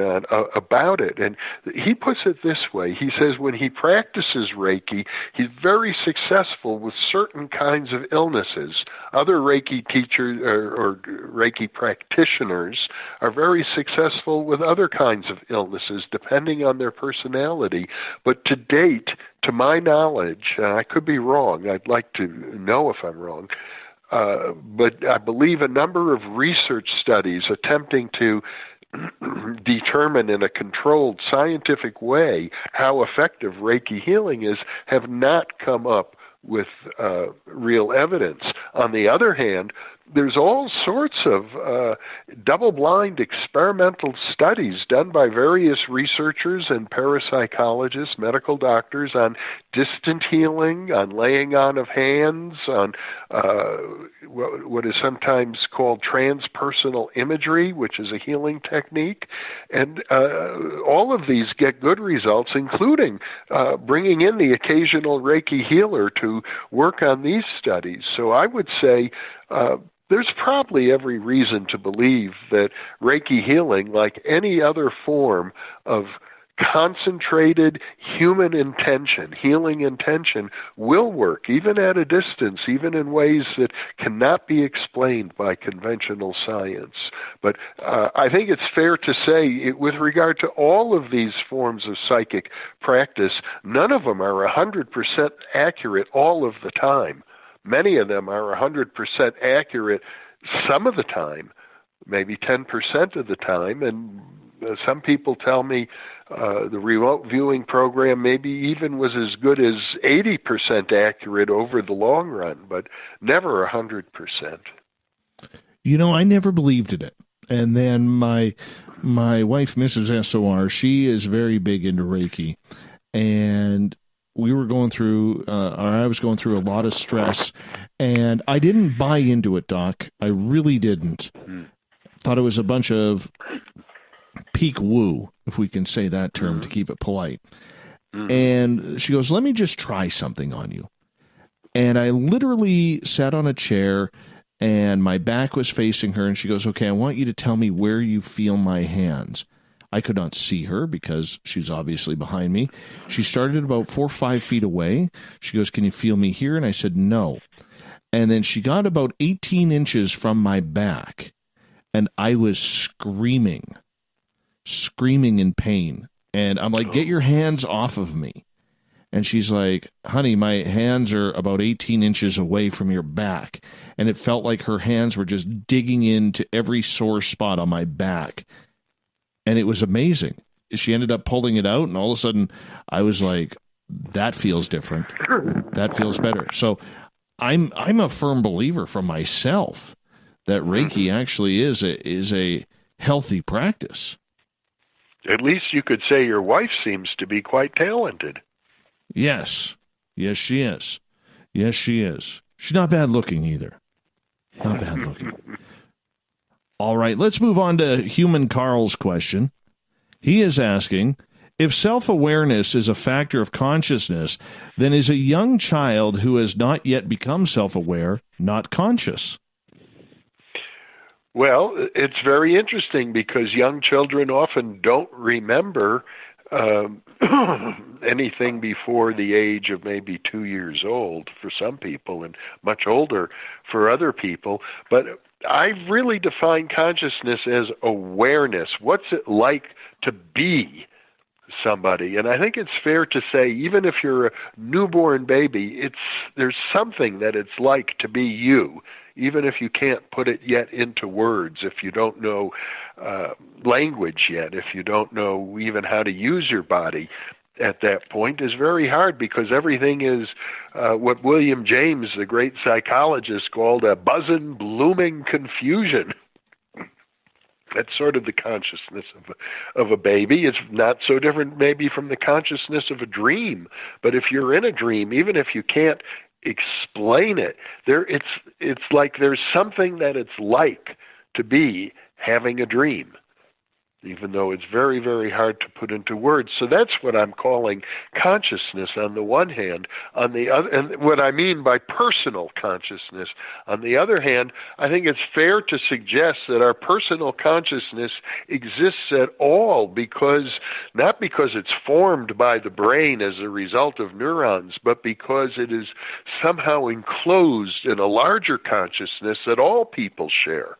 about it. And he puts it this way. He says when he practices Reiki, he's very successful with certain kinds of illnesses. Other Reiki teachers or Reiki practitioners are very successful with other kinds of illnesses, depending on their personality. But to date, to my knowledge, and I could be wrong, I'd like to know if I'm wrong, but I believe a number of research studies attempting to determine in a controlled scientific way how effective Reiki healing is have not come up with real evidence. On the other hand, there's all sorts of double-blind experimental studies done by various researchers and parapsychologists, medical doctors, on distant healing, on laying on of hands, on what is sometimes called transpersonal imagery, which is a healing technique. And all of these get good results, including bringing in the occasional Reiki healer to work on these studies. So I would say there's probably every reason to believe that Reiki healing, like any other form of concentrated human intention, healing intention, will work, even at a distance, even in ways that cannot be explained by conventional science. But I think it's fair to say, with regard to all of these forms of psychic practice, none of them are 100% accurate all of the time. Many of them are 100% accurate some of the time, maybe 10% of the time, and some people tell me the remote viewing program maybe even was as good as 80% accurate over the long run, but never 100%. You know, I never believed in it. And then my wife, Mrs. SOR, she is very big into Reiki, and we were going through, or I was going through a lot of stress, and I didn't buy into it, Doc. I really didn't. Thought it was a bunch of peak woo, if we can say that term to keep it polite. And she goes, let me just try something on you. And I literally sat on a chair, and my back was facing her, and she goes, okay, I want you to tell me where you feel my hands. I could not see her because she's obviously behind me. She started about 4 or 5 feet away. She goes, can you feel me here? And I said, no. And then she got about 18 inches from my back, and I was screaming in pain. And I'm like, get your hands off of me. And she's like, honey, my hands are about 18 inches away from your back. And it felt like her hands were just digging into every sore spot on my back. And it was amazing. She ended up pulling it out, and all of a sudden I was like, that feels different. That feels better. So I'm a firm believer for myself that Reiki actually is a healthy practice. At least you could say your wife seems to be quite talented. Yes. Yes, she is. Yes, she is. She's not bad looking either. Not bad looking. All right, let's move on to Human Carl's question. He is asking, if self-awareness is a factor of consciousness, then is a young child who has not yet become self-aware not conscious? Well, it's very interesting because young children often don't remember anything before the age of maybe 2 years old for some people and much older for other people. But I really define consciousness as awareness. What's it like to be somebody? And I think it's fair to say, even if you're a newborn baby, there's something that it's like to be you, even if you can't put it yet into words, if you don't know language yet, if you don't know even how to use your body at that point, is very hard because everything is what William James, the great psychologist, called a buzzing, blooming confusion. That's sort of the consciousness of a baby. It's not so different maybe from the consciousness of a dream. But if you're in a dream, even if you can't explain it, it's like there's something that it's like to be having a dream, even though it's very, very hard to put into words. So that's what I'm calling consciousness on the one hand. On the other, and what I mean by personal consciousness, on the other hand, I think it's fair to suggest that our personal consciousness exists at all not because it's formed by the brain as a result of neurons, but because it is somehow enclosed in a larger consciousness that all people share.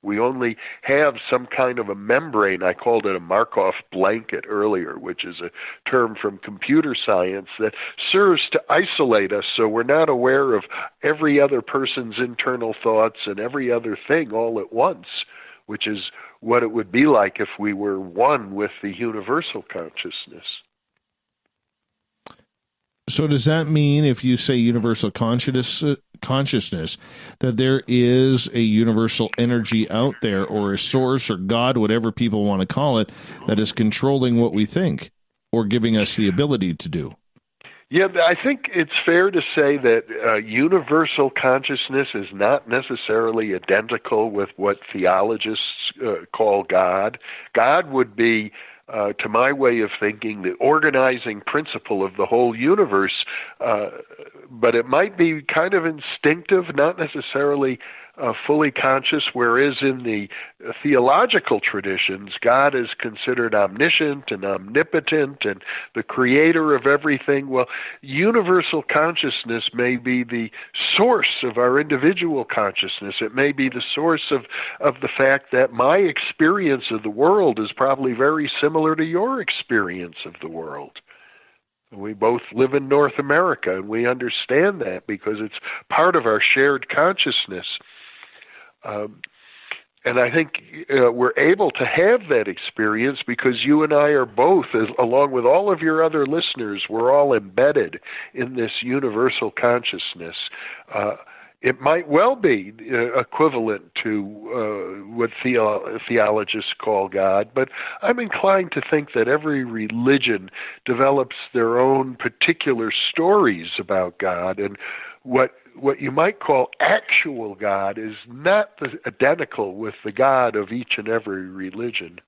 We only have some kind of a membrane. I called it a Markov blanket earlier, which is a term from computer science that serves to isolate us so we're not aware of every other person's internal thoughts and every other thing all at once, which is what it would be like if we were one with the universal consciousness. So does that mean, if you say universal consciousness, that there is a universal energy out there, or a source, or God, whatever people want to call it, that is controlling what we think or giving us the ability to do? Yeah, I think it's fair to say that universal consciousness is not necessarily identical with what theologists call God. God would be, to my way of thinking, the organizing principle of the whole universe, but it might be kind of instinctive, not necessarily fully conscious, whereas in the theological traditions, God is considered omniscient and omnipotent and the creator of everything. Well, universal consciousness may be the source of our individual consciousness. It may be the source of the fact that my experience of the world is probably very similar to your experience of the world. We both live in North America, and we understand that because it's part of our shared consciousness. And I think we're able to have that experience because you and I are both, along with all of your other listeners, we're all embedded in this universal consciousness. It might well be equivalent to what theologists call God, but I'm inclined to think that every religion develops their own particular stories about God, and what you might call actual God is not identical with the God of each and every religion.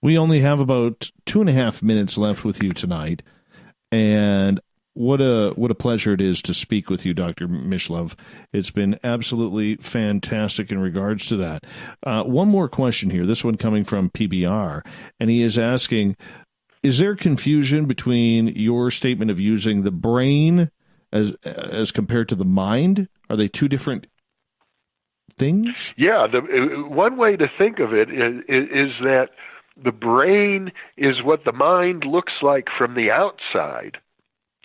We only have about 2.5 minutes left with you tonight, and what a pleasure it is to speak with you, Dr. Mishlove. It's been absolutely fantastic in regards to that. One more question here, this one coming from PBR, and he is asking, is there confusion between your statement of using the brain as compared to the mind? Are they two different things? Yeah, one way to think of it is that the brain is what the mind looks like from the outside,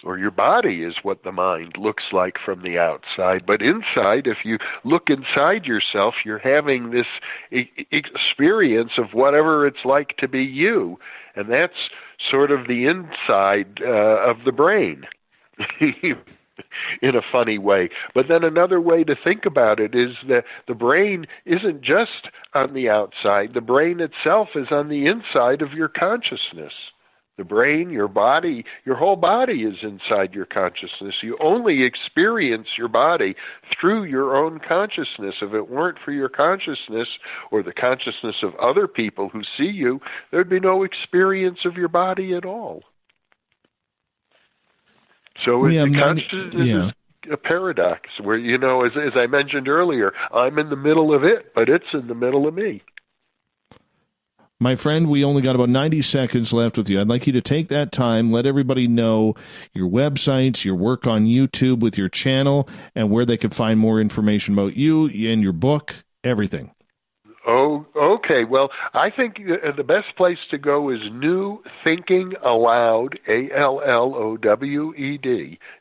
or your body is what the mind looks like from the outside. But inside, if you look inside yourself, you're having this experience of whatever it's like to be you. And that's sort of the inside of the brain in a funny way. But then another way to think about it is that the brain isn't just on the outside. The brain itself is on the inside of your consciousness. The brain, your body, your whole body is inside your consciousness. You only experience your body through your own consciousness. If it weren't for your consciousness or the consciousness of other people who see you, there'd be no experience of your body at all. So consciousness is a paradox where, as I mentioned earlier, I'm in the middle of it, but it's in the middle of me. My friend, we only got about 90 seconds left with you. I'd like you to take that time, let everybody know your websites, your work on YouTube with your channel, and where they can find more information about you and your book, everything. Oh, okay. Well, I think the best place to go is New Thinking Aloud, ALLOWED,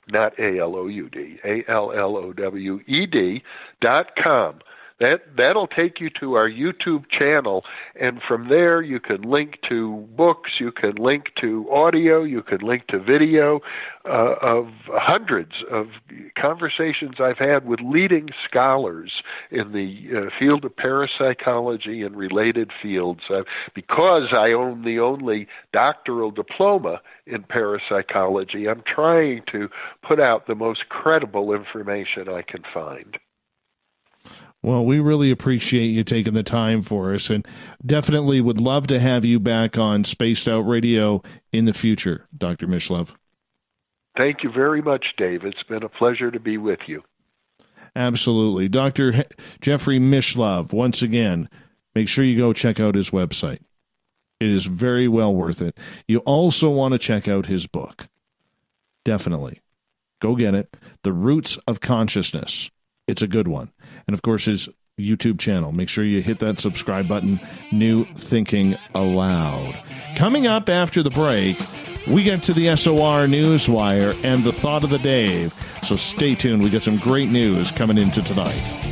not ALOUD, ALLOWED.com. That'll take you to our YouTube channel, and from there you can link to books, you can link to audio, you can link to video of hundreds of conversations I've had with leading scholars in the field of parapsychology and related fields. Because I own the only doctoral diploma in parapsychology, I'm trying to put out the most credible information I can find. Well, we really appreciate you taking the time for us, and definitely would love to have you back on Spaced Out Radio in the future, Dr. Mishlove. Thank you very much, Dave. It's been a pleasure to be with you. Absolutely. Dr. Jeffrey Mishlove, once again, make sure you go check out his website. It is very well worth it. You also want to check out his book. Definitely. Go get it. The Roots of Consciousness. It's a good one. And, of course, his YouTube channel. Make sure you hit that subscribe button. New Thinking Aloud. Coming up after the break, we get to the SOR Newswire and the Thought of the Day. So stay tuned. We got some great news coming into tonight.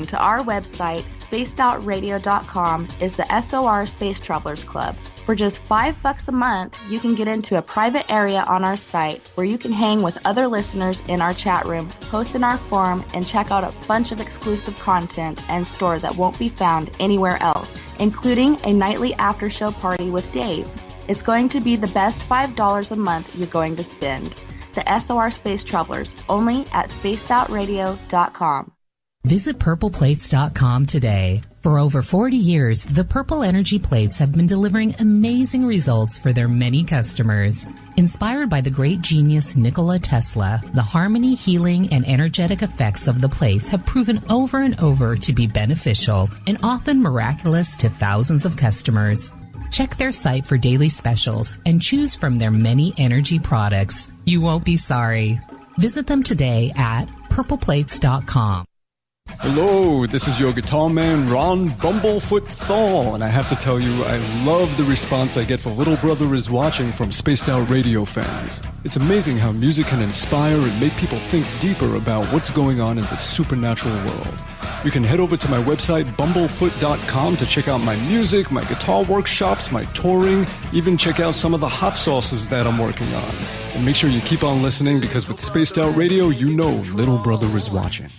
To our website, spacedoutradio.com, is the SOR Space Travelers Club. For just $5 a month, you can get into a private area on our site where you can hang with other listeners in our chat room, post in our forum, and check out a bunch of exclusive content and store that won't be found anywhere else, including a nightly after-show party with Dave. It's going to be the best $5 a month you're going to spend. The SOR Space Travelers, only at spacedoutradio.com. Visit purpleplates.com today. For over 40 years, the Purple Energy Plates have been delivering amazing results for their many customers. Inspired by the great genius Nikola Tesla, the harmony, healing, and energetic effects of the plates have proven over and over to be beneficial and often miraculous to thousands of customers. Check their site for daily specials and choose from their many energy products. You won't be sorry. Visit them today at purpleplates.com. Hello, this is your guitar man, Ron Bumblefoot Thal, and I have to tell you, I love the response I get for Little Brother is Watching from Spaced Out Radio fans. It's amazing how music can inspire and make people think deeper about what's going on in the supernatural world. You can head over to my website, bumblefoot.com, to check out my music, my guitar workshops, my touring, even check out some of the hot sauces that I'm working on. And make sure you keep on listening, because with Spaced Out Radio, you know Little Brother is watching.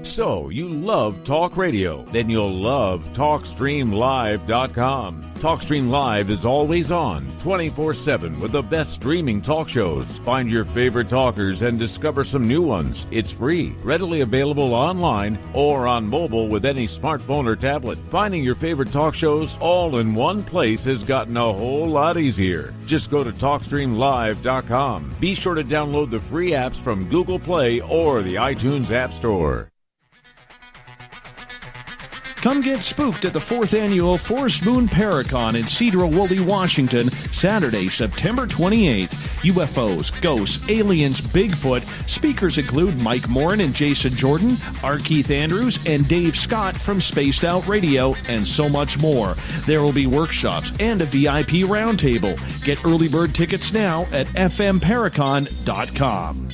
So, you love talk radio? Then you'll love TalkStreamLive.com. TalkStream Live is always on, 24/7, with the best streaming talk shows. Find your favorite talkers and discover some new ones. It's free, readily available online or on mobile with any smartphone or tablet. Finding your favorite talk shows all in one place has gotten a whole lot easier. Just go to TalkStreamLive.com. Be sure to download the free apps from Google Play or the iTunes App Store. Come get spooked at the 4th Annual Forest Moon Paracon in Cedar-Woolley, Washington, Saturday, September 28th. UFOs, ghosts, aliens, Bigfoot. Speakers include Mike Morin and Jason Jordan, R. Keith Andrews, and Dave Scott from Spaced Out Radio, and so much more. There will be workshops and a VIP roundtable. Get early bird tickets now at fmparacon.com.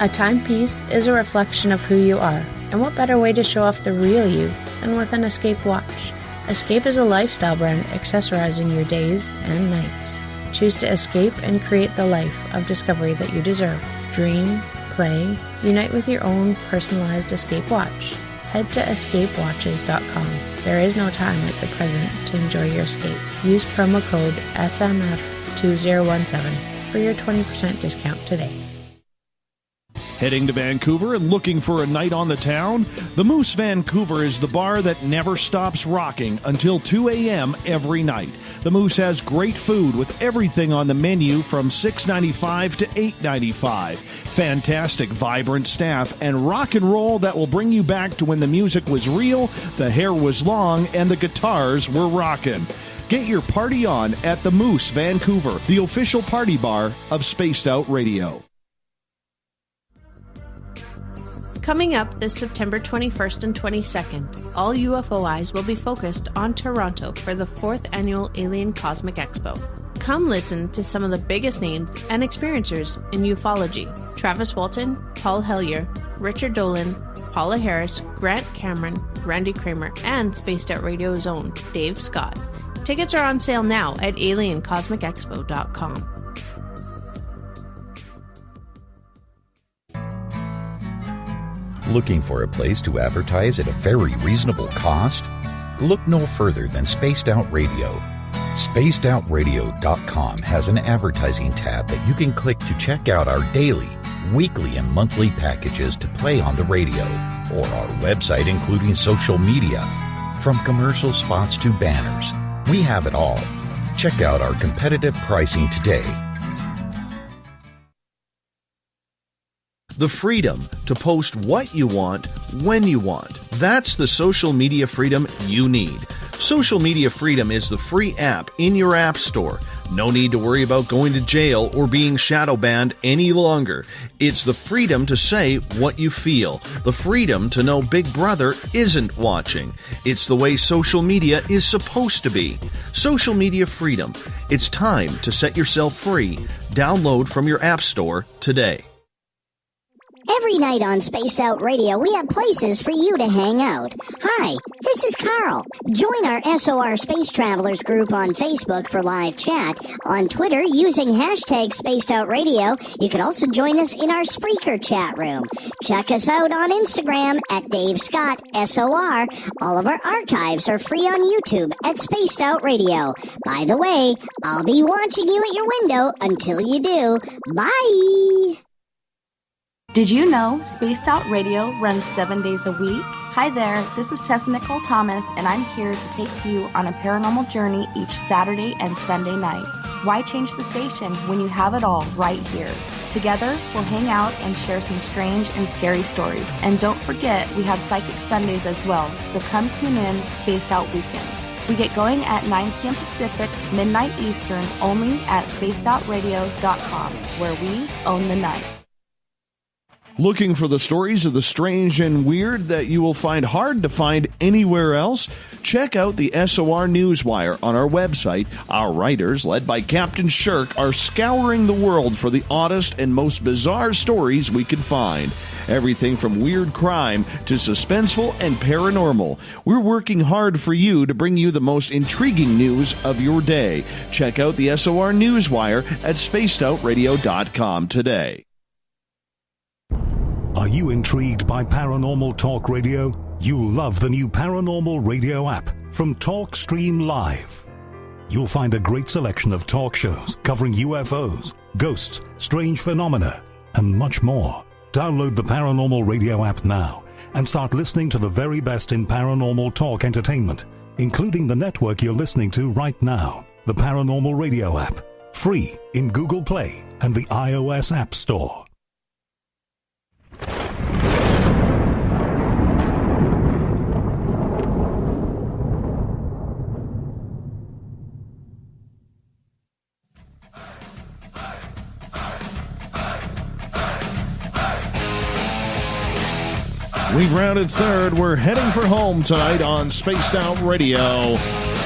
A timepiece is a reflection of who you are, and what better way to show off the real you than with an Escape watch. Escape is a lifestyle brand accessorizing your days and nights. Choose to escape and create the life of discovery that you deserve. Dream, play, unite with your own personalized Escape watch. Head to escapewatches.com. There is no time like the present to enjoy your escape. Use promo code SMF2017 for your 20% discount today. Heading to Vancouver and looking for a night on the town? The Moose Vancouver is the bar that never stops rocking until 2 a.m. every night. The Moose has great food with everything on the menu from $6.95 to $8.95. Fantastic, vibrant staff and rock and roll that will bring you back to when the music was real, the hair was long, and the guitars were rocking. Get your party on at the Moose Vancouver, the official party bar of Spaced Out Radio. Coming up this September 21st and 22nd, all UFO eyes will be focused on Toronto for the 4th Annual Alien Cosmic Expo. Come listen to some of the biggest names and experiencers in ufology. Travis Walton, Paul Hellyer, Richard Dolan, Paula Harris, Grant Cameron, Randy Kramer, and Spaced Out Radio's own Dave Scott. Tickets are on sale now at aliencosmicexpo.com. Looking for a place to advertise at a very reasonable cost? Look no further than Spaced Out Radio. SpacedOutRadio.com has an advertising tab that you can click to check out our daily, weekly, and monthly packages to play on the radio, or our website including social media. From commercial spots to banners, we have it all. Check out our competitive pricing today. The freedom to post what you want, when you want. That's the social media freedom you need. Social Media Freedom is the free app in your app store. No need to worry about going to jail or being shadow banned any longer. It's the freedom to say what you feel. The freedom to know Big Brother isn't watching. It's the way social media is supposed to be. Social Media Freedom. It's time to set yourself free. Download from your app store today. Every night on Spaced Out Radio, we have places for you to hang out. Hi, this is Carl. Join our SOR Space Travelers group on Facebook for live chat. On Twitter, using hashtag Spaced Out Radio. You can also join us in our Spreaker chat room. Check us out on Instagram at Dave Scott SOR. All of our archives are free on YouTube at Spaced Out Radio. By the way, I'll be watching you at your window until you do. Bye! Did you know Spaced Out Radio runs 7 days a week? Hi there, this is Tessa Nicole Thomas, and I'm here to take you on a paranormal journey each Saturday and Sunday night. Why change the station when you have it all right here? Together, we'll hang out and share some strange and scary stories. And don't forget, we have Psychic Sundays as well, so come tune in Spaced Out Weekend. We get going at 9 p.m. Pacific, midnight Eastern, only at spacedoutradio.com, where we own the night. Looking for the stories of the strange and weird that you will find hard to find anywhere else? Check out the SOR Newswire on our website. Our writers, led by Captain Shirk, are scouring the world for the oddest and most bizarre stories we can find. Everything from weird crime to suspenseful and paranormal. We're working hard for you to bring you the most intriguing news of your day. Check out the SOR Newswire at spacedoutradio.com today. Are you intrigued by Paranormal Talk Radio? You'll love the new Paranormal Radio app from TalkStream Live. You'll find a great selection of talk shows covering UFOs, ghosts, strange phenomena, and much more. Download the Paranormal Radio app now and start listening to the very best in paranormal talk entertainment, including the network you're listening to right now, the Paranormal Radio app, free in Google Play and the iOS App Store. We've rounded third. We're heading for home tonight on Spaced Out Radio.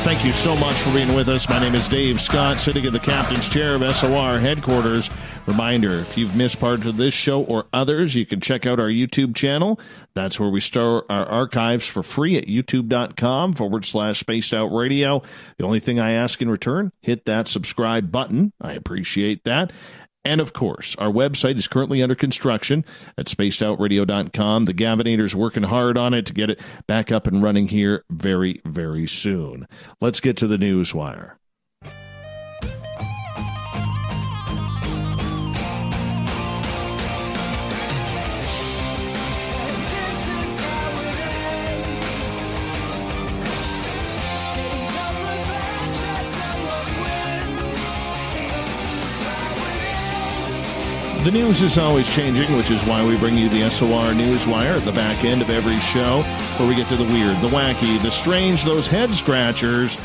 Thank you so much for being with us. My name is Dave Scott, sitting in the captain's chair of SOR headquarters. Reminder, if you've missed part of this show or others, you can check out our YouTube channel. That's where we store our archives for free at youtube.com/Spaced Out Radio. The only thing I ask in return, hit that subscribe button. I appreciate that. And, of course, our website is currently under construction at spacedoutradio.com. The Gavinator's working hard on it to get it back up and running here very, very soon. Let's get to the Newswire. The news is always changing, which is why we bring you the SOR Newswire at the back end of every show, where we get to the weird, the wacky, the strange, those head scratchers.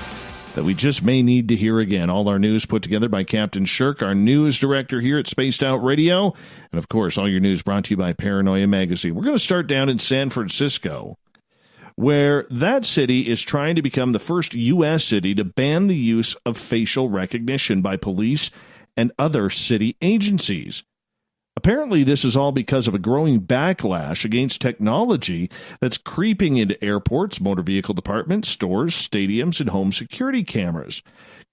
that we just may need to hear again. All our news put together by Captain Shirk, our news director here at Spaced Out Radio. And, of course, all your news brought to you by Paranoia Magazine. We're going to start down in San Francisco, where that city is trying to become the first U.S. city to ban the use of facial recognition by police and other city agencies. Apparently, this is all because of a growing backlash against technology that's creeping into airports, motor vehicle departments, stores, stadiums, and home security cameras.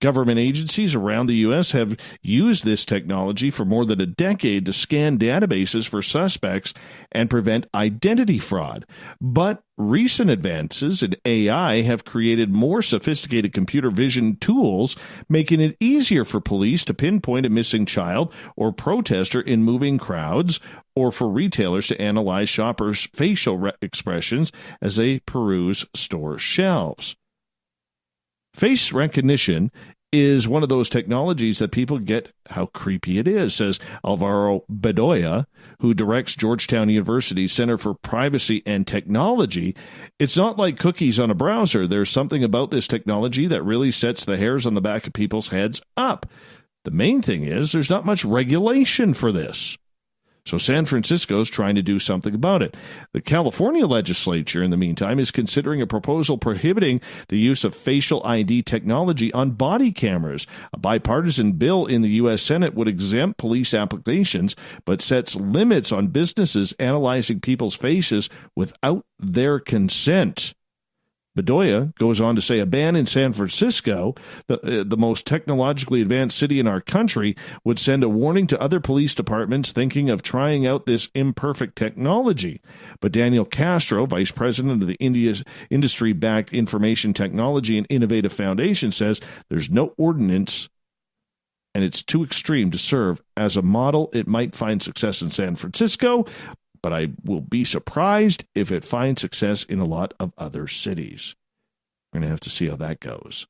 Government agencies around the U.S. have used this technology for more than a decade to scan databases for suspects and prevent identity fraud. But recent advances in AI have created more sophisticated computer vision tools, making it easier for police to pinpoint a missing child or protester in moving crowds, or for retailers to analyze shoppers' facial expressions as they peruse store shelves. Face recognition is one of those technologies that people get how creepy it is, says Alvaro Bedoya, who directs Georgetown University's Center for Privacy and Technology. It's not like cookies on a browser. There's something about this technology that really sets the hairs on the back of people's heads up. The main thing is there's not much regulation for this. So San Francisco is trying to do something about it. The California legislature, in the meantime, is considering a proposal prohibiting the use of facial ID technology on body cameras. A bipartisan bill in the U.S. Senate would exempt police applications, but sets limits on businesses analyzing people's faces without their consent. Bedoya goes on to say a ban in San Francisco, the most technologically advanced city in our country, would send a warning to other police departments thinking of trying out this imperfect technology. But Daniel Castro, vice president of the industry-backed Information Technology and Innovative Foundation, says there's no ordinance and it's too extreme to serve as a model. It might find success in San Francisco, but I will be surprised if it finds success in a lot of other cities. We're going to have to see how that goes.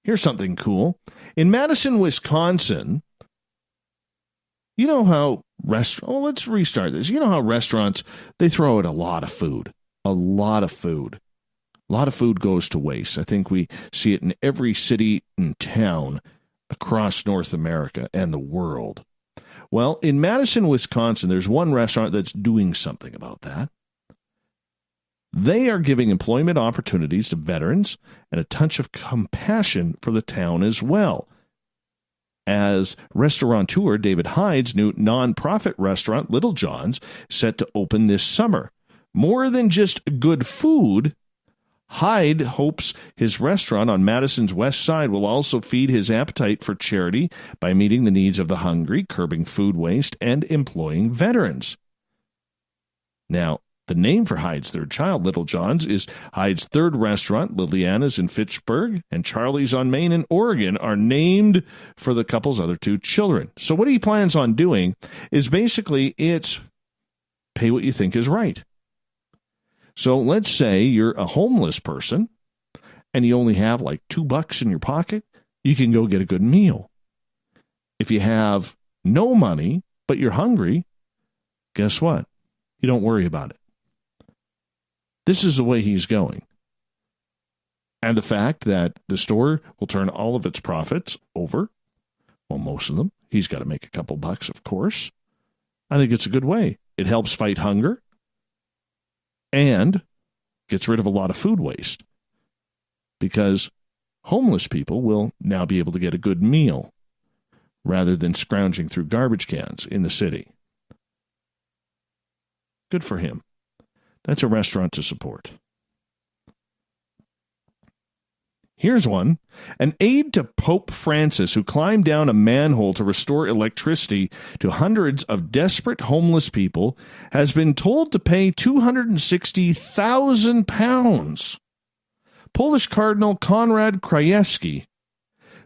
Here's something cool. In Madison, Wisconsin, you know how let's restart this. You know how restaurants, they throw out a lot of food. A lot of food. A lot of food goes to waste. I think we see it in every city and town across North America and the world. Well, in Madison, Wisconsin, there's one restaurant that's doing something about that. They are giving employment opportunities to veterans and a touch of compassion for the town as well. As restaurateur David Hyde's new nonprofit restaurant, Little John's, set to open this summer. More than just good food, Hyde hopes his restaurant on Madison's west side will also feed his appetite for charity by meeting the needs of the hungry, curbing food waste, and employing veterans. Now, the name for Hyde's third child, Little John's, is Hyde's third restaurant. Liliana's in Fitchburg and Charlie's on Main in Oregon are named for the couple's other two children. So what he plans on doing is basically it's pay what you think is right. So let's say you're a homeless person and you only have like $2 in your pocket. You can go get a good meal. If you have no money, but you're hungry, guess what? You don't worry about it. This is the way he's going. And the fact that the store will turn all of its profits over, well, most of them, he's got to make a couple bucks, of course. I think it's a good way. It helps fight hunger and gets rid of a lot of food waste because homeless people will now be able to get a good meal rather than scrounging through garbage cans in the city. Good for him. That's a restaurant to support. Here's one. An aide to Pope Francis who climbed down a manhole to restore electricity to hundreds of desperate homeless people has been told to pay £260,000. Polish Cardinal Konrad Krajewski,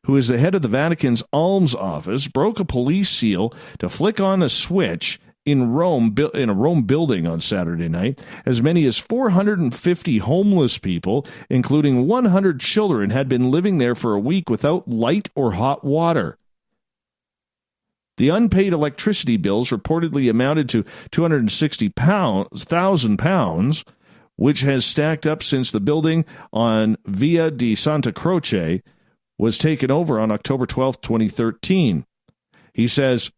who is the head of the Vatican's alms office, broke a police seal to flick on a switch in a Rome building on Saturday night. As many as 450 homeless people, including 100 children, had been living there for a week without light or hot water. The unpaid electricity bills reportedly amounted to £260,000, which has stacked up since the building on Via di Santa Croce was taken over on October 12, 2013. He says,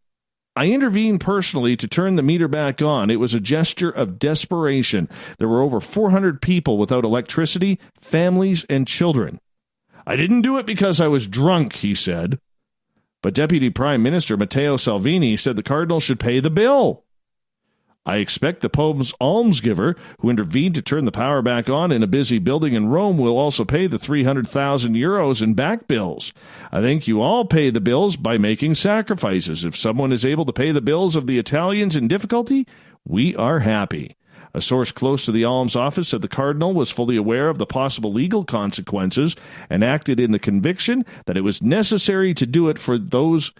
I intervened personally to turn the meter back on. It was a gesture of desperation. There were over 400 people without electricity, families, and children. I didn't do it because I was drunk, he said. But Deputy Prime Minister Matteo Salvini said the Cardinal should pay the bill. I expect the Pope's almsgiver, who intervened to turn the power back on in a busy building in Rome, will also pay the 300,000 euros in back bills. I think you all pay the bills by making sacrifices. If someone is able to pay the bills of the Italians in difficulty, we are happy. A source close to the alms office said the Cardinal was fully aware of the possible legal consequences and acted in the conviction that it was necessary to do it for those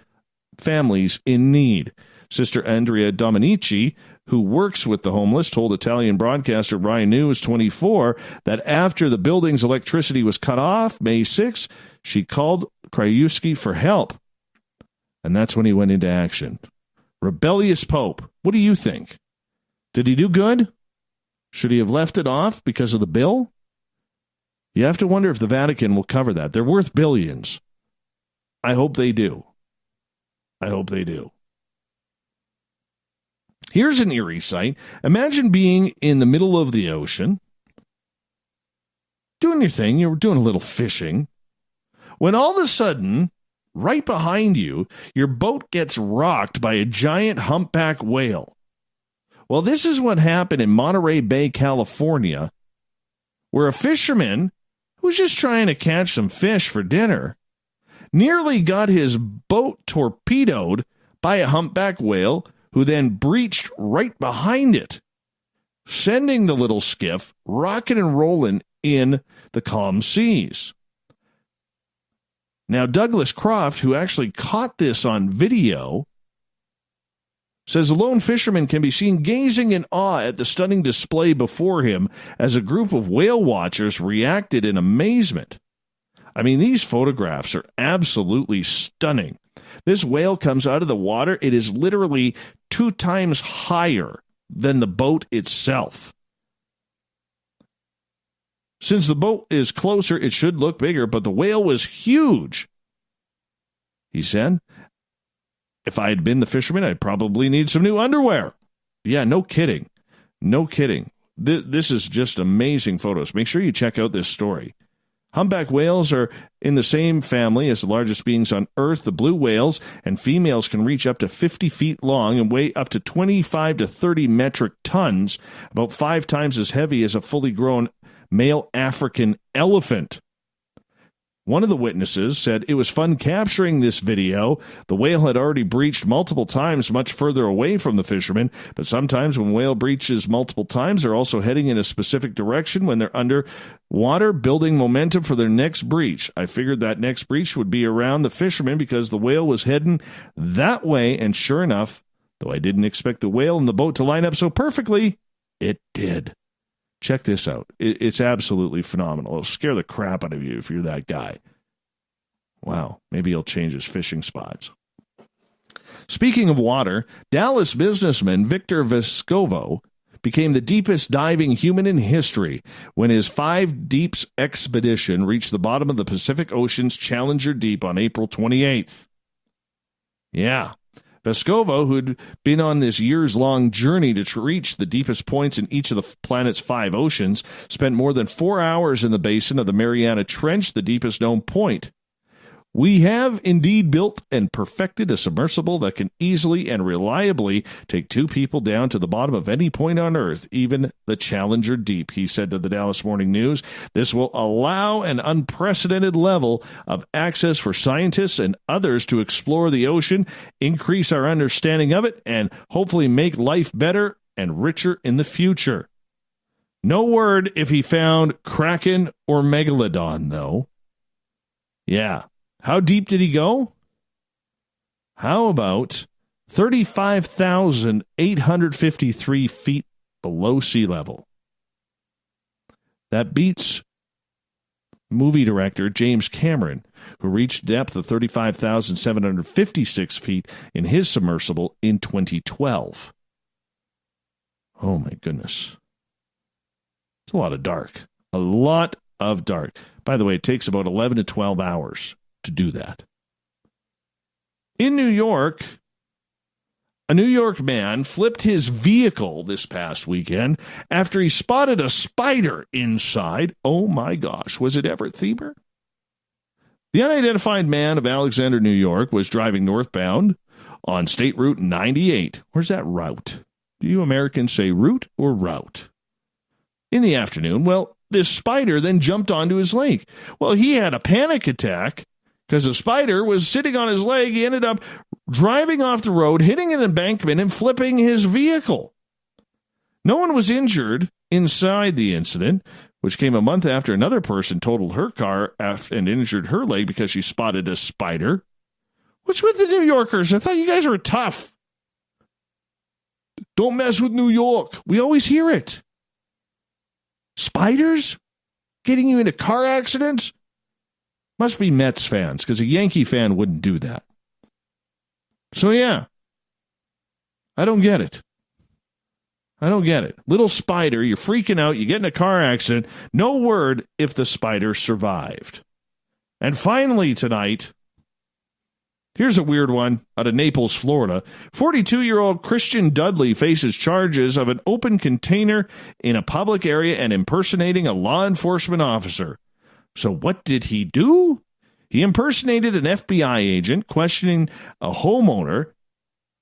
families in need. Sister Andrea Dominici, who works with the homeless, told Italian broadcaster Ryan News 24 that after the building's electricity was cut off May 6, she called Krajewski for help. And that's when he went into action. Rebellious Pope. What do you think? Did he do good? Should he have left it off because of the bill? You have to wonder if the Vatican will cover that. They're worth billions. I hope they do. I hope they do. Here's an eerie sight. Imagine being in the middle of the ocean, doing your thing, you're doing a little fishing, when all of a sudden, right behind you, your boat gets rocked by a giant humpback whale. Well, this is what happened in Monterey Bay, California, where a fisherman who was just trying to catch some fish for dinner nearly got his boat torpedoed by a humpback whale who then breached right behind it, sending the little skiff rocking and rolling in the calm seas. Now, Douglas Croft, who actually caught this on video, says a lone fisherman can be seen gazing in awe at the stunning display before him as a group of whale watchers reacted in amazement. I mean, these photographs are absolutely stunning. This whale comes out of the water. It is literally 2 times higher than the boat itself. Since the boat is closer, it should look bigger, but the whale was huge. He said, if I had been the fisherman, I'd probably need some new underwear. Yeah, no kidding. No kidding. This is just amazing photos. Make sure you check out this story. Humpback whales are in the same family as the largest beings on Earth, the blue whales, and females can reach up to 50 feet long and weigh up to 25 to 30 metric tons, about 5 times as heavy as a fully grown male African elephant. One of the witnesses said it was fun capturing this video. The whale had already breached multiple times much further away from the fishermen, but sometimes when whale breaches multiple times, they're also heading in a specific direction when they're under water, building momentum for their next breach. I figured that next breach would be around the fishermen because the whale was heading that way, and sure enough, though I didn't expect the whale and the boat to line up so perfectly, it did. Check this out. It's absolutely phenomenal. It'll scare the crap out of you if you're that guy. Wow, maybe he'll change his fishing spots. Speaking of water, Dallas businessman Victor Vescovo became the deepest diving human in history when his 5 Deeps expedition reached the bottom of the Pacific Ocean's Challenger Deep on April 28th. Yeah. Vescovo, who'd been on this years-long journey to reach the deepest points in each of the planet's 5 oceans, spent more than 4 hours in the basin of the Mariana Trench, the deepest known point. We have indeed built and perfected a submersible that can easily and reliably take 2 people down to the bottom of any point on Earth, even the Challenger Deep, he said to the Dallas Morning News. This will allow an unprecedented level of access for scientists and others to explore the ocean, increase our understanding of it, and hopefully make life better and richer in the future. No word if he found Kraken or Megalodon, though. Yeah. How deep did he go? How about 35,853 feet below sea level? That beats movie director James Cameron, who reached depth of 35,756 feet in his submersible in 2012. Oh, my goodness. It's a lot of dark. A lot of dark. By the way, it takes about 11 to 12 hours to do that. In New York, a New York man flipped his vehicle this past weekend after he spotted a spider inside. Oh my gosh, was it Everett Thieber? The unidentified man of Alexander, New York, was driving northbound on State Route 98. Where's that route? Do you Americans say route or route? In the afternoon, well, this spider then jumped onto his leg. Well, he had a panic attack because the spider was sitting on his leg. He ended up driving off the road, hitting an embankment, and flipping his vehicle. No one was injured inside the incident, which came a month after another person totaled her car and injured her leg because she spotted a spider. What's with the New Yorkers? I thought you guys were tough. Don't mess with New York. We always hear it. Spiders? Getting you into car accidents? Must be Mets fans, because a Yankee fan wouldn't do that. So yeah, I don't get it. Little spider, you're freaking out, you get in a car accident, no word if the spider survived. And finally tonight, here's a weird one out of Naples, Florida. 42-year-old Christian Dudley faces charges of an open container in a public area and impersonating a law enforcement officer. So what did he do? He impersonated an FBI agent questioning a homeowner,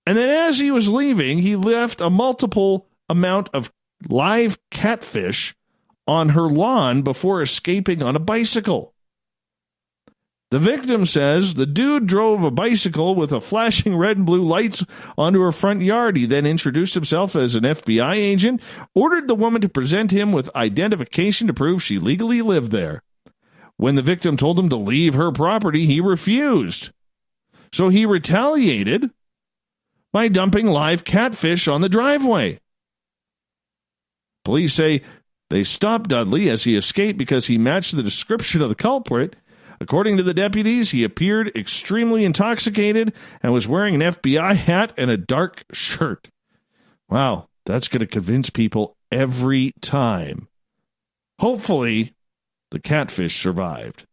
and then as he was leaving, he left a multiple amount of live catfish on her lawn before escaping on a bicycle. The victim says the dude drove a bicycle with a flashing red and blue lights onto her front yard. He then introduced himself as an FBI agent, ordered the woman to present him with identification to prove she legally lived there. When the victim told him to leave her property, he refused. So he retaliated by dumping live catfish on the driveway. Police say they stopped Dudley as he escaped because he matched the description of the culprit. According to the deputies, he appeared extremely intoxicated and was wearing an FBI hat and a dark shirt. Wow, that's going to convince people every time. Hopefully, the catfish survived.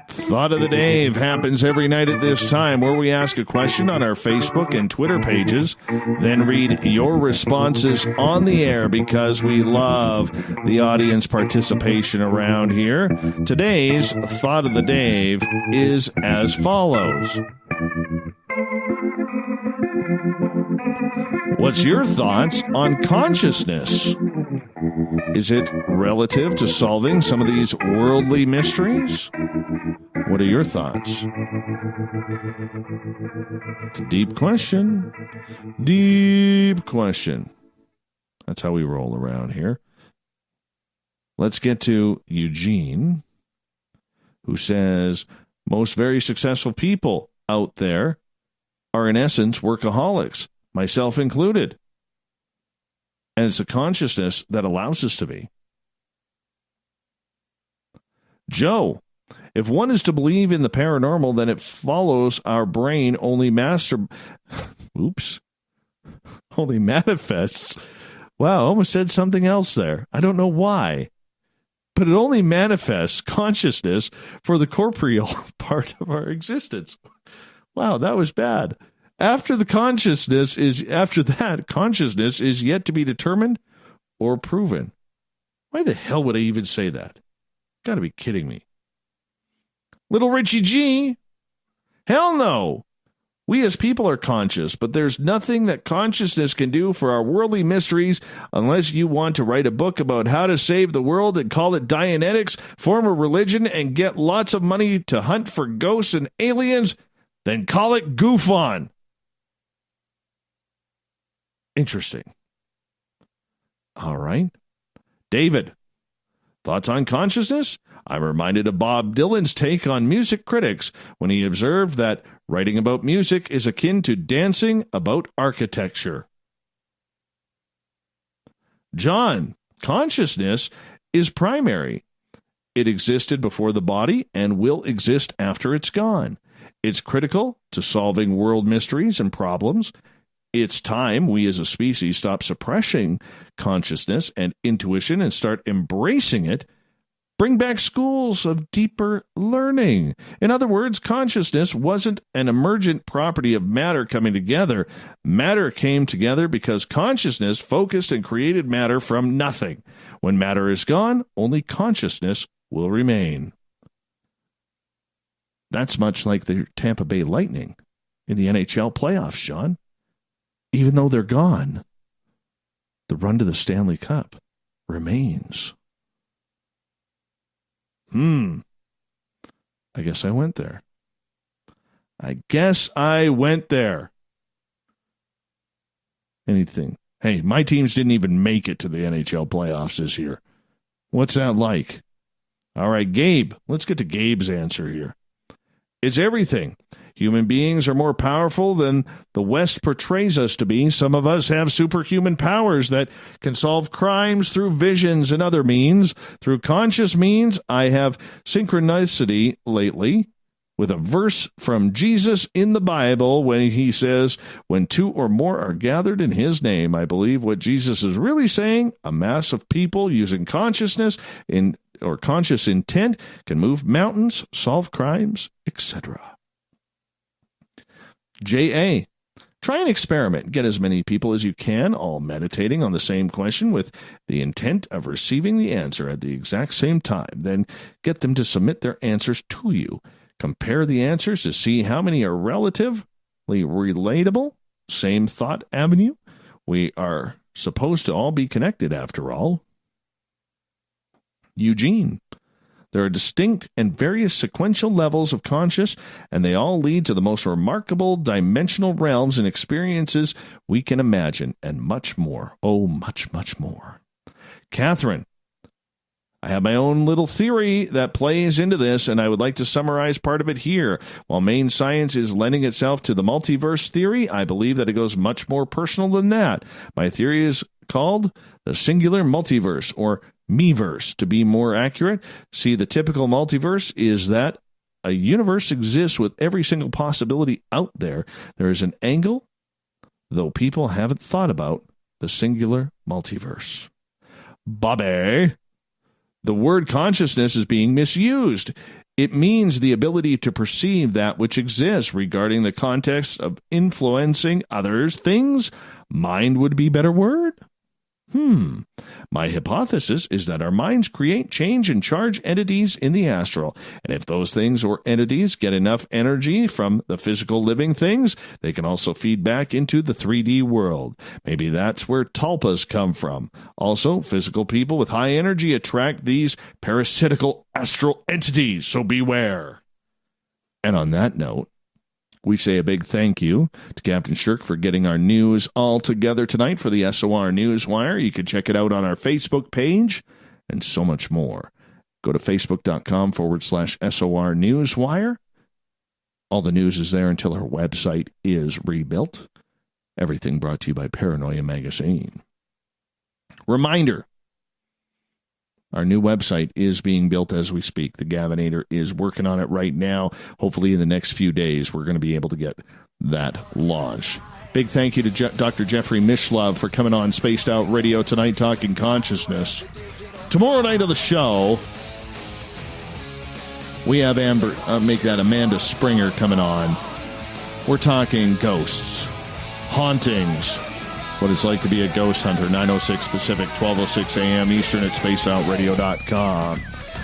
Thought of the Day happens every night at this time, where we ask a question on our Facebook and Twitter pages, then read your responses on the air because we love the audience participation around here. Today's Thought of the Day is as follows. What's your thoughts on consciousness? Is it relative to solving some of these worldly mysteries? What are your thoughts? It's a deep question. Deep question. That's how we roll around here. Let's get to Eugene, who says, most very successful people out there are in essence workaholics, myself included. And it's a consciousness that allows us to be. Joe, if one is to believe in the paranormal, then it follows our brain only only manifests. Wow, I almost said something else there. I don't know why. But it only manifests consciousness for the corporeal part of our existence. Wow, that was bad. After that, consciousness is yet to be determined or proven. Why the hell would I even say that? Got to be kidding me. Little Richie G, hell no. We as people are conscious, but there's nothing that consciousness can do for our worldly mysteries unless you want to write a book about how to save the world and call it Dianetics, form a religion, and get lots of money to hunt for ghosts and aliens, then call it Goof On. Interesting. All right. David, thoughts on consciousness? I'm reminded of Bob Dylan's take on music critics when he observed that writing about music is akin to dancing about architecture. John, consciousness is primary It existed before the body and will exist after it's gone. It's critical to solving world mysteries and problems. It's time we as a species stop suppressing consciousness and intuition and start embracing it. Bring back schools of deeper learning. In other words, consciousness wasn't an emergent property of matter coming together. Matter came together because consciousness focused and created matter from nothing. When matter is gone, only consciousness will remain. That's much like the Tampa Bay Lightning in the NHL playoffs, John. Even though they're gone, the run to the Stanley Cup remains. I guess I went there. Anything. Hey, my teams didn't even make it to the NHL playoffs this year. What's that like? All right, Gabe. Let's get to Gabe's answer here. It's everything. Human beings are more powerful than the West portrays us to be. Some of us have superhuman powers that can solve crimes through visions and other means. Through conscious means, I have synchronicity lately with a verse from Jesus in the Bible when he says, when two or more are gathered in his name. I believe what Jesus is really saying, a mass of people using consciousness or conscious intent can move mountains, solve crimes, etc. J.A. Try an experiment. Get as many people as you can, all meditating on the same question with the intent of receiving the answer at the exact same time. Then get them to submit their answers to you. Compare the answers to see how many are relatively relatable. Same thought avenue. We are supposed to all be connected after all. Eugene. There are distinct and various sequential levels of conscious, and they all lead to the most remarkable dimensional realms and experiences we can imagine, and much more. Oh, much, much more. Catherine, I have my own little theory that plays into this, and I would like to summarize part of it here. While main science is lending itself to the multiverse theory, I believe that it goes much more personal than that. My theory is called the singular multiverse, or meverse, to be more accurate. See, the typical multiverse is that a universe exists with every single possibility out there. There is an angle, though people haven't thought about, the singular multiverse. Bobby, the word consciousness is being misused. It means the ability to perceive that which exists regarding the context of influencing others, things. Mind would be a better word. My hypothesis is that our minds create, change, and charge entities in the astral. And if those things or entities get enough energy from the physical living things, they can also feed back into the 3D world. Maybe that's where tulpas come from. Also, physical people with high energy attract these parasitical astral entities, so beware. And on that note, we say a big thank you to Captain Shirk for getting our news all together tonight for the SOR Newswire. You can check it out on our Facebook page and so much more. Go to facebook.com/SOR Newswire. All the news is there until our website is rebuilt. Everything brought to you by Paranoia Magazine. Reminder, our new website is being built as we speak. The Gavinator is working on it right now. Hopefully in the next few days, we're going to be able to get that launched. Big thank you to Dr. Jeffrey Mishlove for coming on Spaced Out Radio tonight, talking consciousness. Tomorrow night on the show, we have Amanda Springer coming on. We're talking ghosts, hauntings, what it's like to be a ghost hunter. 9:06 Pacific, 12:06 a.m. Eastern at spacedoutradio.com.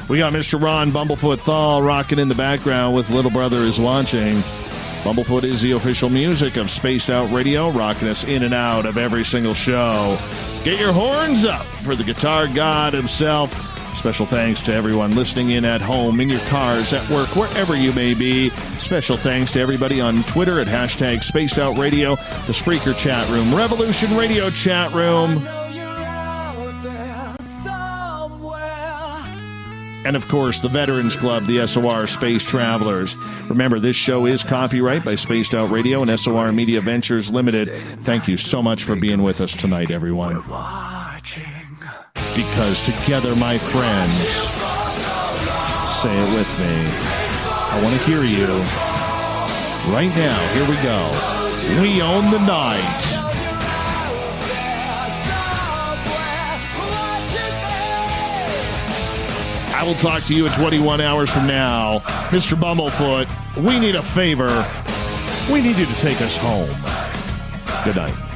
We got Mr. Ron Bumblefoot THAL rocking in the background with Little Brother is Watching. Bumblefoot is the official music of Spaced Out Radio, rocking us in and out of every single show. Get your horns up for the guitar god himself. Special thanks to everyone listening in at home, in your cars, at work, wherever you may be. Special thanks to everybody on Twitter at hashtag Spaced Out Radio, the Spreaker chat room, Revolution Radio chat room, and of course the Veterans Club, the SOR Space Travelers. Remember, this show is copyright by Spaced Out Radio and SOR Media Ventures Limited. Thank you so much for being with us tonight, everyone. Because together, my friends, Say it with me. I want to hear you. Right now, here we go. We own the night. I will talk to you in 21 hours from now. Mr. Bumblefoot, we need a favor. We need you to take us home. Good night.